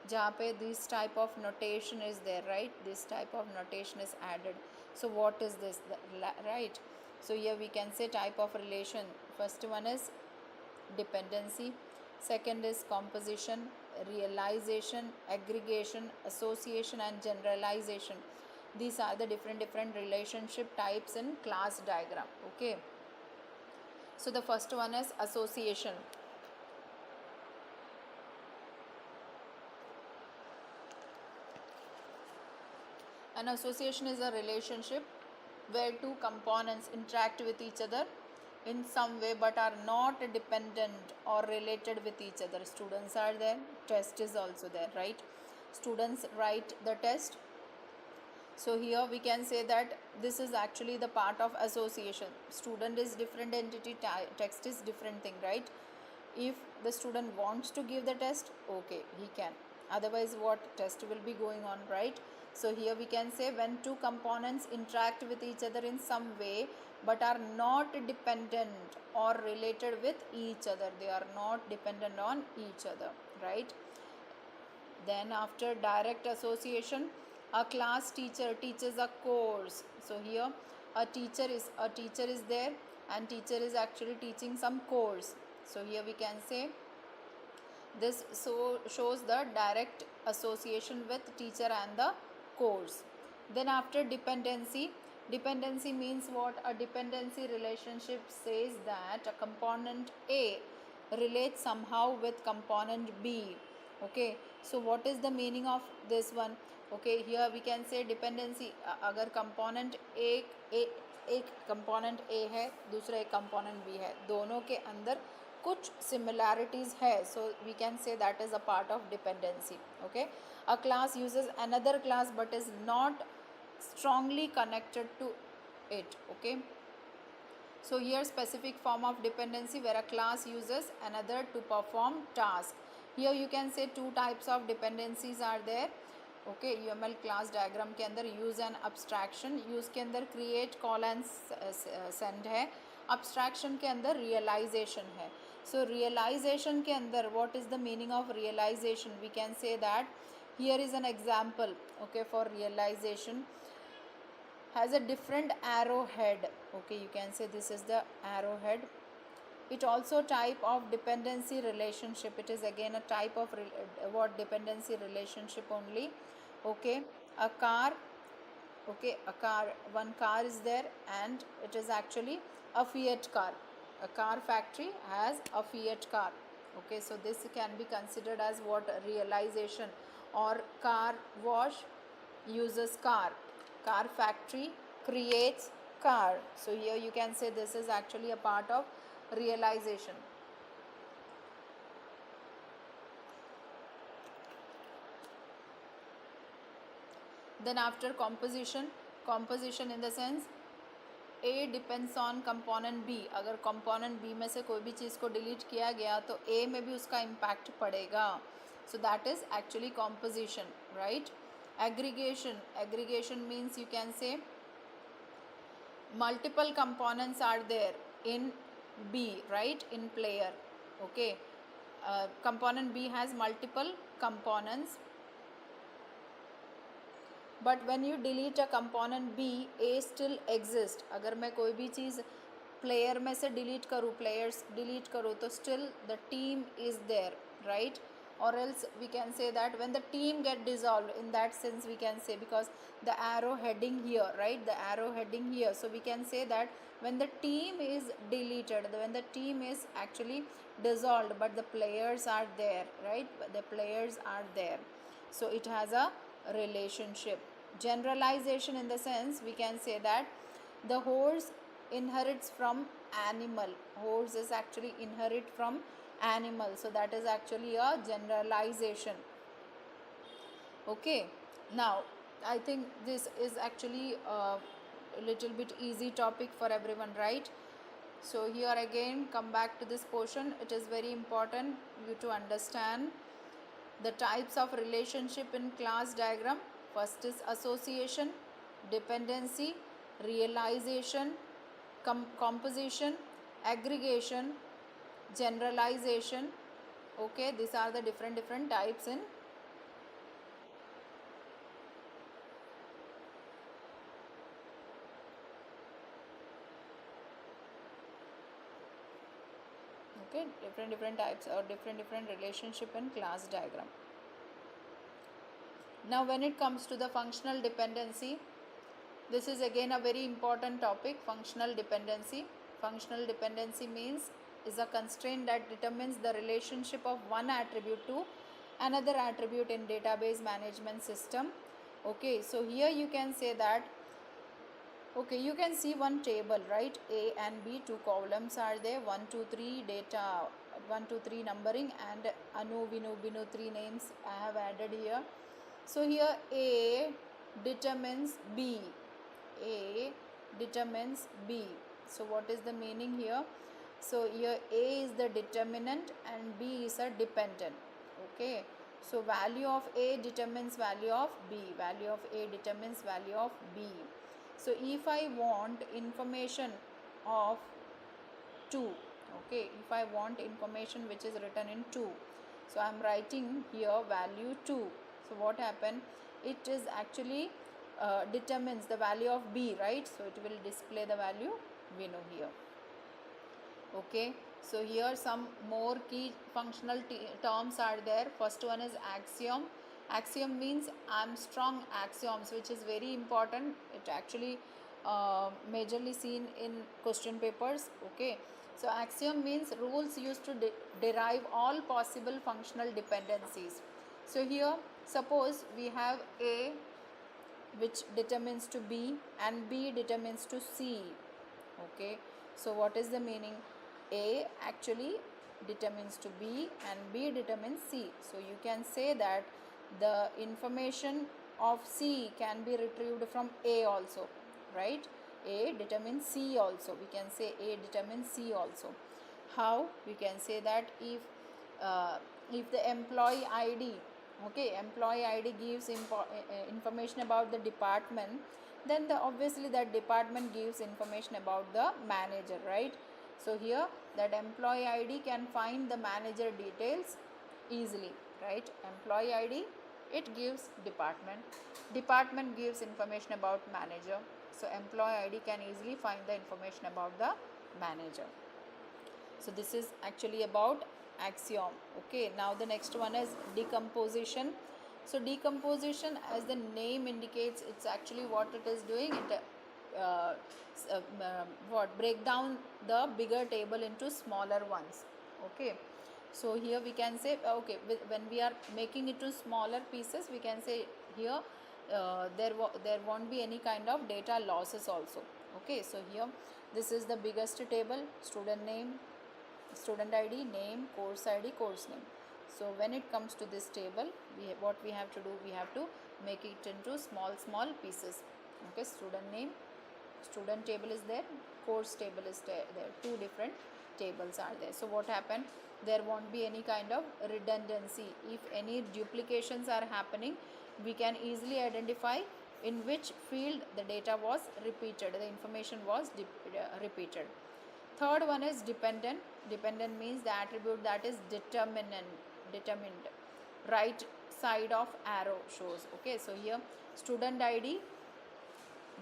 जहाँ पे this type of notation is there, right. This type of notation is added. So what is this, right. So here we can say type of relation. First one is dependency, second is composition, realization, aggregation, association and generalization. These are the different relationship types in class diagram. Okay, so the first one is association. An association is a relationship where two components interact with each other in some way but are not dependent or related with each other. Students are there, test is also there, right. Students write the test. So here we can say that this is actually the part of association. Student is different entity, text is different thing, right. If the student wants to give the test, okay, he can. Otherwise what, test will be going on, right. So here we can say when two components interact with each other in some way but are not dependent or related with each other. They are not dependent on each other, right. Then after direct association, a class teacher teaches a course. So here a teacher is there and teacher is actually teaching some course. So here we can say this shows the direct association with teacher and the course. Then after dependency means what? A dependency relationship says that a component A relates somehow with component B. Okay, so what is the meaning of this one? Okay, here we can say dependency. अगर component एक component A है, दूसरा एक component B है, दोनों के अंदर कुछ similarities है, so we can say that is a part of dependency. Okay, a class uses another class but is not strongly connected to it. Okay, so here specific form of dependency where a class uses another to perform task. Here you can say two types of dependencies are there. Okay, UML class diagram के अंदर use and abstraction. use के अंदर create, call and send है. abstraction के अंदर realization है. So realization के अंदर what is the meaning of realization? We can say that here is an example. Okay, for realization has a different arrowhead. Okay, you can say this is the arrowhead. It also type of dependency relationship. It is again a type of what dependency relationship only. Okay, a car. Okay, a car, one car is there and it is actually a Fiat car. A car factory has a Fiat car. Okay, so this can be considered as what? Realization. Or car wash uses car. Car factory creates car. So here you can say this is actually a part of realization. Then after composition in the sense A depends on component B. अगर component B में से कोई भी चीज़ को delete किया गया तो A में भी उसका impact पड़ेगा. So that is actually composition, right? Aggregation means you can say multiple components are there in B, right, in player. Okay, component B has multiple components, but when you delete a component B, A still exists. अगर मैं कोई भी चीज़ player में से delete करूँ, players delete करूँ तो still the team is there, right? Or else we can say that when the team get dissolved, in that sense we can say, because the arrow heading here, right, the arrow heading here, so we can say that when the team is deleted, when the team is actually dissolved but the players are there, right, the players are there, so it has a relationship. Generalization in the sense we can say that the horse inherits from animal. Horse is actually inherit from animal. So that is actually a generalization. Okay, now I think this is actually a little bit easy topic for everyone, right? So here again, come back to this portion. It is very important you to understand the types of relationship in class diagram. First is association, dependency, realization, composition, aggregation, generalization. Okay, these are the different types in okay, different types or different relationship in class diagram. Now when it comes to the functional dependency, this is again a very important topic. Functional dependency. Functional dependency means is a constraint that determines the relationship of one attribute to another attribute in database management system. Okay, so here you can say that, okay, you can see one table, right? A and B, two columns are there, 1 2 3 data, 1 2 3 numbering, and Anu, Vinu, 3 names I have added here. So here A determines B. A determines B. So what is the meaning here? So here A is the determinant and B is a dependent. Okay. So value of A determines value of B. Value of A determines value of B. So if I want information of 2, okay, if I want information which is written in 2, so I am writing here value 2. So what happened? It is actually determines the value of B, right? So it will display the value we know here. Okay, so here some more key functional terms are there. First one is axiom. Axiom means Armstrong axioms, which is very important. It actually majorly seen in question papers. Okay, so axiom means rules used to derive all possible functional dependencies. So here suppose we have A which determines to B and B determines to C. Okay, so what is the meaning? A actually determines to B and B determines C. So you can say that the information of C can be retrieved from A also, right? A determines C also. We can say A determines C also. How? We can say that if the employee ID, okay, employee ID gives information about the department, then obviously that department gives information about the manager, right? So here that employee ID can find the manager details easily, right? Employee ID, it gives department gives information about manager, so employee ID can easily find the information about the manager. So this is actually about axiom. Okay, now the next one is decomposition. So decomposition, as the name indicates, it's actually what it is doing. It break down the bigger table into smaller ones. Okay, so here we can say, okay, when we are making it to smaller pieces, we can say here there won't be any kind of data losses also. Okay, so here this is the biggest table, student name, student ID, name, course ID, course name. So when it comes to this table, what we have to do, we have to make it into small pieces. Okay, student name, student table is there, course table is there, two different tables are there. So what happened, there won't be any kind of redundancy. If any duplications are happening, we can easily identify in which field the data was repeated, the information was repeated. Third one is dependent. Dependent means the attribute that is determined. Right side of arrow shows. Okay, so here student ID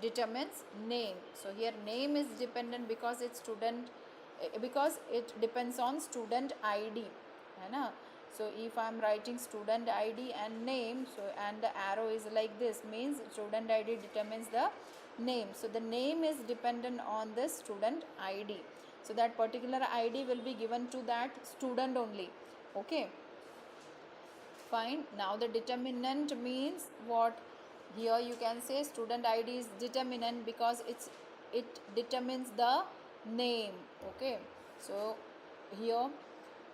determines name. So here name is dependent because it's student, because it depends on student ID. Right? So if I am writing student ID and name, so and the arrow is like this, means student ID determines the name. So the name is dependent on the student ID. So that particular ID will be given to that student only. Okay, fine. Now the determinant means what? Here you can say student ID is determinant because it determines the name. Okay, so here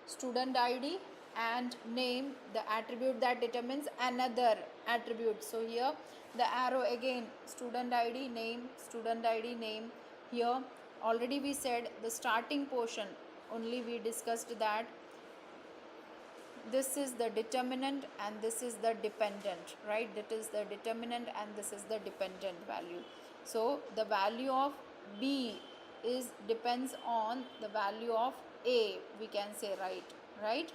student ID and name, the attribute that determines another attribute. So here the arrow again, student ID name, student ID name. Here already we said the starting portion only we discussed that this is the determinant and this is the dependent, right? That is the determinant and this is the dependent value. So the value of B is depends on the value of A, we can say, right?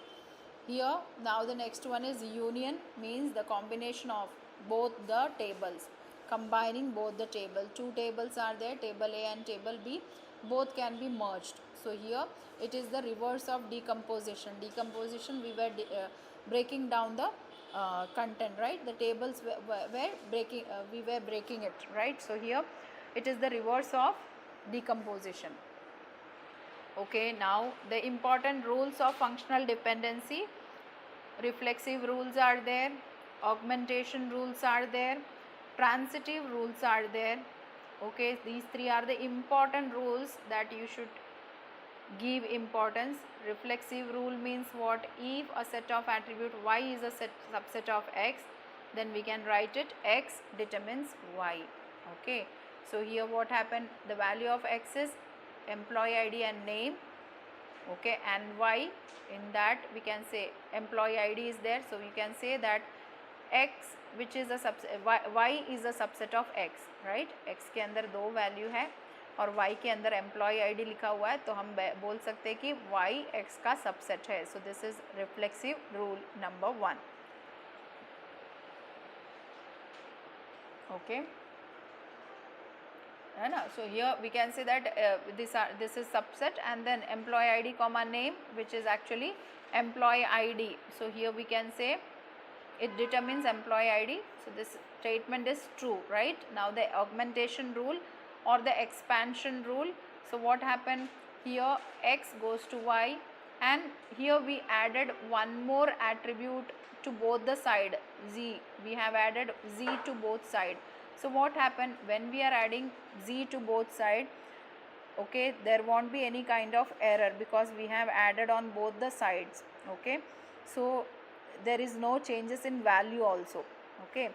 Here now the next one is union, means the combination of both the tables, combining both the table. Two tables are there, table A and table B, both can be merged. So here it is the reverse of decomposition. Decomposition, we were breaking down the content, right? The tables were breaking, we were breaking it, right? So here it is the reverse of decomposition. Okay, now the important rules of functional dependency. Reflexive rules are there, augmentation rules are there, transitive rules are there. Okay, these three are the important rules that you should give importance. Reflexive rule means what? If a set of attribute y is a subset of x, then we can write it x determines y. Okay, so here what happened, the value of x is employee ID and name, okay, and y, in that we can say employee ID is there, so we can say that x which is a subset, y is a subset of x, right? x के अंदर दो value है और y के अंदर employ ID लिखा हुआ है, तो हम बोल सकते हैं कि y x का सबसेट है. So this is reflexive rule number 1. Okay, है ना? So here we can say that this is subset and then employee ID comma name which is actually employee ID. So here we can say it determines employee ID. So this statement is true, right? Now the augmentation rule or the expansion rule. So what happened here, x goes to y, and here we added one more attribute to both the side, z. We have added z to both side. So what happened when we are adding z to both side, okay, there won't be any kind of error because we have added on both the sides. Okay, so there is no changes in value also. Okay,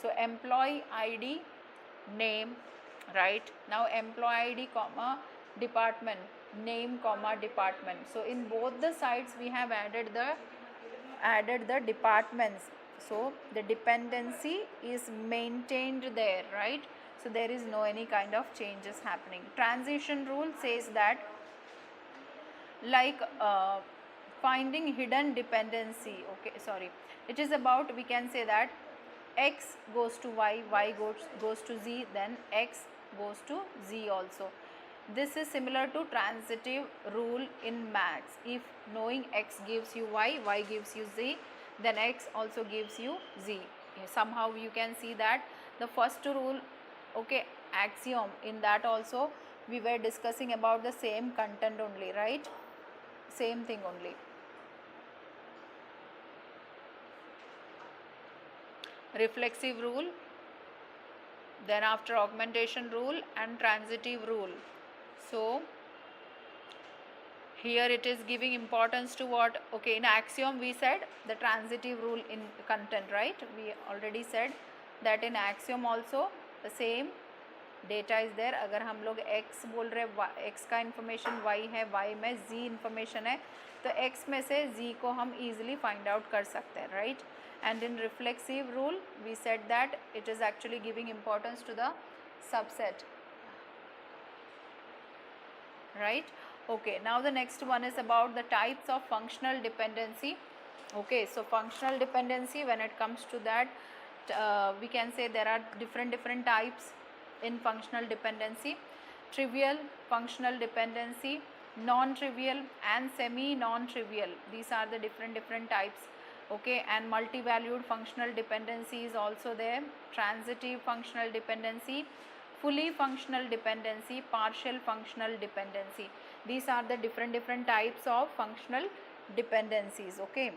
so employee ID name, right? Now employee ID comma department, name comma department. So in both the sides we have added the departments, so the dependency is maintained there, right? So there is no any kind of changes happening. Transition rule says that like finding hidden dependency. Okay, sorry, it is about, we can say that x goes to y, y goes to z, then x goes to z also. This is similar to transitive rule in maths. If knowing x gives you y, y gives you z, then x also gives you z. Somehow you can see that the first rule, okay, axiom, in that also we were discussing about the same content only, right? Same thing only. Reflexive rule, then after augmentation rule and transitive rule. So here it is giving importance to what? Okay, in axiom we said the transitive rule in content, right? We already said that in axiom also the same data is there. अगर हम लोग x बोल रहे x का information y है, y में z information है, तो x में से z को हम ईजिली फाइंड आउट कर सकते हैं, right? And in reflexive rule we said that it is actually giving importance to the subset, right? Okay, now the next one is about the types of functional dependency. Okay, so functional dependency, when it comes to that, we can say there are different types in functional dependency. Trivial functional dependency, non-trivial and semi non-trivial. These are the different types. Okay, and multi-valued functional dependency is also there. Transitive functional dependency, fully functional dependency, partial functional dependency. These are the different types of functional dependencies. Okay,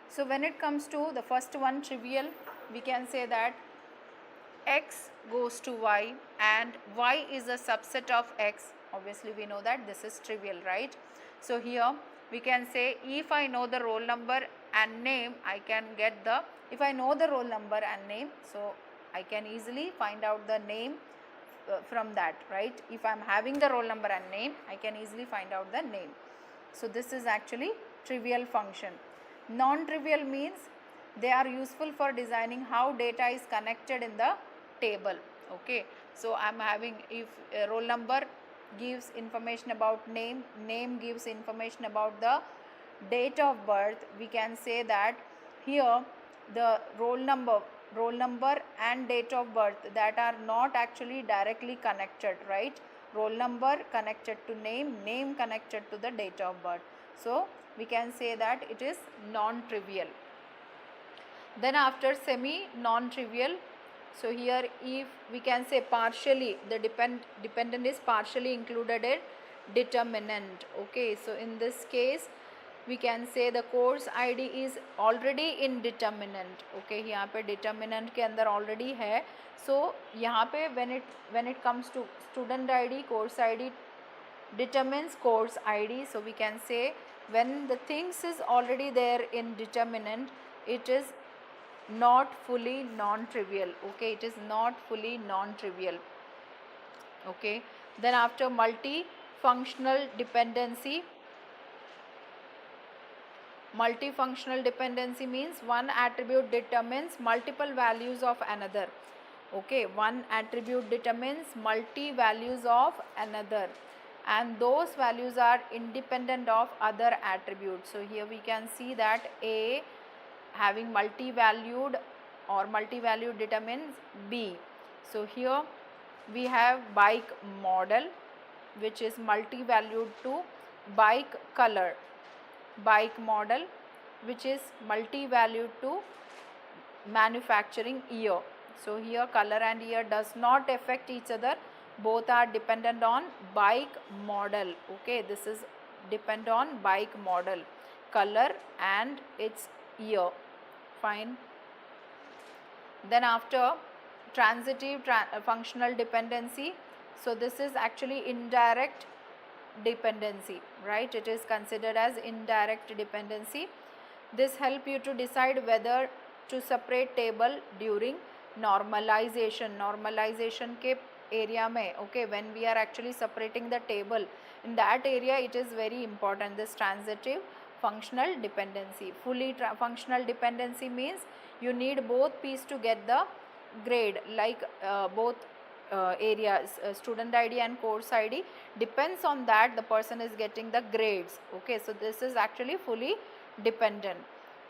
so when it comes to the first one, trivial, we can say that x goes to y and y is a subset of x. Obviously we know that this is trivial, right? So here we can say if I know the roll number and name, I can get the, if I know the roll number and name, so I can easily find out the name from that, right? If I am having the roll number and name, I can easily find out the name. So this is actually trivial function. Non-trivial means they are useful for designing how data is connected in the table. Okay, so I am having, if roll number gives information about name, name gives information about the date of birth, we can say that here the roll number and date of birth, that are not actually directly connected, right? Roll number connected to name, name connected to the date of birth. So we can say that it is non-trivial. Then after semi non-trivial, so here if we can say partially, the dependent is partially included in determinant. Okay, so in this case we can say the course ID is already in determinant. Okay, यहाँ पे determinant के अंदर already है. So यहाँ पे when it comes to student ID, course ID determines course ID. So we can say when the things is already there in determinant, it is not fully non-trivial. Okay, it is not fully non-trivial. Okay, then after multifunctional dependency, multifunctional dependency means one attribute determines multiple values of another. Okay, one attribute determines multi values of another, and those values are independent of other attributes. So here we can see that A having multi-valued or multi-valued determines B. So here we have bike model, which is multi-valued to bike color, bike model which is multi-valued to manufacturing year. So here color and year does not affect each other, both are dependent on bike model. Okay, this is depend on bike model, color and its year. Fine. Then after transitive functional dependency, so this is actually indirect dependency, right? It is considered as indirect dependency. This help you to decide whether to separate table during normalization. Normalization के area में, okay, when we are actually separating the table, in that area it is very important, this transitive functional dependency. Fully functional dependency means you need both P's to get the grade, like both areas, student ID and course ID, depends on that the person is getting the grades. Okay, so this is actually fully dependent.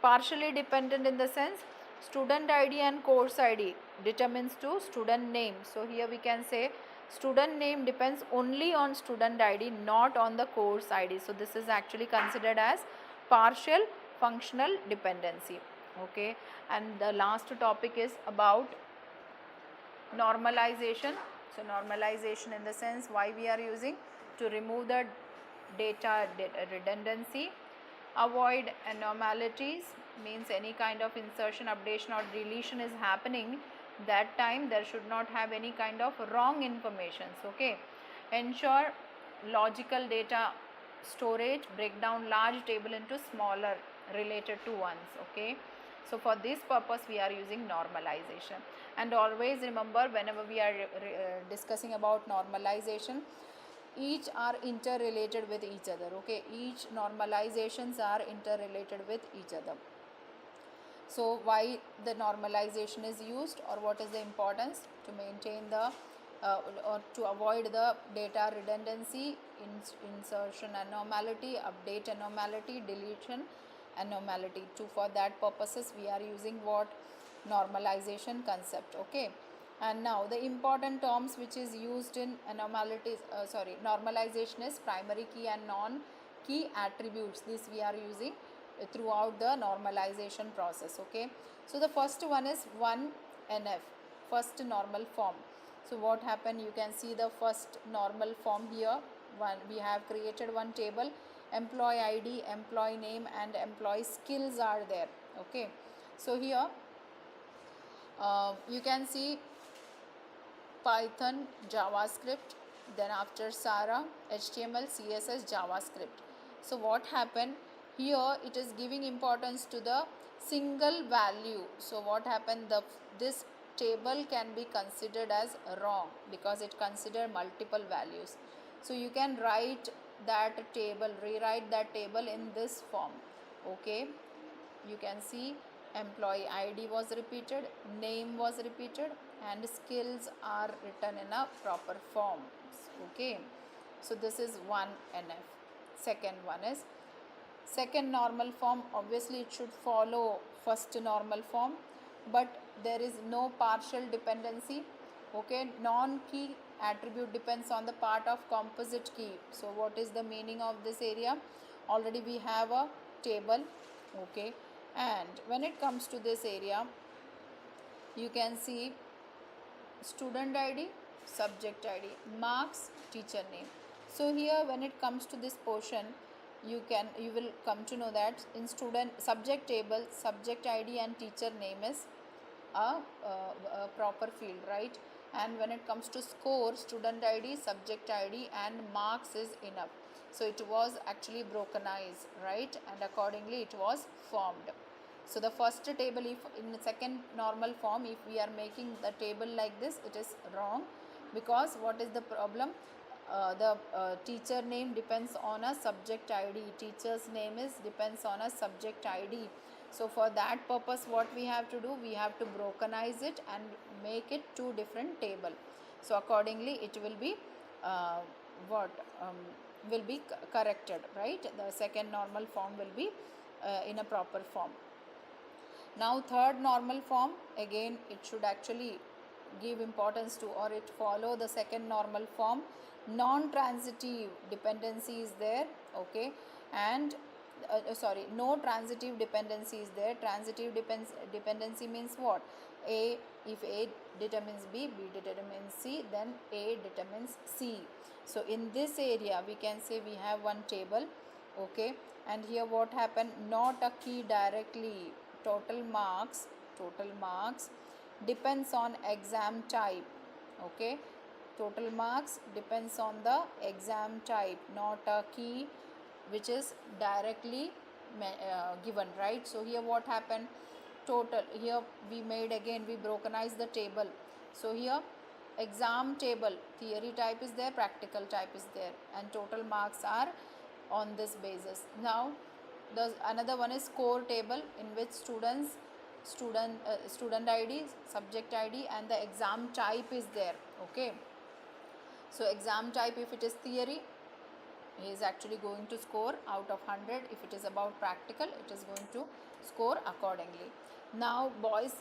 Partially dependent in the sense student ID and course ID determines to student name. So here we can say student name depends only on student ID, not on the course ID. So this is actually considered as partial functional dependency. Okay, and the last topic is about normalization. So normalization in the sense why we are using, to remove the data redundancy, avoid anomalies, means any kind of insertion, updation or deletion is happening, that time there should not have any kind of wrong informations. Okay, ensure logical data storage, break down large table into smaller related to ones. Okay, so for this purpose we are using normalization. And always remember, whenever we are discussing about normalization, each are interrelated with each other. Okay, each normalizations are interrelated with each other. So why the normalization is used, or what is the importance? To maintain the or to avoid the data redundancy, insertion anomaly, update anomaly, deletion anomaly. For that purposes we are using what? Normalization concept. Okay, and now the important terms which is used in normalization is primary key and non-key attributes. This we are using throughout the normalization process. Okay, so the first one is 1NF, first normal form. So what happened, you can see the first normal form here. We have created one table, employee ID, employee name and employee skills are there. Okay, so here you can see Python, JavaScript, then after Sara, HTML, CSS, JavaScript. So what happened here, it is giving importance to the single value. So what happened, this table can be considered as wrong because it considered multiple values. So you can write that table, rewrite that table in this form. Okay, you can see employee ID was repeated, name was repeated, and skills are written in a proper form. Okay, so this is one NF. Second one is second normal form. Obviously it should follow first normal form, but there is no partial dependency. Okay, non-key attribute depends on the part of composite key. So what is the meaning of this area? Already we have a table. Okay, and when it comes to this area, you can see student ID, subject ID, marks, teacher name. So here when it comes to this portion, you will come to know that in student subject table, subject ID and teacher name is a proper field, right? And when it comes to score, student ID, subject ID and marks is enough. So it was actually brokenized, right? And accordingly it was formed. So the first table, if in the second normal form, if we are making the table like this, it is wrong, because what is the problem? The teacher name depends on a subject ID, teacher's name is depends on a subject ID. So for that purpose, what we have to do, we have to brokenize it and make it two different table. So accordingly it will be will be corrected, right? The second normal form will be in a proper form. Now third normal form, again it should actually give importance to, or it follow the second normal form. Non-transitive dependency is there. Okay, and no transitive dependency is there. Transitive dependency means what? If A determines B, B determines C, then A determines C. So in this area we can say we have one table. Okay, and here what happened? Not a key directly. Total marks depends on exam type. Okay, total marks depends on the exam type, not a key which is directly given, right? So here what happened? Total, here we made, again we brokenized the table. So here exam table, theory type is there, practical type is there, and total marks are on this basis. Now the another one is score table, in which student ID, subject ID and the exam type is there. Okay, so exam type, if it is theory, he is actually going to score out of 100. If it is about practical, it is going to score accordingly. Now boys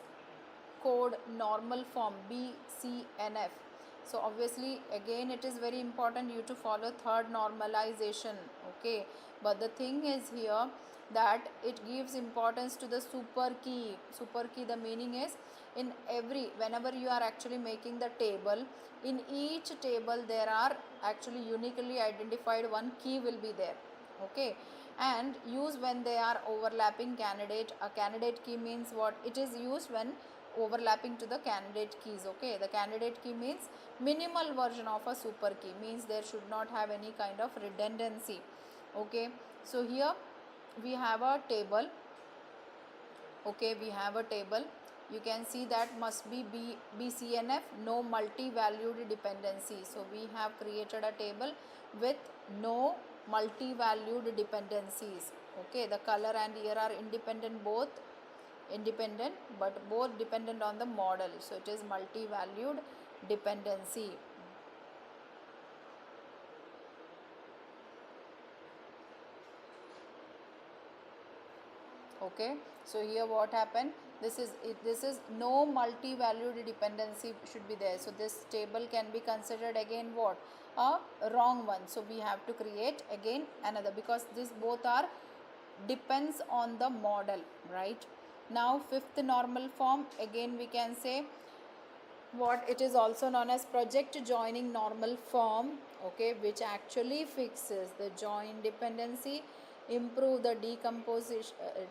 code normal form, BCNF. So obviously again it is very important you to follow third normalization. Okay, but the thing is here that it gives importance to the super key. Super key, the meaning is, in every, whenever you are actually making the table, in each table there are actually uniquely identified one key will be there. Okay, and used when they are overlapping candidate. A candidate key means what? It is used when overlapping to the candidate keys. Okay, the candidate key means minimal version of a super key, means there should not have any kind of redundancy. Okay, so here we have a table. Okay, we have a table. You can see that must be BCNF, no multi-valued dependency. So we have created a table with no multi-valued dependencies. Okay, the color and year are independent, both independent, but both dependent on the model. So it is multi-valued dependency. Okay, so here what happened? This is no multi-valued dependency should be there. So this table can be considered again what? A wrong one. So we have to create again another, because this both are depends on the model, right? Now fifth normal form, again we can say what it is also known as project joining normal form. Okay, which actually fixes the join dependency, improve the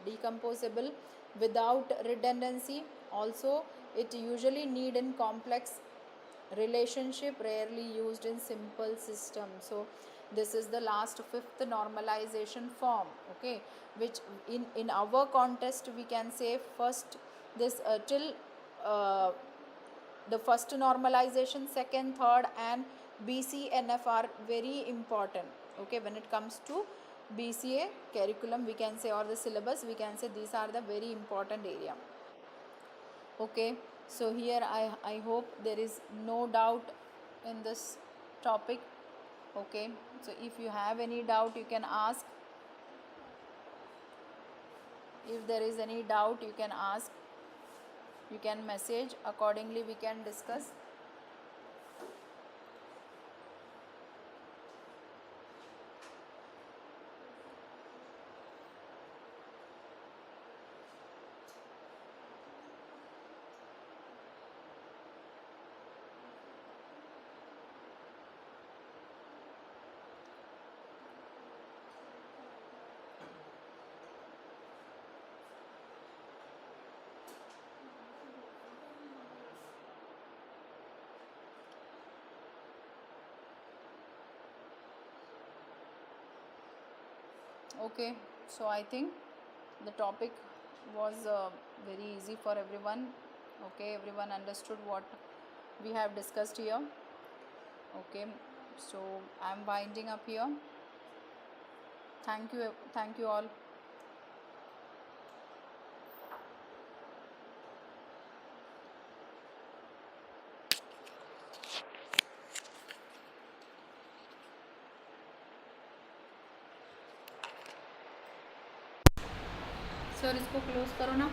decomposable without redundancy. Also it usually need in complex relationship, rarely used in simple system. So This is the last fifth normalization form, okay, which in our context we can say first this till the first normalization, second, third, and BCNF are very important, okay. When it comes to BCA curriculum, we can say, or the syllabus, we can say these are the very important area, okay. So here I hope there is no doubt in this topic, okay. So if you have any doubt, you can ask. If there is any doubt, you can ask, you can message, accordingly we can discuss. Okay, so I think the topic was very easy for everyone, okay. Everyone understood what we have discussed here, okay. So I am winding up here. Thank you all. Sir इसको close करो ना.